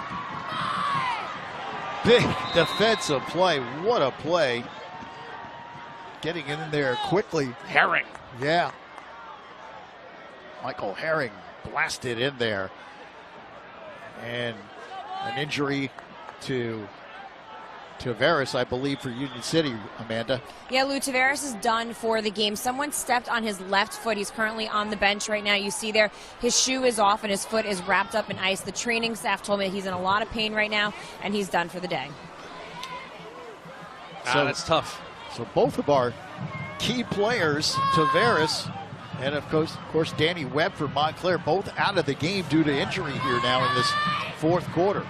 Big defensive play. What a play. Getting in there quickly. Herring. Yeah. Michael Herring blasted in there. And an injury to Tavares, I believe, for Union City, Amanda. Yeah, Lou, Tavares is done for the game. Someone stepped on his left foot. He's currently on the bench right now. You see there, his shoe is off and his foot is wrapped up in ice. The training staff told me he's in a lot of pain right now, and he's done for the day. So that's tough. So both of our key players, Tavares and, of course, Danny Webb for Montclair, both out of the game due to injury here now in this fourth quarter.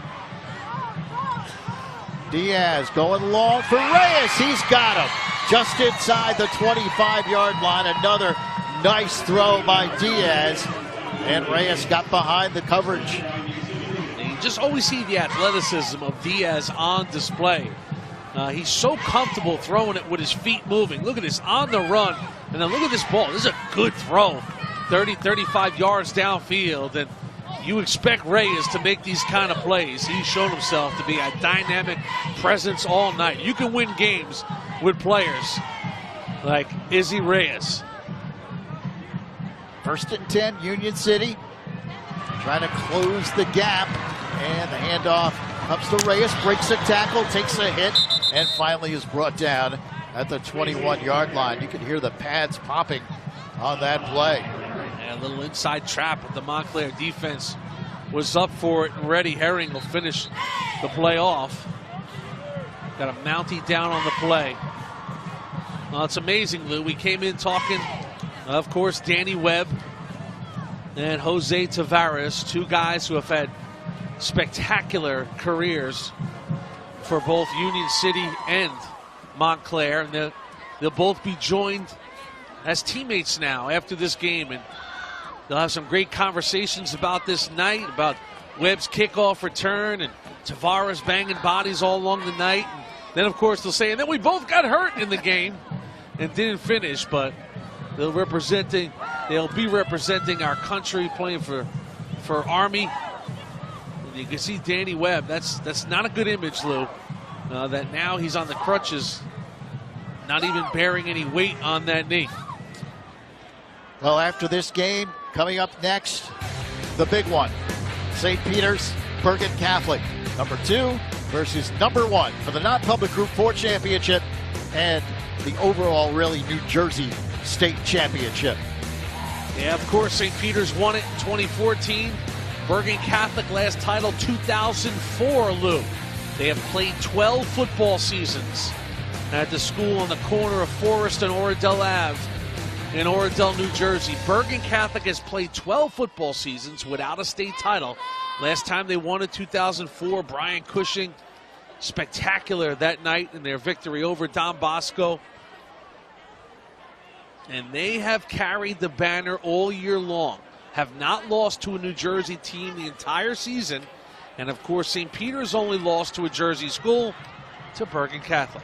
Diaz going long for Reyes. He's got him just inside the 25-yard line. Another nice throw by Diaz. And Reyes got behind the coverage. You just always see the athleticism of Diaz on display. He's so comfortable throwing it with his feet moving. Look at this, on the run. And then look at this ball. This is a good throw. 30, 35 yards downfield. And you expect Reyes to make these kind of plays. He's shown himself to be a dynamic presence all night. You can win games with players like Izzy Reyes. 1st and 10, Union City. Trying to close the gap. And the handoff comes to Reyes, breaks a tackle, takes a hit, and finally is brought down at the 21-yard line. You can hear the pads popping on that play. And a little inside trap, but the Montclair defense was up for it, and Reddy Herring will finish the play off. Got a Mountie down on the play. Well, it's amazing, Lou. We came in talking, of course, Danny Webb and Jose Tavares, two guys who have had spectacular careers for both Union City and Montclair, and they'll both be joined as teammates now after this game, and they'll have some great conversations about this night, about Webb's kickoff return and Tavares banging bodies all along the night. And then, of course, they'll say, and then we both got hurt in the game and didn't finish, but they'll be representing our country, playing for Army. And you can see Danny Webb. That's not a good image, Lou. That now he's on the crutches, not even bearing any weight on that knee. Well, after this game, coming up next, the big one. St. Peter's, Bergen Catholic, number 2 versus number 1 for the non-public Group 4 championship and the overall, really, New Jersey State Championship. Yeah, of course, St. Peter's won it in 2014. Bergen Catholic last title 2004, Lou. They have played 12 football seasons at the school on the corner of Forest and Oradell Ave in Oradell, New Jersey. Bergen Catholic has played 12 football seasons without a state title. Last time they won in 2004, Brian Cushing, spectacular that night in their victory over Don Bosco. And they have carried the banner all year long. Have not lost to a New Jersey team the entire season. And, of course, St. Peter's only lost to a Jersey school, to Bergen Catholic.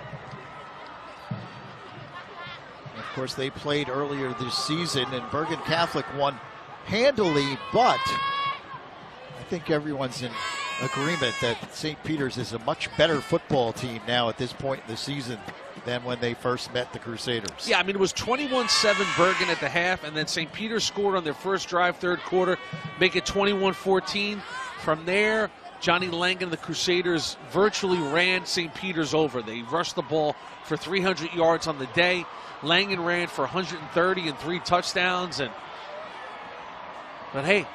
Of course, they played earlier this season, and Bergen Catholic won handily, but I think everyone's in agreement that St. Peter's is a much better football team now at this point in the season than when they first met the Crusaders. Yeah, I mean, it was 21-7 Bergen at the half, and then St. Peter's scored on their first drive, third quarter, make it 21-14. From there, Johnny Langan and the Crusaders virtually ran St. Peter's over. They rushed the ball for 300 yards on the day. Langan ran for 130 and 3 touchdowns. But hey,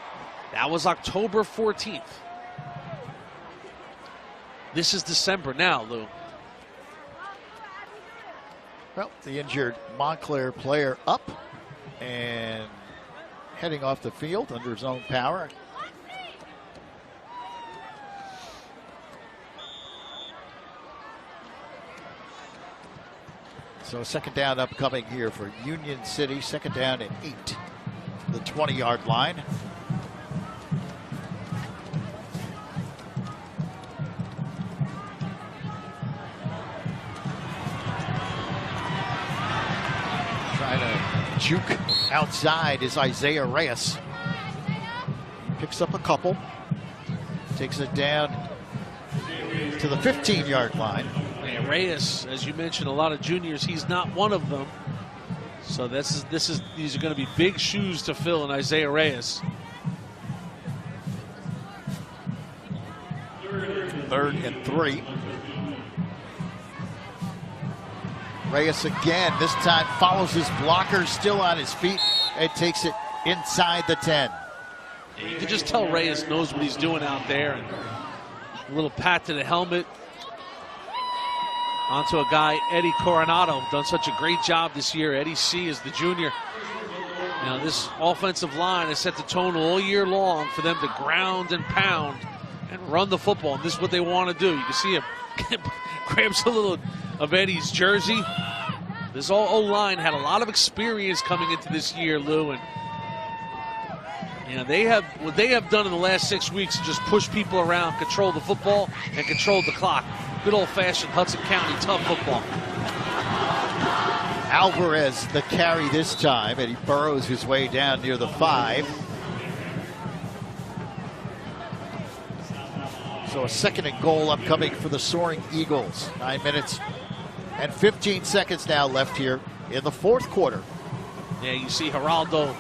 that was October 14th. This is December now, Lou. Well, the injured Montclair player up and heading off the field under his own power. So second down upcoming here for Union City. Second down and 8 from the 20-yard line. Trying to juke outside is Isaiah Reyes. Picks up a couple. Takes it down to the 15-yard line. And Reyes, as you mentioned, a lot of juniors, he's not one of them. So these are going to be big shoes to fill in Isaiah Reyes. 3rd and 3. Reyes again, this time follows his blocker, still on his feet, and takes it inside the 10. And you can just tell Reyes knows what he's doing out there. And a little pat to the helmet. Onto a guy, Eddie Coronado, done such a great job this year. Eddie C. is the junior. You know, this offensive line has set the tone all year long for them to ground and pound and run the football. And this is what they want to do. You can see him grabs a little of Eddie's jersey. This O-line had a lot of experience coming into this year, Lou, and you know, what they have done in the last 6 weeks is just push people around, control the football, and control the clock. Good old-fashioned Hudson County tough football. Alvarez the carry this time, and he burrows his way down near the 5. So a 2nd and goal upcoming for the Soaring Eagles. 9 minutes and 15 seconds now left here in the 4th quarter. Yeah, you see Geraldo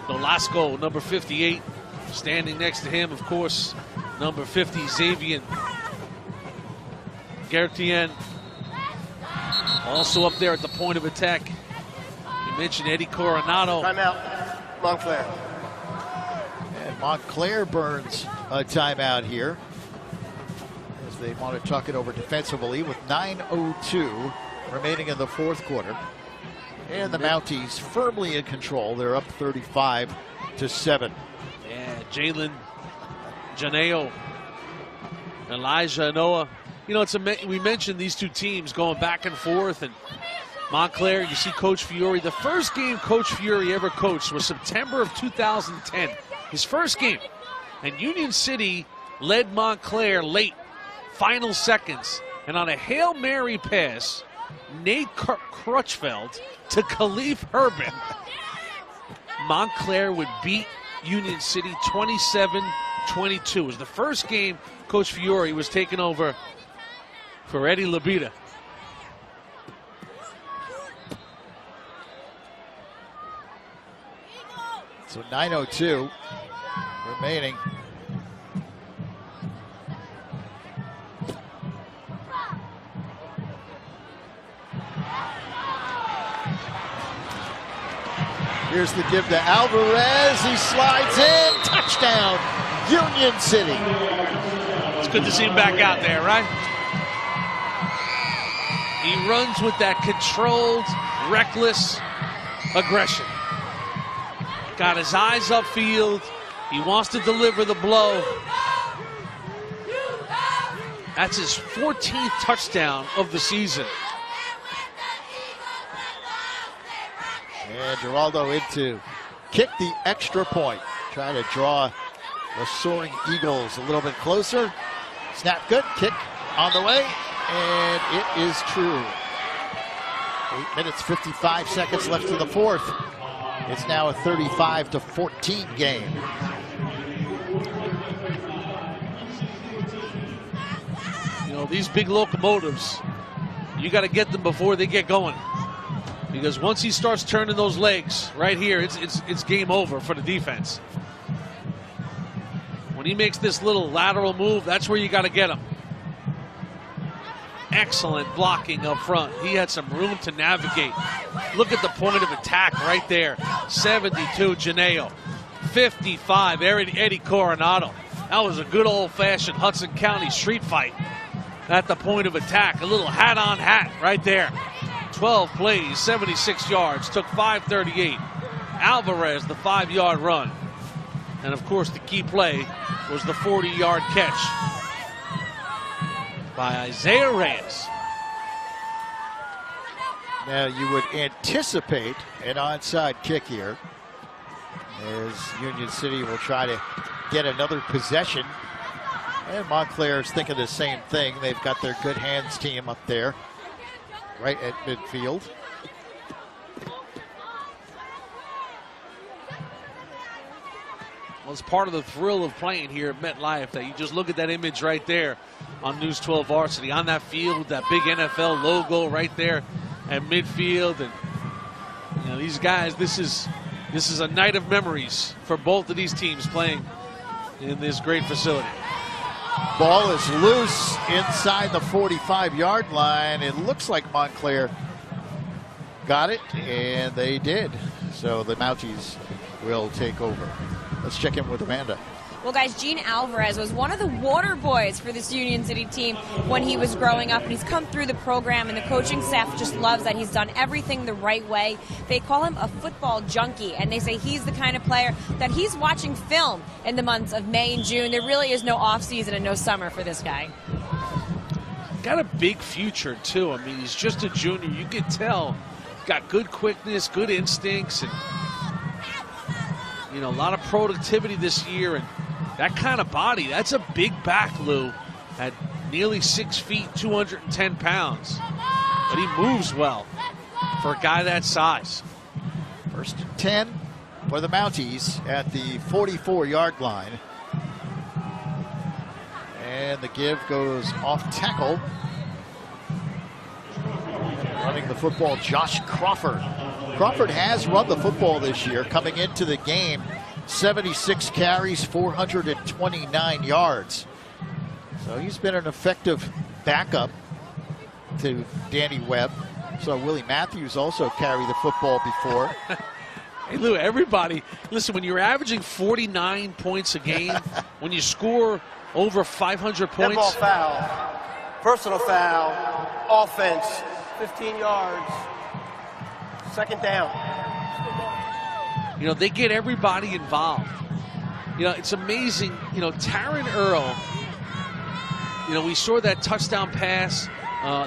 Nolasco, number 58, standing next to him, of course, number 50, Xavier Gertien, also up there at the point of attack. You mentioned Eddie Coronado. Timeout, Montclair. And Montclair burns a timeout here, as they want to tuck it over defensively with 9:02 remaining in the 4th quarter. And the Mounties firmly in control. They're up 35-7. Yeah, Jalen Janeo, Elijah Noah. You know, we mentioned these two teams going back and forth, and Montclair, you see Coach Fiore. The first game Coach Fiore ever coached was September of 2010. His first game. And Union City led Montclair late, final seconds. And on a Hail Mary pass, Nate Crutchfeld to Khalif Herbin, Montclair would beat Union City 27-22. It was the first game Coach Fiore was taking over for Eddie Labita. So 9:02 remaining. Here's the give to Alvarez. He slides in. Touchdown, Union City. It's good to see him back out there, right? He runs with that controlled, reckless aggression. Got his eyes upfield. He wants to deliver the blow. That's his 14th touchdown of the season. And Geraldo in to kick the extra point. Trying to draw the Soaring Eagles a little bit closer. Snap good, kick on the way, and it is true. 8 minutes, 55 seconds left in the 4th. It's now a 35-14 game. You know, these big locomotives, you got to get them before they get going. Because once he starts turning those legs right here, it's game over for the defense. When he makes this little lateral move, that's where you got to get him. Excellent blocking up front. He had some room to navigate. Look at the point of attack right there. 72, Janeo. 55, Eddie Coronado. That was a good old-fashioned Hudson County street fight at the point of attack. A little hat-on-hat right there. 12 plays, 76 yards, took 5:38. Alvarez, the 5-yard run. And, of course, the key play was the 40-yard catch by Isaiah Reyes. Now you would anticipate an onside kick here, as Union City will try to get another possession. And Montclair is thinking the same thing. They've got their good hands team up there, right at midfield. Well, it's part of the thrill of playing here at MetLife that you just look at that image right there on News 12 Varsity on that field with that big NFL logo right there at midfield. And you know, these guys, this is a night of memories for both of these teams playing in this great facility. Ball is loose inside the 45-yard line. It looks like Montclair got it, and they did. So the Mounties will take over. Let's check in with Amanda. Well, guys, Jeanne Alvarez was one of the water boys for this Union City team when he was growing up, and he's come through the program, and the coaching staff just loves that he's done everything the right way. They call him a football junkie, and they say he's the kind of player that he's watching film in the months of May and June. There really is no off-season and no summer for this guy. Got a big future, too. I mean, he's just a junior. You can tell. Got good quickness, good instincts, and you know, a lot of productivity this year, and that kind of body, that's a big back, Lou, at nearly 6 feet, 210 pounds. But he moves well for a guy that size. 1st and 10 for the Mounties at the 44-yard line. And the give goes off tackle. Running the football, Josh Crawford. Crawford has run the football this year, coming into the game, 76 carries, 429 yards. So he's been an effective backup to Danny Webb. So Willie Matthews also carried the football before. Hey, Lou, everybody, listen, when you're averaging 49 points a game, when you score over 500 points. Ball foul, personal foul, offense, 15 yards, 2nd down. You know, they get everybody involved. You know, it's amazing. You know, Taryn Earl, you know, we saw that touchdown pass,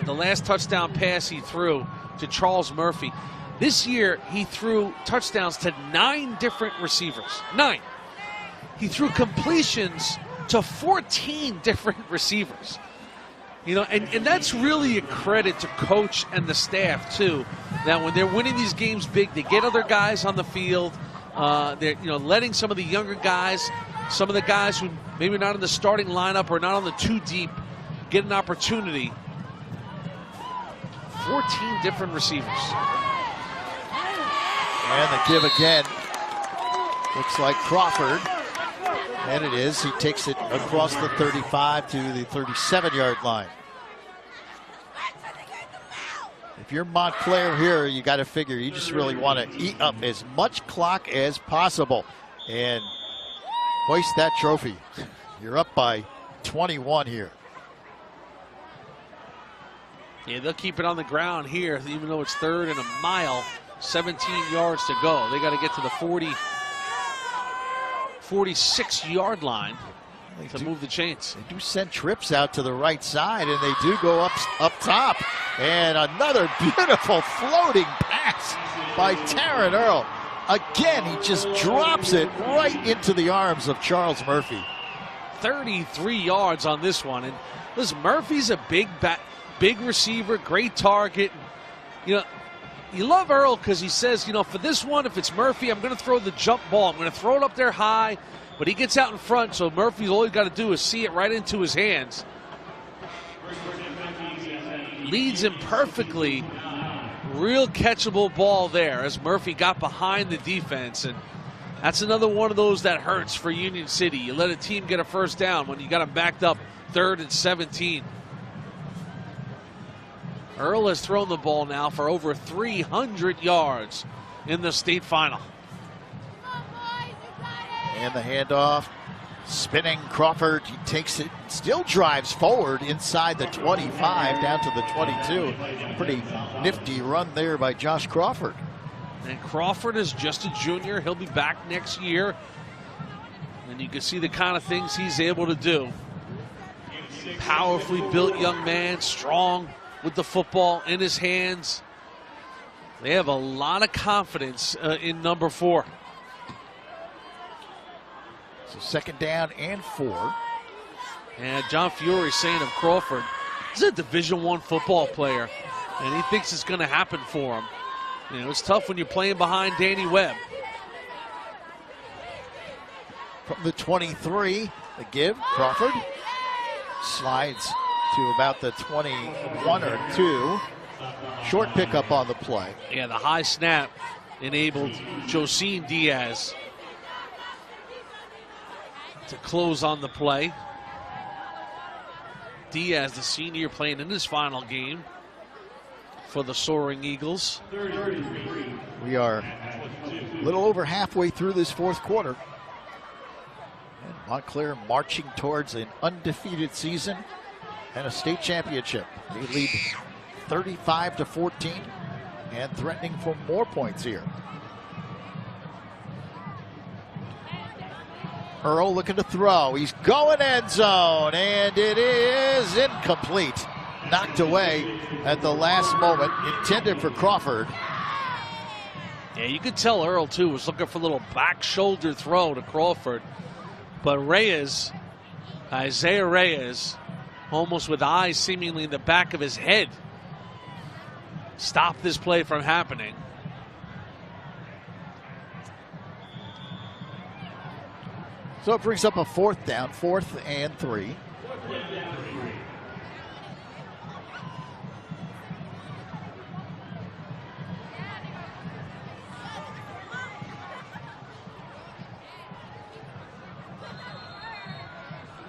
the last touchdown pass he threw to Charles Murphy. This year, he threw touchdowns to 9 different receivers. 9. He threw completions to 14 different receivers. You know, and that's really a credit to coach and the staff, too. That when they're winning these games big, they get other guys on the field. They're, you know, letting some of the younger guys, some of the guys who maybe not in the starting lineup or not on the 2 deep, get an opportunity. 14 different receivers. And the give again. Looks like Crawford. And it is. He takes it across the 35 to the 37-yard line. If you're Montclair here, you got to figure you just really want to eat up as much clock as possible and hoist that trophy. You're up by 21 here. Yeah, they'll keep it on the ground here, even though it's 3rd and a mile, 17 yards to go. They got to get to the 46-yard line to move the chains. They do send trips out to the right side, and they do go up top. And another beautiful floating pass by Taryn Earl. Again, he just drops it right into the arms of Charles Murphy. 33 yards on this one. And listen, Murphy's a big receiver, great target. You know, you love Earl because he says, you know, for this one, if it's Murphy, I'm going to throw the jump ball. I'm going to throw it up there high. But he gets out in front, so Murphy's all he's got to do is see it right into his hands. Leads him perfectly. Real catchable ball there as Murphy got behind the defense. And that's another one of those that hurts for Union City. You let a team get a 1st down when you got them backed up 3rd and 17. Earl has thrown the ball now for over 300 yards in the state final. And the handoff, spinning Crawford, he takes it, still drives forward inside the 25 down to the 22. Pretty nifty run there by Josh Crawford. And Crawford is just a junior. He'll be back next year. And you can see the kind of things he's able to do. Powerfully built young man, strong with the football in his hands. They have a lot of confidence in number 4. So 2nd down and 4. And John Fiore saying of Crawford, he's a Division I football player, and he thinks it's going to happen for him. You know, it's tough when you're playing behind Danny Webb. From the 23, the give, Crawford slides to about the 21 or 2. Short pickup on the play. Yeah, the high snap enabled Josine Diaz to close on the play. Diaz, the senior, playing in his final game for the Soaring Eagles. We are a little over halfway through this 4th quarter. And Montclair marching towards an undefeated season and a state championship. They lead 35-14 and threatening for more points here. Earl looking to throw. He's going end zone, and it is incomplete. Knocked away at the last moment, intended for Crawford. Yeah, you could tell Earl, too, was looking for a little back shoulder throw to Crawford. But Reyes, Isaiah Reyes, almost with eyes seemingly in the back of his head, stop this play from happening. So it brings up a 4th down, 4th and 3.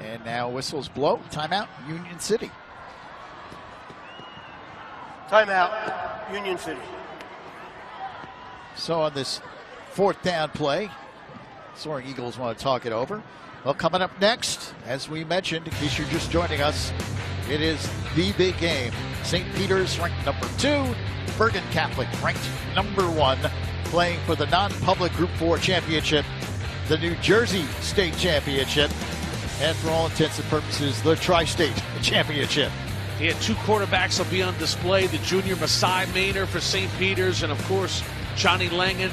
And now whistles blow. Timeout, Union City. Timeout, Union City. So on this 4th down play, Soaring Eagles want to talk it over. Well, coming up next, as we mentioned, in case you're just joining us, it is the big game. St. Peter's ranked number 2, Bergen Catholic ranked number 1, playing for the non-public Group 4 championship, the New Jersey State Championship, and for all intents and purposes, the Tri-State Championship. He had 2 quarterbacks will be on display, the junior Masai Maynor for St. Peter's, and of course, Johnny Langen.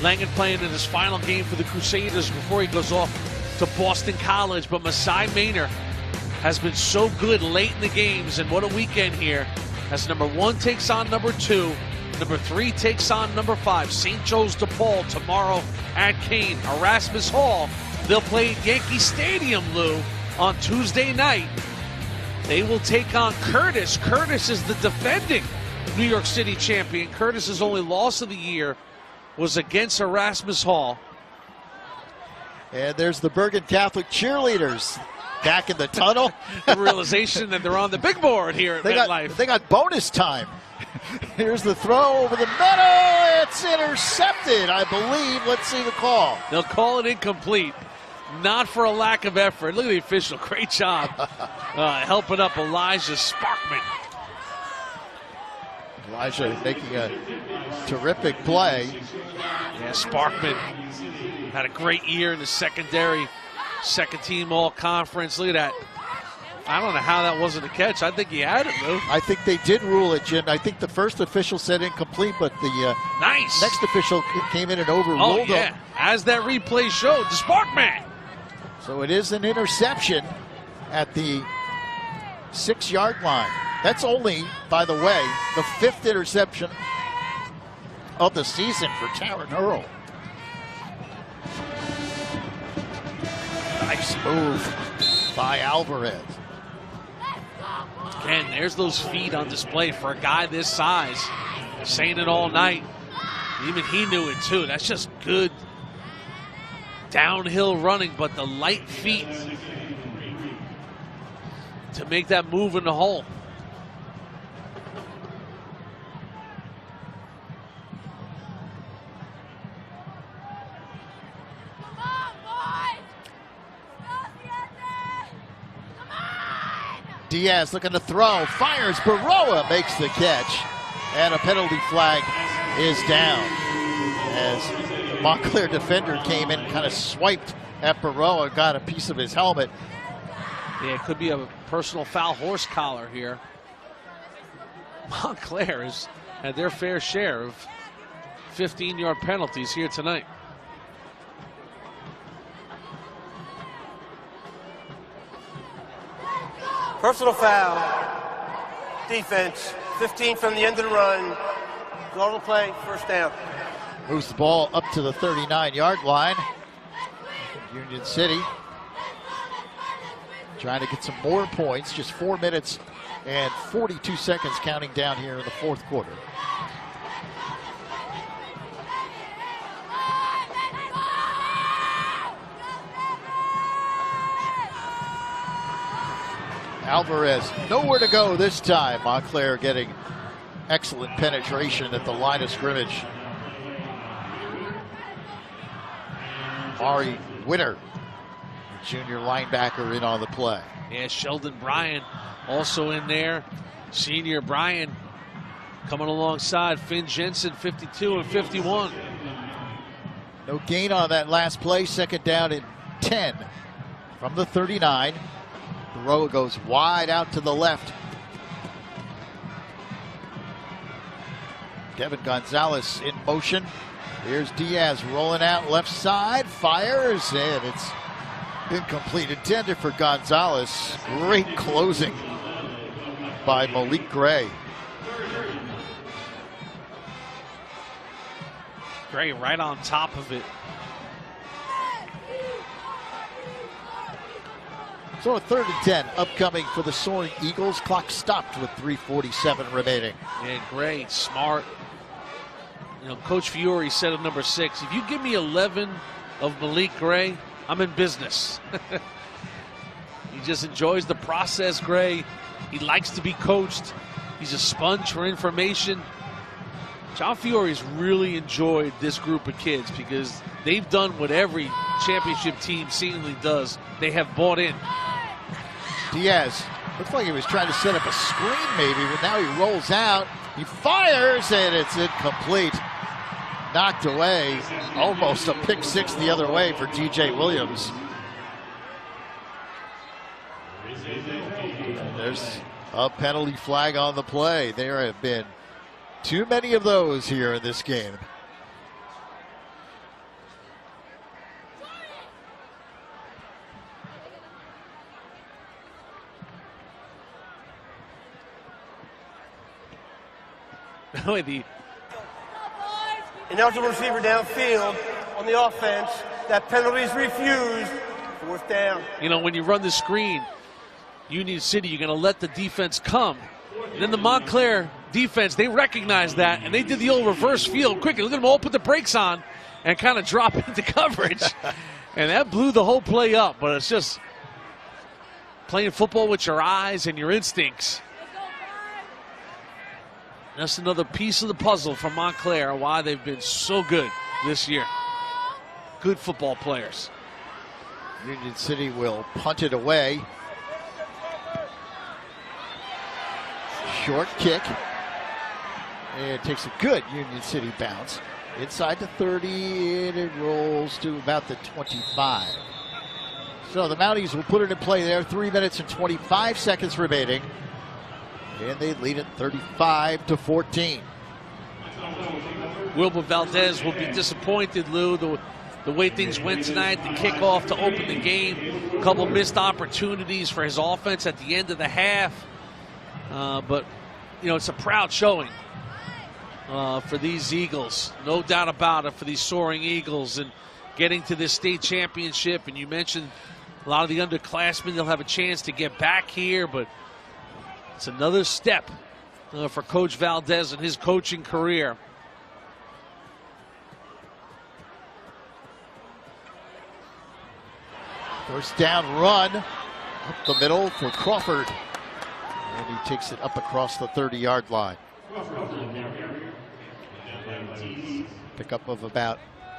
Langen playing in his final game for the Crusaders before he goes off to Boston College. But Masai Maynor has been so good late in the games, and what a weekend here as number 1 takes on number 2, number 3 takes on number 5. St. Joe's DePaul tomorrow at Kane. Erasmus Hall, they'll play at Yankee Stadium, Lou, on Tuesday night. They will take on Curtis. Curtis is the defending New York City champion. Curtis's only loss of the year was against Erasmus Hall. And there's the Bergen Catholic cheerleaders back in the tunnel. The realization that they're on the big board here at MetLife. They got bonus time. Here's the throw over the middle. It's intercepted, I believe. Let's see the call. They'll call it incomplete. Not for a lack of effort. Look at the official. Great job helping up Elijah Sparkman. Elijah making a terrific play. Yeah, Sparkman had a great year in the secondary, second team all conference. Look at that. I don't know how that wasn't a catch. I think he had it, Lou. I think they did rule it, Jim. I think the first official said incomplete, but the nice next official came in and overruled him. As that replay showed, the Sparkman. So it is an interception at the 6-yard line. That's only, by the way, the 5th interception of the season for Taryn Earl. Nice move by Alvarez. Again, there's those feet on display for a guy this size. Saying it all night. Even he knew it too. That's just good downhill running, but the light feet to make that move in the hole. Diaz looking to throw, fires, Baroa makes the catch, and a penalty flag is down as the Montclair defender came in and kind of swiped at Baroa, got a piece of his helmet. Yeah, it could be a personal foul horse collar here. Montclair has had their fair share of 15-yard penalties here tonight. Personal foul, defense, 15 from the end of the run. Go to play, first down. Moves the ball up to the 39-yard line. Union City trying to get some more points. Just 4 minutes and 42 seconds counting down here in the 4th quarter. Alvarez, nowhere to go this time. Montclair getting excellent penetration at the line of scrimmage. Ari Witter, junior linebacker, in on the play. Yeah, Sheldon Bryan also in there. Senior Bryan coming alongside Finn Jensen, 52 and 51. No gain on that last play. Second down and 10 from the 39. Baroa goes wide out to the left. Devin Gonzalez in motion. Here's Diaz rolling out left side, fires, and Incomplete, intended for Gonzalez. Great closing by Malik Gray. Gray right on top of it. So a 3rd and 10 upcoming for the Soaring Eagles. Clock stopped with 3:47 remaining. Yeah, Gray, smart. You know, Coach Fiore said at number 6, if you give me 11 of Malik Gray, I'm in business. He just enjoys the process, Gray. He likes to be coached. He's a sponge for information. John Fiore's really enjoyed this group of kids because they've done what every championship team seemingly does. They have bought in. Diaz looks like he was trying to set up a screen maybe, but now he rolls out. He fires, and it's incomplete. Knocked away. Almost a pick 6 the other way for DJ Williams. And there's a penalty flag on the play. There have been too many of those here in this game. Ineligible receiver downfield on the offense. That penalty is refused. 4th down. You know, when you run the screen, Union City, you're going to let the defense come. And then the Montclair defense, they recognize that, and they did the old reverse field quickly. Look at them all put the brakes on and kind of drop into coverage. And that blew the whole play up. But it's just playing football with your eyes and your instincts. That's another piece of the puzzle for Montclair, why they've been so good this year. Good football players. Union City will punt it away. Short kick. And it takes a good Union City bounce. Inside the 30, and it rolls to about the 25. So the Mounties will put it in play there. 3 minutes and 25 seconds remaining. And they lead it 35-14. Wilbur Valdez will be disappointed, Lou, the way things went tonight, the kickoff to open the game. A couple missed opportunities for his offense at the end of the half. But, you know, it's a proud showing for these Eagles. No doubt about it, for these Soaring Eagles. And getting to this state championship. And you mentioned a lot of the underclassmen, they'll have a chance to get back here. But it's another step for Coach Valdez in his coaching career. First down run up the middle for Crawford. And he takes it up across the 30-yard line. Pickup of about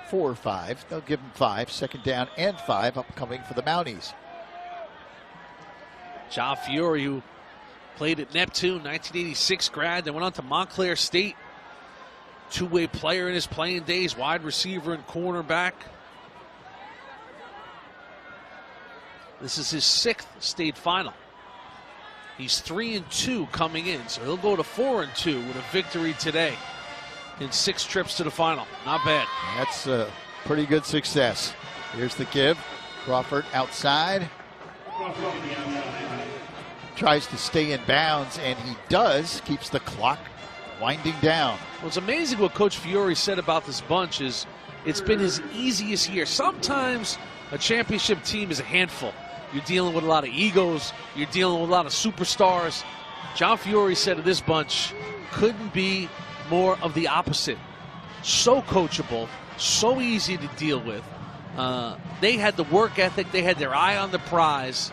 4 or 5. They'll give him 5. 2nd down and 5 upcoming for the Mounties. John Fiore, who played at Neptune, 1986 grad, then went on to Montclair State. Two-way player in his playing days, wide receiver and cornerback. This is his 6th state final. He's 3-2 coming in, so he'll go to 4-2 with a victory today in 6 trips to the final. Not bad. That's a pretty good success. Here's the give. Crawford outside. Tries to stay in bounds, and he does. Keeps the clock winding down. Well, it's amazing what Coach Fiore said about this bunch is it's been his easiest year. Sometimes a championship team is a handful. You're dealing with a lot of egos. You're dealing with a lot of superstars. John Fiore said of this bunch, couldn't be more of the opposite. So coachable, so easy to deal with. They had the work ethic. They had their eye on the prize.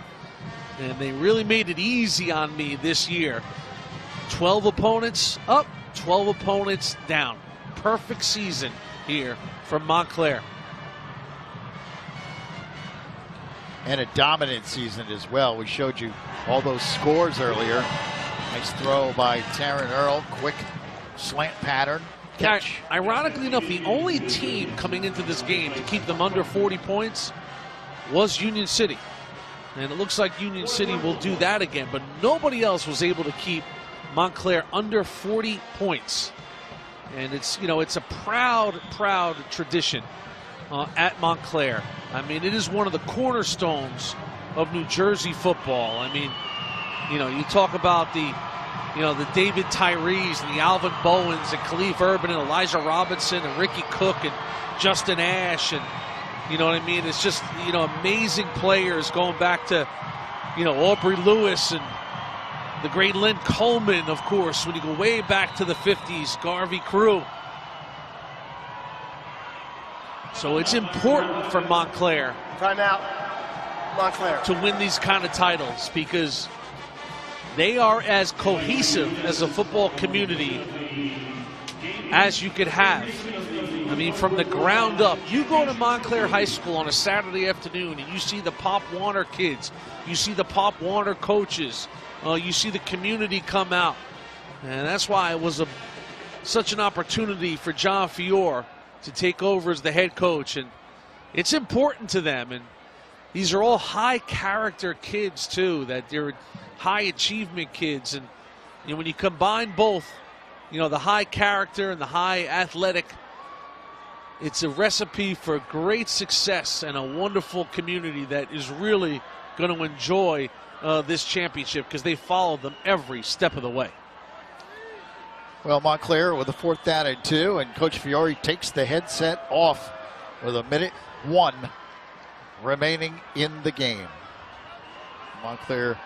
And they really made it easy on me this year. 12 opponents up, 12 opponents down. Perfect season here from Montclair. And a dominant season as well. We showed you all those scores earlier. Nice throw by Taryn Earl. Quick slant pattern. Catch. Yeah, ironically enough, the only team coming into this game to keep them under 40 points was Union City. And it looks like Union City will do that again, but nobody else was able to keep Montclair under 40 points. And it's, you know, it's a proud, proud tradition at Montclair. I mean, it is one of the cornerstones of New Jersey football. I mean, you know, you talk about the David Tyrees and the Alvin Bowens and Khalif Urban and Elijah Robinson and Ricky Cook and Justin Ash, and you know what I mean? It's just, you know, amazing players going back to, you know, Aubrey Lewis and the great Lynn Coleman, of course, when you go way back to the 50s, Garvey Crew. So it's important for Montclair. Timeout. Montclair. To win these kind of titles, because they are as cohesive as a football community as you could have. I mean, from the ground up, you go to Montclair High School on a Saturday afternoon and you see the Pop Warner kids, you see the Pop Warner coaches, you see the community come out. And that's why it was such an opportunity for John Fiore to take over as the head coach. And it's important to them. And these are all high character kids too, that they're high achievement kids. And you know, when you combine both, you know, the high character and the high athletic, it's a recipe for great success and a wonderful community that is really going to enjoy this championship, because they follow them every step of the way. Well, Montclair with a 4th down and 2, and Coach Fiore takes the headset off with 1:01 remaining in the game. Montclair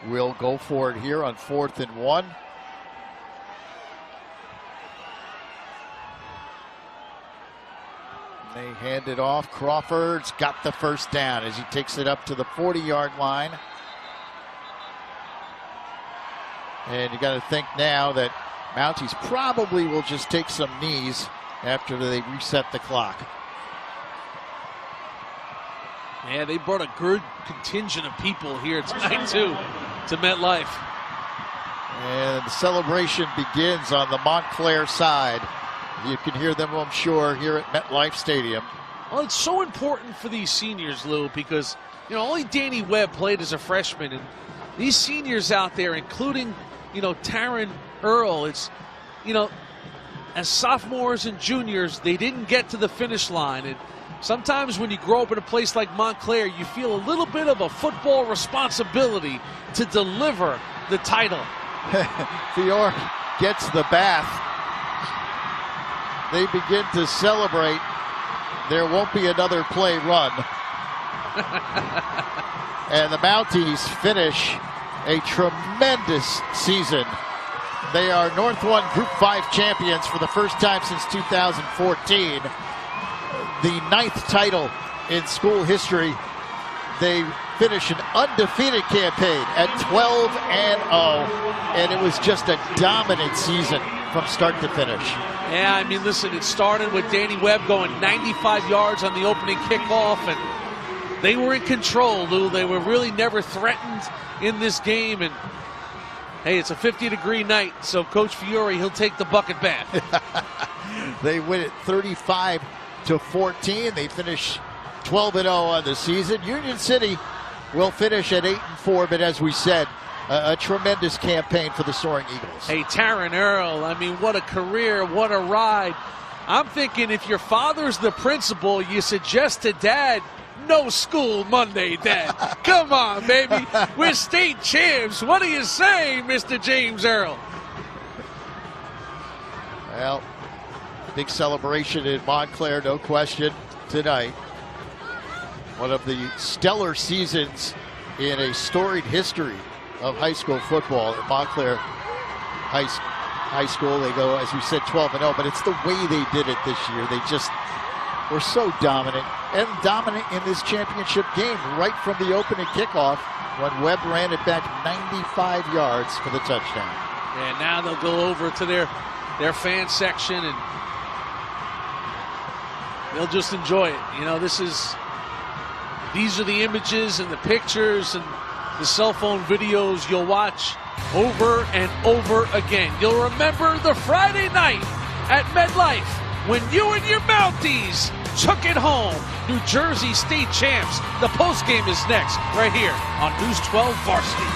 will go for it here on 4th and 1. They hand it off. Crawford's got the first down as he takes it up to the 40-yard line. And you got to think now that Mounties probably will just take some knees after they reset the clock. Yeah, they brought a good contingent of people here tonight too to MetLife. And the celebration begins on the Montclair side. You can hear them, I'm sure, here at MetLife Stadium. Well, it's so important for these seniors, Lou, because, you know, only Danny Webb played as a freshman, and these seniors out there, including, you know, Taryn Earl, it's, you know, as sophomores and juniors, they didn't get to the finish line. And sometimes when you grow up in a place like Montclair, you feel a little bit of a football responsibility to deliver the title. Fiore gets the bath. They begin to celebrate. There won't be another play run. And the Mounties finish a tremendous season. They are North 1 Group 5 champions for the first time since 2014. The 9th title in school history. They finish an undefeated campaign at 12-0, and it was just a dominant season from start to finish. Yeah, I mean, listen, it started with Danny Webb going 95 yards on the opening kickoff, and they were in control, Lou. They were really never threatened in this game, and hey, it's a 50-degree night, so Coach Fiore, he'll take the bucket bath. They win it 35-14. They finish 12-0 on the season. Union City will finish at 8-4, but as we said, a tremendous campaign for the Soaring Eagles. Hey, Taryn Earl, I mean, what a career, what a ride. I'm thinking if your father's the principal, you suggest to Dad, no school Monday, Dad. Come on, baby. We're state champs. What do you say, Mr. James Earl? Well, big celebration in Montclair, no question, tonight. One of the stellar seasons in a storied history of high school football at Montclair High School. They go, as we said, 12-0, but it's the way they did it this year. They just were so dominant, and dominant in this championship game right from the opening kickoff when Webb ran it back 95 yards for the touchdown. And now they'll go over to their fan section and they'll just enjoy it. You know, these are the images and the pictures and the cell phone videos you'll watch over and over again. You'll remember the Friday night at MetLife when you and your Mounties took it home. New Jersey State champs. The postgame is next, right here on News 12 Varsity.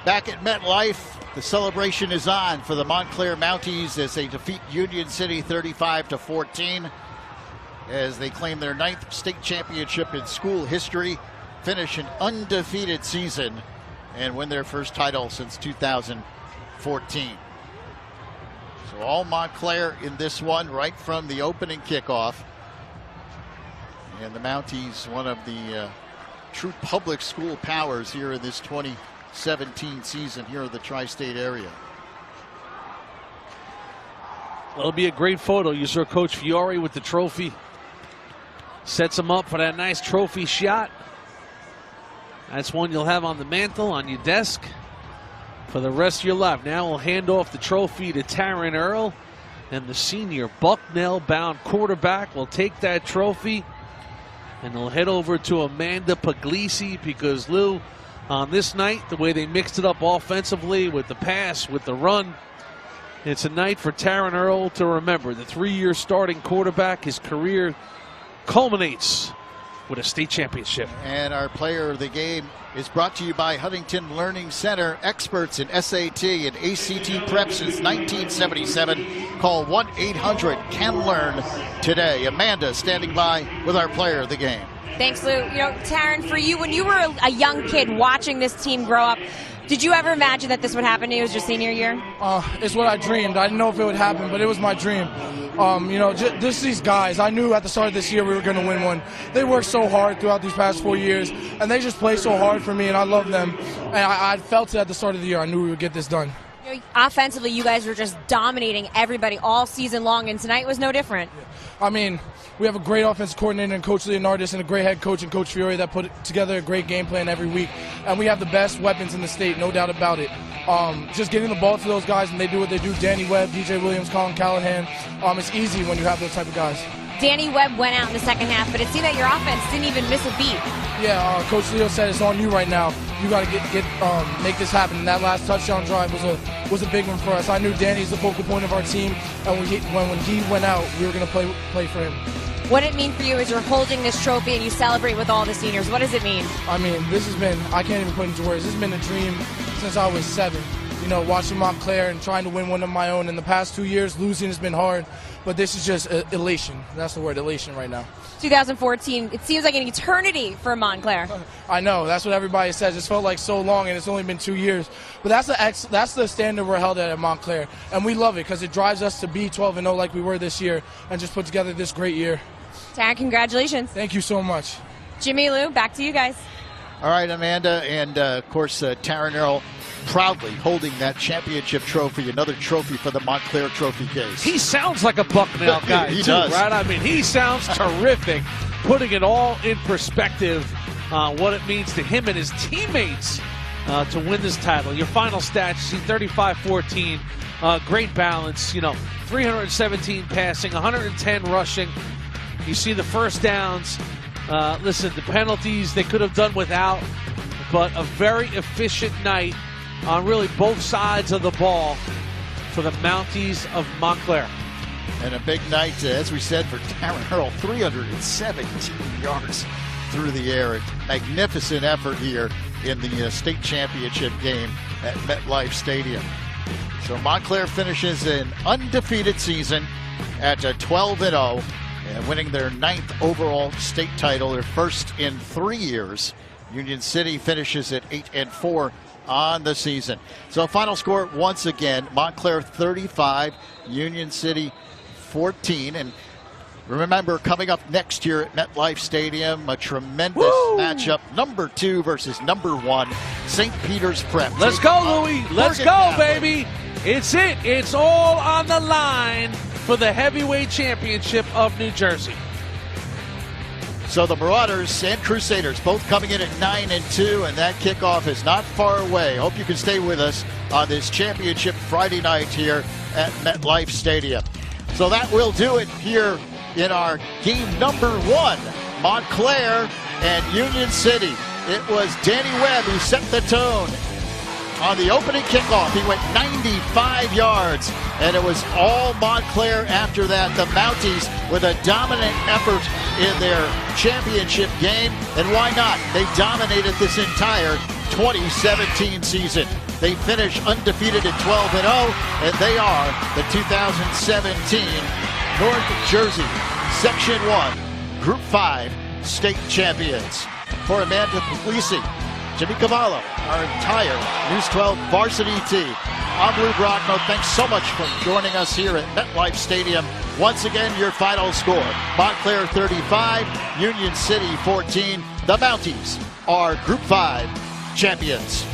Back at MetLife, the celebration is on for the Montclair Mounties as they defeat Union City 35-14 as they claim their 9th state championship in school history, finish an undefeated season, and win their first title since 2014. So all Montclair in this one right from the opening kickoff. And the Mounties, one of the true public school powers here in this 2017 season here in the tri-state area. Well, it'll be a great photo. You saw Coach Fiore with the trophy. Sets him up for that nice trophy shot. That's one you'll have on the mantle, on your desk for the rest of your life. Now we'll hand off the trophy to Taryn Earl, and the senior Bucknell-bound quarterback will take that trophy, and they'll head over to Amanda Puglisi, because Lou, on this night, the way they mixed it up offensively with the pass, with the run, it's a night for Taryn Earl to remember. The 3-year starting quarterback, his career culminates with a state championship. And our player of the game is brought to you by Huntington Learning Center, experts in SAT and ACT prep since 1977. Call 1-800-CAN-LEARN today. Amanda standing by with our player of the game. Thanks, Lou. You know, Taryn, for you, when you were a young kid watching this team grow up, did you ever imagine that this would happen to you as your senior year? It's what I dreamed. I didn't know if it would happen, but it was my dream. You know, just these guys, I knew at the start of this year we were going to win one. They worked so hard throughout these past 4 years, and they just play so hard for me, and I love them. And I felt it at the start of the year. I knew we would get this done. You know, offensively, you guys were just dominating everybody all season long, and tonight was no different. I mean, we have a great offensive coordinator in Coach Leonardis and a great head coach in Coach Fiore that put together a great game plan every week. And we have the best weapons in the state, no doubt about it. Just getting the ball to those guys, and they do what they do. Danny Webb, DJ Williams, Colin Callahan. It's easy when you have those type of guys. Danny Webb went out in the second half, but it seemed that your offense didn't even miss a beat. Yeah, Coach Leo said it's on you right now. You got to make this happen. And that last touchdown drive was a big one for us. I knew Danny's the focal point of our team, and when he went out, we were going to play for him. What did it mean for you as you're holding this trophy and you celebrate with all the seniors? What does it mean? I mean, this has been, I can't even put into words, this has been a dream since I was 7. You know, watching Montclair and trying to win one of my own. In the past 2 years, losing has been hard, but this is just elation. That's the word, elation right now. 2014, it seems like an eternity for Montclair. I know, that's what everybody says. It's felt like so long, and it's only been 2 years. But that's the standard we're held at Montclair, and we love it because it drives us to be 12-0 like we were this year and just put together this great year. Taryn, congratulations. Thank you so much. Jimmy, Lou, back to you guys. All right, Amanda, and of course, Taryn Earl proudly holding that championship trophy, another trophy for the Montclair trophy case. He sounds like a Bucknell guy, he too, does. right? I mean, he sounds terrific, putting it all in perspective, what it means to him and his teammates to win this title. Your final stats, you see 35-14, great balance, 317 passing, 110 rushing. You see the first downs. Listen, the penalties they could have done without, but a very efficient night on really both sides of the ball for the Mounties of Montclair. And a big night, as we said, for Taryn Earl, 317 yards through the air. A magnificent effort here in the state championship game at MetLife Stadium. So Montclair finishes an undefeated season at 12-0. And winning their 9th overall state title, their first in 3 years. Union City finishes at 8-4 on the season. So final score once again, Montclair 35, Union City 14. And remember, coming up next year at MetLife Stadium, a tremendous matchup, number 2 versus number 1, St. Peter's Prep. Let's go, Louie. Let's Bergen go, Catholic. baby. It's it. It's all on the line for the heavyweight championship of New Jersey. So the Marauders and Crusaders both coming in at 9-2, and that kickoff is not far away. Hope you can stay with us on this championship Friday night here at MetLife Stadium. So that will do it here in our game number 1, Montclair and Union City. It was Danny Webb who set the tone. On the opening kickoff, he went 95 yards, and it was all Montclair after that. The Mounties with a dominant effort in their championship game, and why not? They dominated this entire 2017 season. They finished undefeated at 12-0, and they are the 2017 North Jersey Section 1 Group 5 state champions. For Amanda Puglisi, Jimmy Cavallo, our entire News 12 varsity team, I'm Lou Brockno. Thanks so much for joining us here at MetLife Stadium. Once again, your final score, Montclair 35, Union City 14. The Mounties are Group 5 champions.